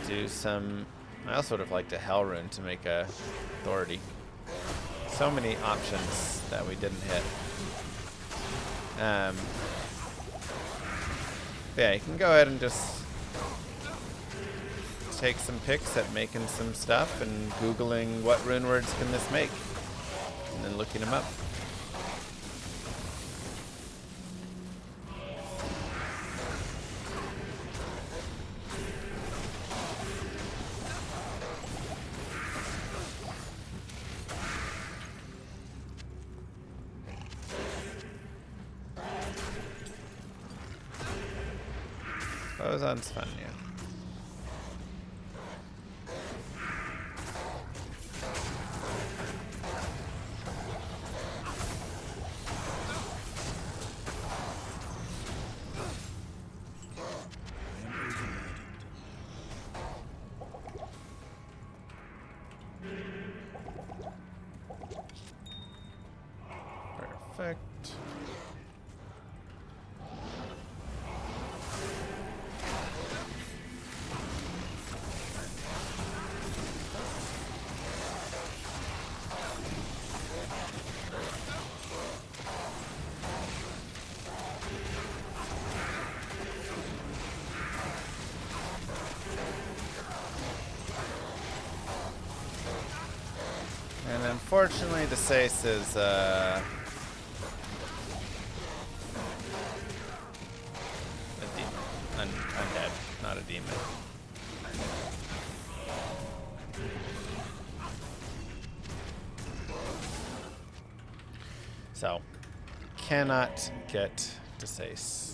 do some. I also would have liked a Hell Rune to make a Authority. So many options that we didn't hit. Yeah, you can go ahead and just take some picks at making some stuff and Googling what rune words can this make, and then looking them up. Boson's fun, yeah. Perfect. And unfortunately, the Sace is a demon. Undead, not a demon. So, cannot get to Sace.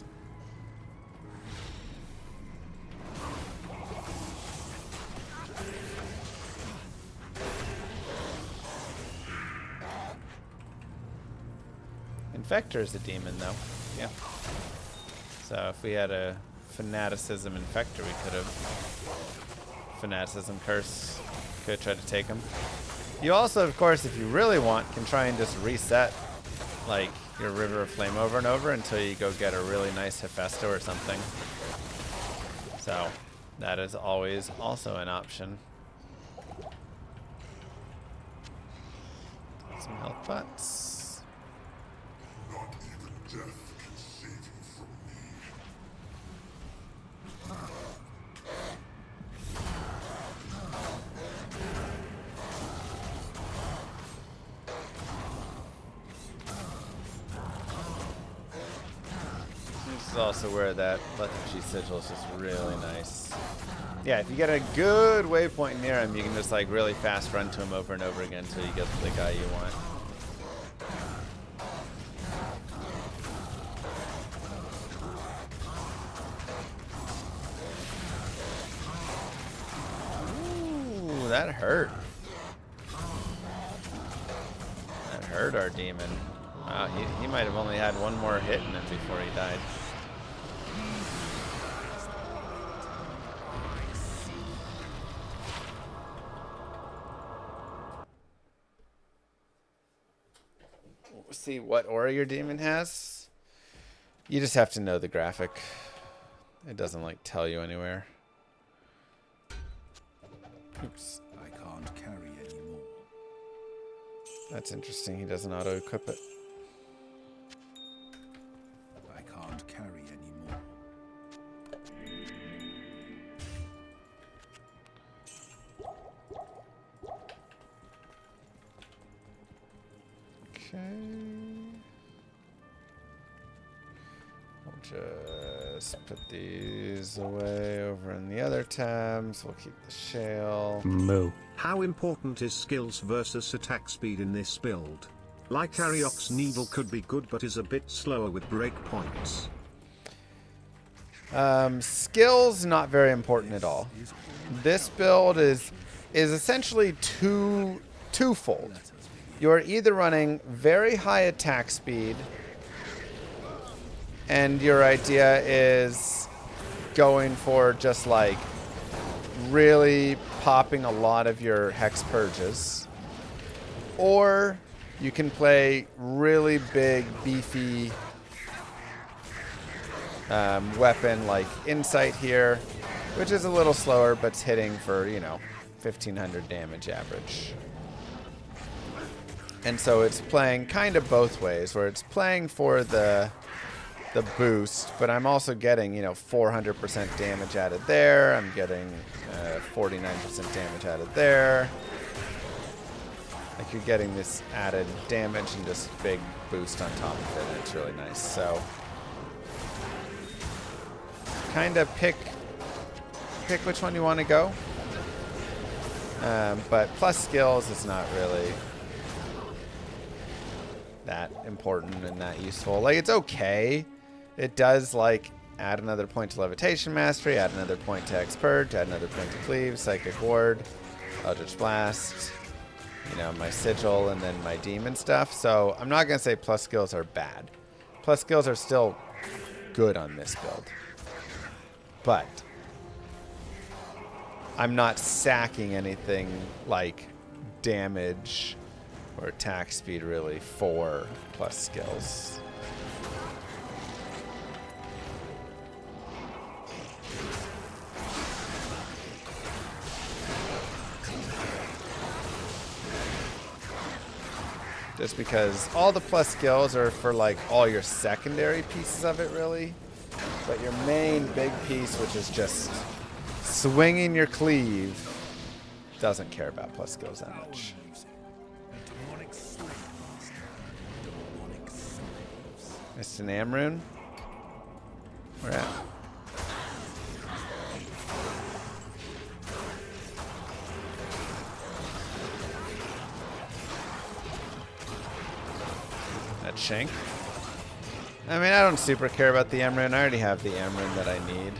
Infector is a demon, though. Yeah. So if we had a Fanaticism Infector, we could have Fanaticism Curse. Could try to take him. You also, of course, if you really want, can try and just reset, like, your River of Flame over and over until you go get a really nice Mephisto or something. So that is always also an option. Some health pots. This is also where that lethargy sigil is just really nice. Yeah, if you get a good waypoint near him, you can just like really fast run to him over and over again until you get the guy you want. Ooh, that hurt. That hurt our demon. Wow, he might have only had one more hit in him before he died. We'll see what aura your demon has. You just have to know the graphic. It doesn't like tell you anywhere. Oops. I can't carry anymore. That's interesting. He doesn't auto-equip it. I can't carry anymore. Okay. We'll just put these away over in the other tabs. We'll keep the shale. Moo. How important is skills versus attack speed in this build? Like Ariox's Needle could be good but is a bit slower with breakpoints. Skills, not very important at all. This build is essentially twofold. You're either running very high attack speed, and your idea is going for just like really popping a lot of your hex purges, or you can play really big, beefy weapon like Insight here, which is a little slower, but it's hitting for, you know, 1500 damage average. And so it's playing kind of both ways, where it's playing for the boost, but I'm also getting, you know, 400% damage added there. I'm getting 49% damage added there. Like, you're getting this added damage and just big boost on top of it, and it's really nice. So kind of pick which one you want to go. But plus skills is not really that important and that useful. Like, it's okay. It does, like, add another point to Levitation Mastery, add another point to Expurge, add another point to Cleave, Psychic Ward, Eldritch Blast, you know, my Sigil, and then my Demon stuff. So I'm not going to say plus skills are bad. Plus skills are still good on this build. But I'm not sacking anything like damage or attack speed really for plus skills. Just because all the plus skills are for like all your secondary pieces of it really. But your main big piece, which is just swinging your cleave, doesn't care about plus skills that much. Missed an Amrune. Where at? That Shank. I mean, I don't super care about the Amrune. I already have the Amrune that I need.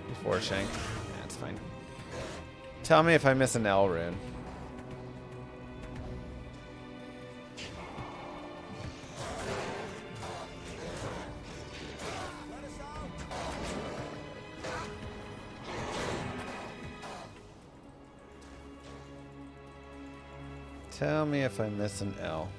Before Shank. Yeah, it's fine. Tell me if I miss an L rune. Tell me if I miss an L.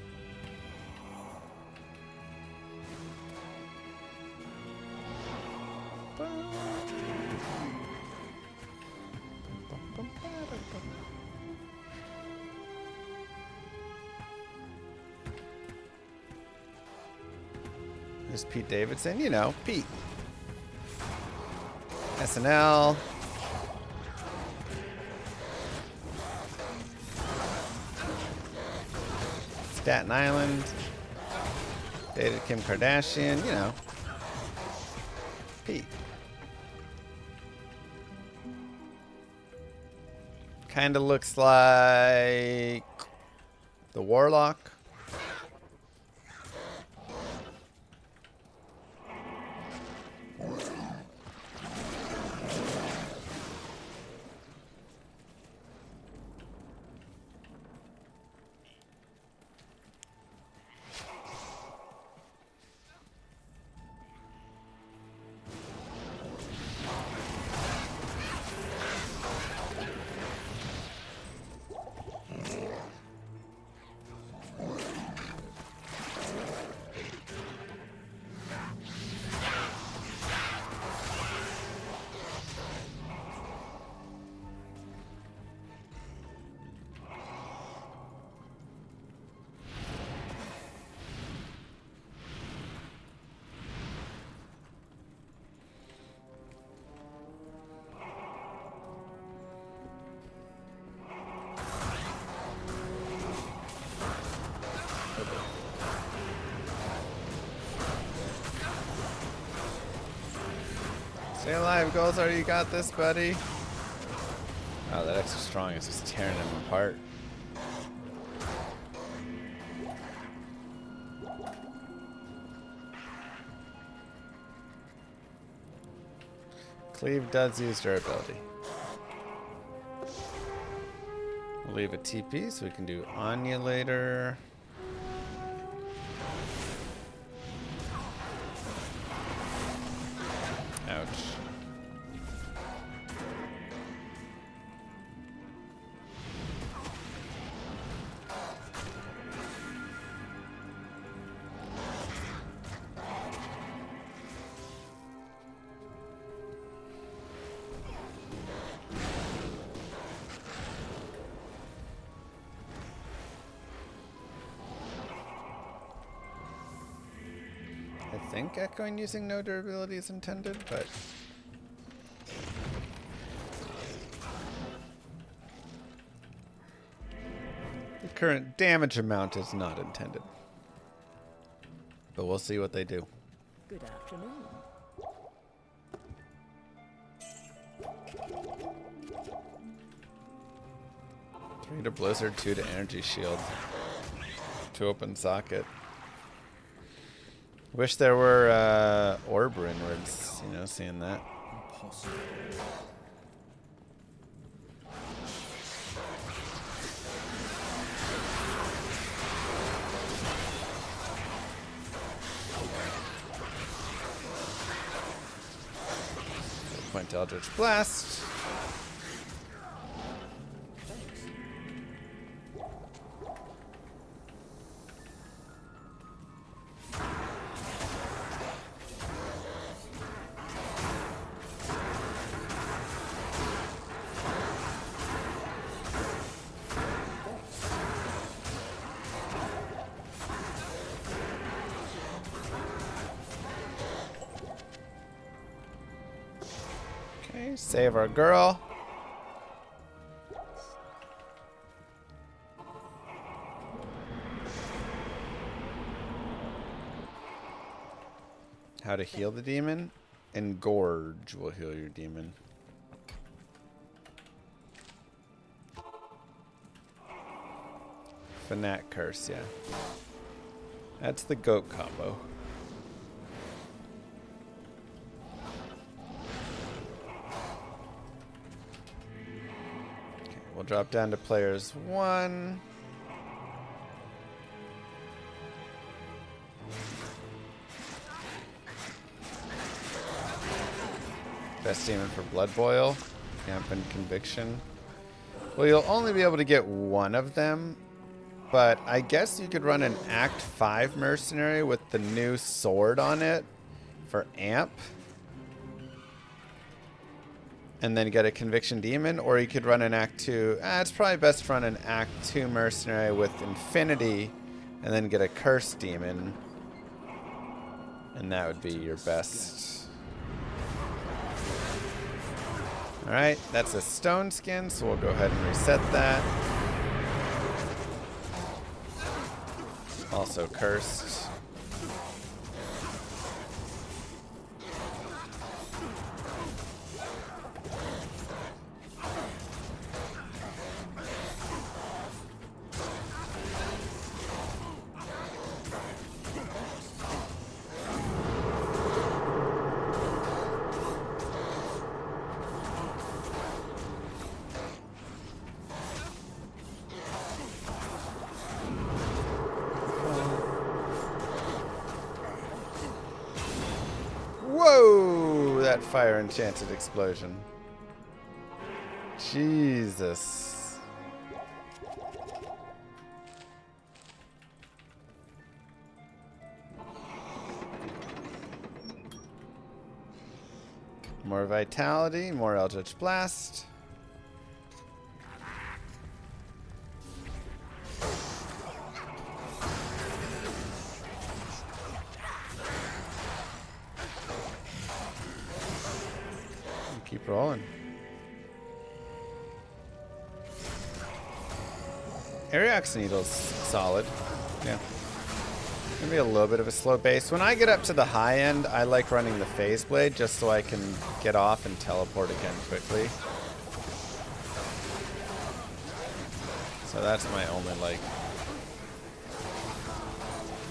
Who's Pete Davidson? You know, Pete. SNL. Staten Island. Dated Kim Kardashian, you know. Pete. Kind of looks like the Warlock. Stay alive, Golzar, you got this, buddy. Oh, that extra strong is just tearing him apart. Cleave does use durability. We'll leave a TP so we can do Anya later. Ouch. I think echoing using no durability is intended, but the current damage amount is not intended. But we'll see what they do. Good afternoon. Three to Blizzard, 2 to Energy Shield, 2 open socket. Wish there were orb Runeword's, you know, seeing that. Impossible. Point to Eldritch Blast. Okay, save our girl. How to heal the demon? Engorge will heal your demon. Fanat Curse, yeah. That's the goat combo. Okay, we'll drop down to players 1. Best demon for Blood Boil. Dampen Conviction. Well, you'll only be able to get one of them, but I guess you could run an Act 5 mercenary with the new sword on it for Amp. And then get a Conviction Demon, or you could run an Act 2. It's probably best to run an Act 2 mercenary with Infinity and then get a Curse Demon. And that would be your best. Alright, that's a stone skin, so we'll go ahead and reset that. Also cursed. Whoa! That fire enchanted explosion. Jesus. More vitality, more Eldritch Blast. Keep rolling. Ariok's Needle's solid. Yeah. Maybe a little bit of a slow base. When I get up to the high end, I like running the Phase Blade just so I can get off and teleport again quickly. So that's my only, like,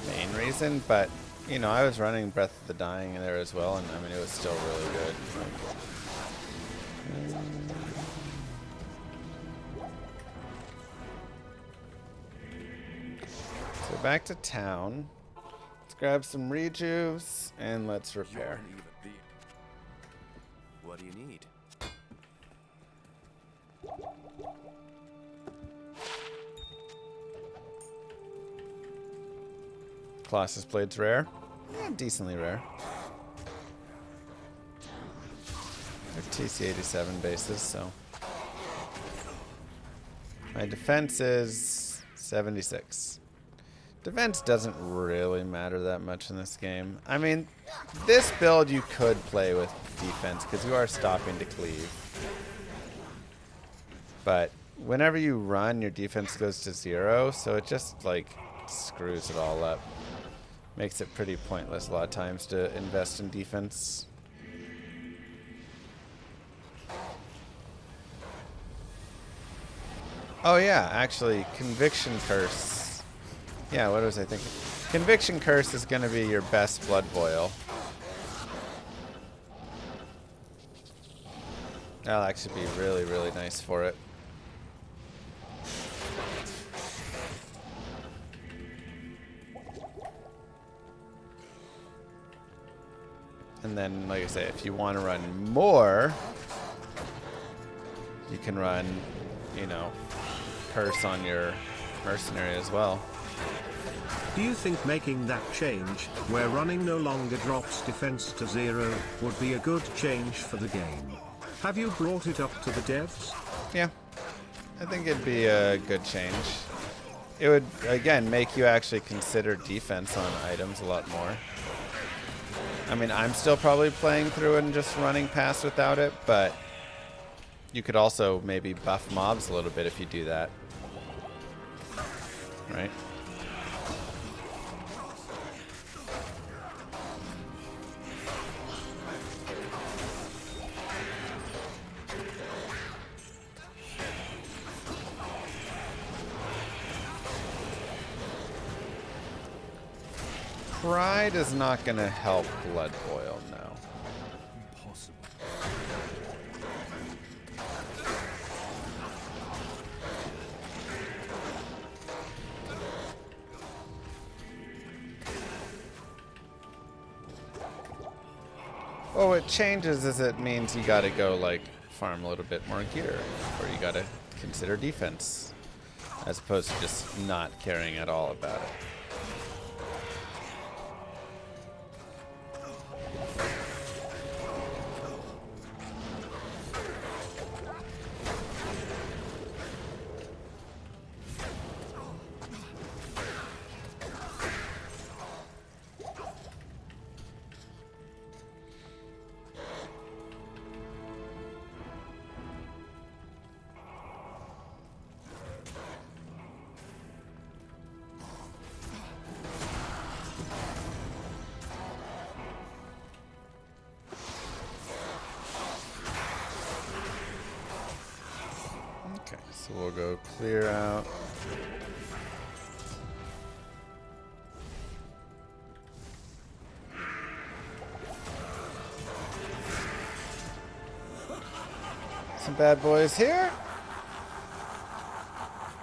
main reason. But, you know, I was running Breath of the Dying in there as well, and I mean, it was still really good. So back to town. Let's grab some rejuves and let's repair. What do you need? Colossus Blade's rare. Yeah, decently rare. They're TC87 bases, so. My defense is 76. Defense doesn't really matter that much in this game. I mean, this build you could play with defense because you are stopping to cleave. But whenever you run, your defense goes to 0, so it just, like, screws it all up. Makes it pretty pointless a lot of times to invest in defense. Oh yeah, actually, Conviction Curse. Yeah, what was I thinking? Conviction Curse is going to be your best blood boil. That'll actually be really, really nice for it. And then, like I say, if you want to run more, you can run, you know, Curse on your mercenary as well. Do you think making that change, where running no longer drops defense to 0, would be a good change for the game? Have you brought it up to the devs? Yeah, I think it'd be a good change. It would, again, make you actually consider defense on items a lot more. I mean, I'm still probably playing through and just running past without it, but you could also maybe buff mobs a little bit if you do that. Right? Pride is not going to help blood boil, no. Impossible. Well, what changes is it means you got to go like farm a little bit more gear, or you got to consider defense, as opposed to just not caring at all about it. So we'll go clear out. Some bad boys here.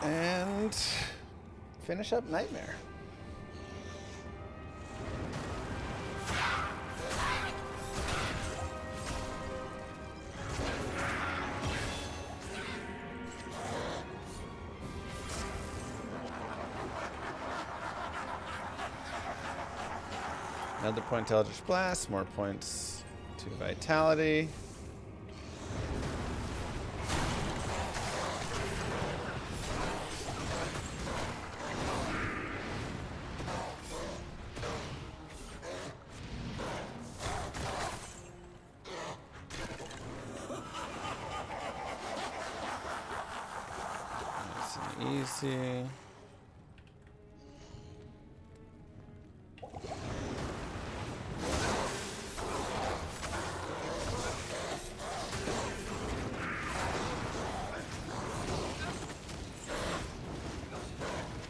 And finish up Nightmare. Another point to Eldritch Blast, more points to Vitality. Nice and easy.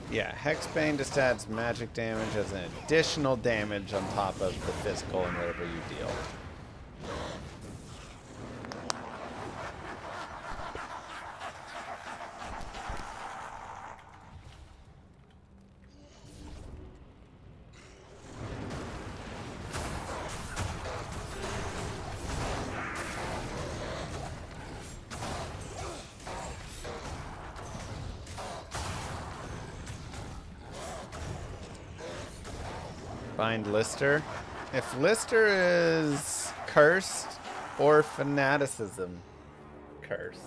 Yeah, Hexbane just adds magic damage as an additional damage on top of the physical and whatever you deal. Bind Lister. If Lister is cursed or fanaticism cursed,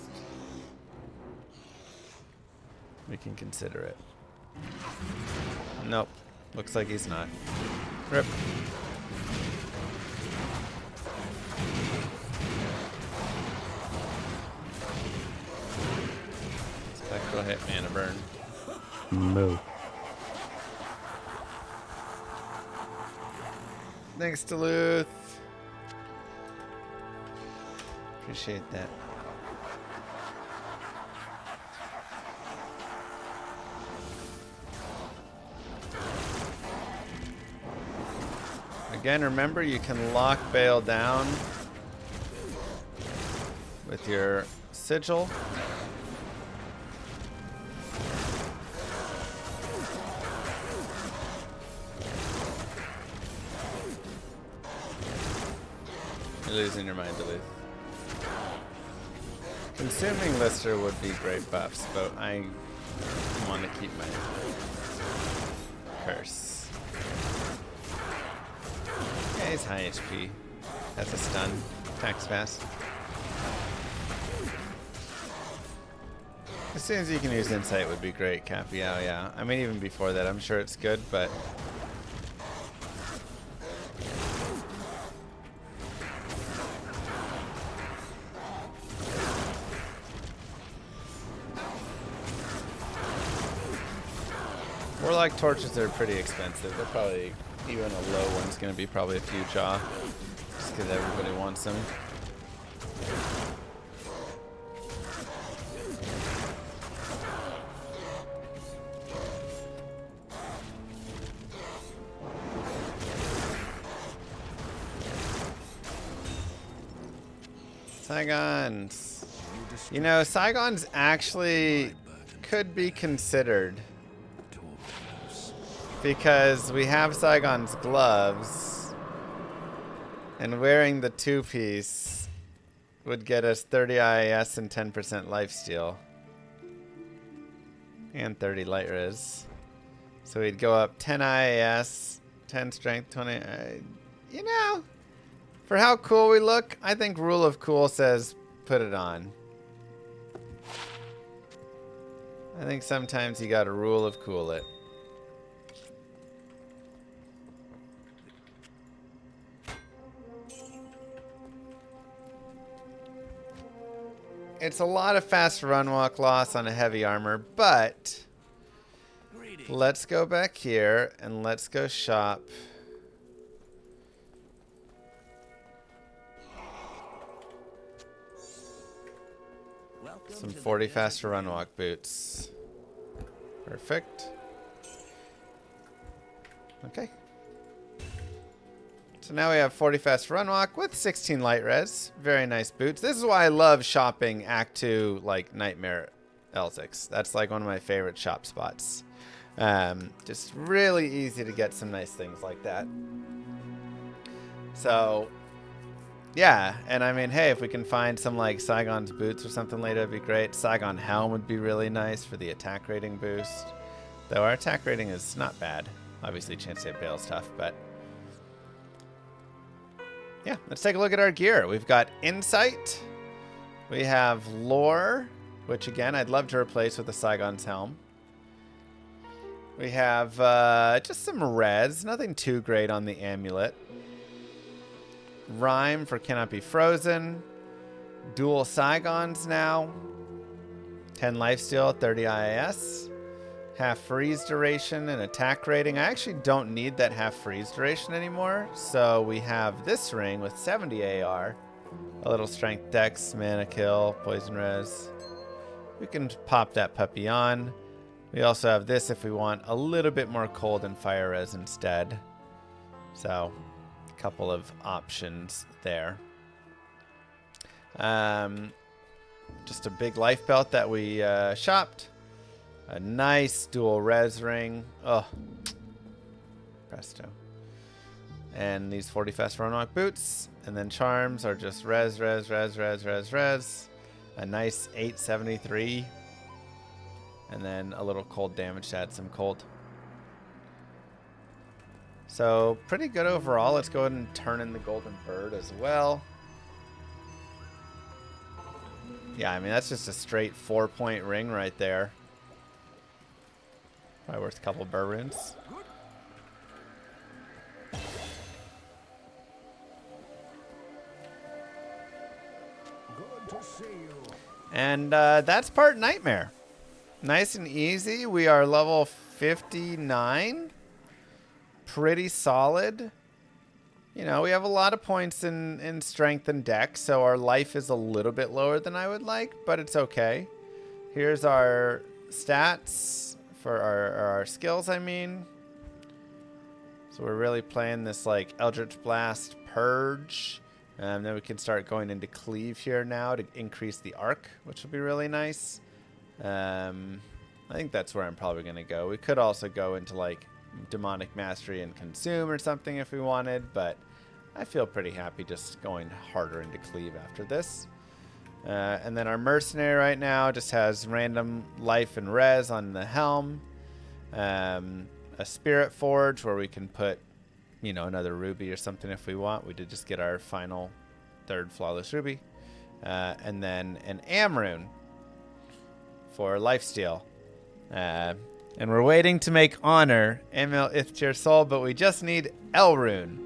we can consider it. Nope. Looks like he's not. Rip. Spectral hit, mana burn. Moo. Thanks, Duluth. Appreciate that. Again, remember you can lock Bale down with your sigil. You're losing your mind, Duluth. Consuming Lister would be great buffs, but I want to keep my curse. Yeah, he's high HP. Has a stun. Attacks fast. As soon as you can use Insight would be great, Cappy. Oh, yeah. I mean, even before that, I'm sure it's good, but... Warlock torches are pretty expensive. They're probably, even a low one's going to be probably a few jaw. Just because everybody wants them. Saigons. You know, Saigons actually could be considered. Because we have Saigon's gloves, and wearing the two-piece would get us 30 IAS and 10% lifesteal. And 30 light res. So we'd go up 10 IAS, 10 strength, 20... you know, for how cool we look, I think Rule of Cool says put it on. I think sometimes you gotta Rule of Cool it. It's a lot of fast run walk loss on a heavy armor, but let's go back here and let's go shop some 40 fast run walk boots. Perfect. Okay. So now we have 40 fast run walk with 16 light res. Very nice boots. This is why I love shopping Act 2 like Nightmare L6. That's like one of my favorite shop spots. Just really easy to get some nice things like that. So yeah, and I mean, hey, if we can find some like Saigon's boots or something later, it'd be great. Saigon helm would be really nice for the attack rating boost. Though our attack rating is not bad. Obviously, chance to hit Bale's tough, but yeah, let's take a look at our gear. We've got Insight. We have Lore, which again, I'd love to replace with the Saigon's Helm. We have just some res, nothing too great on the amulet. Rhyme for Cannot Be Frozen. Dual Saigons now. 10 lifesteal, 30 IAS. Half freeze duration and attack rating. I actually don't need that half freeze duration anymore. So we have this ring with 70 AR. A little strength dex, mana kill, poison res. We can pop that puppy on. We also have this if we want a little bit more cold and fire res instead. So a couple of options there. Just a big life belt that we shopped. A nice dual res ring. Oh, presto. And these 40 fast run walk boots. And then charms are just res. A nice 873. And then a little cold damage to add some cold. So pretty good overall. Let's go ahead and turn in the golden bird as well. Yeah, I mean, that's just a straight 4-point ring right there. Probably worth a couple of burr-runes. And that's part Nightmare. Nice and easy. We are level 59. Pretty solid. You know, we have a lot of points in strength and dex, so our life is a little bit lower than I would like, but it's okay. Here's our stats for our skills, I mean. So So we're really playing this like Eldritch Blast Purge. Then we can start going into Cleave here now to increase the arc, which will be really nice. I think that's where I'm probably going to go. We could also go into like Demonic Mastery and Consume or something if we wanted, but I feel pretty happy just going harder into Cleave after this. And then our Mercenary right now just has random life and res on the helm. A Spirit Forge where we can put, you know, another ruby or something if we want. We did just get our final 3rd Flawless Ruby. And then an Amrune for lifesteal. And we're waiting to make Honor Emil Ithtir Soul, but we just need Elrune.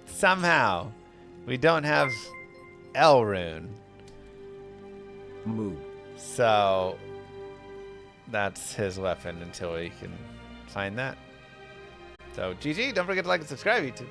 Somehow, we don't have Elrune. Moo. So, that's his weapon until we can find that. So, GG, don't forget to like and subscribe, YouTube.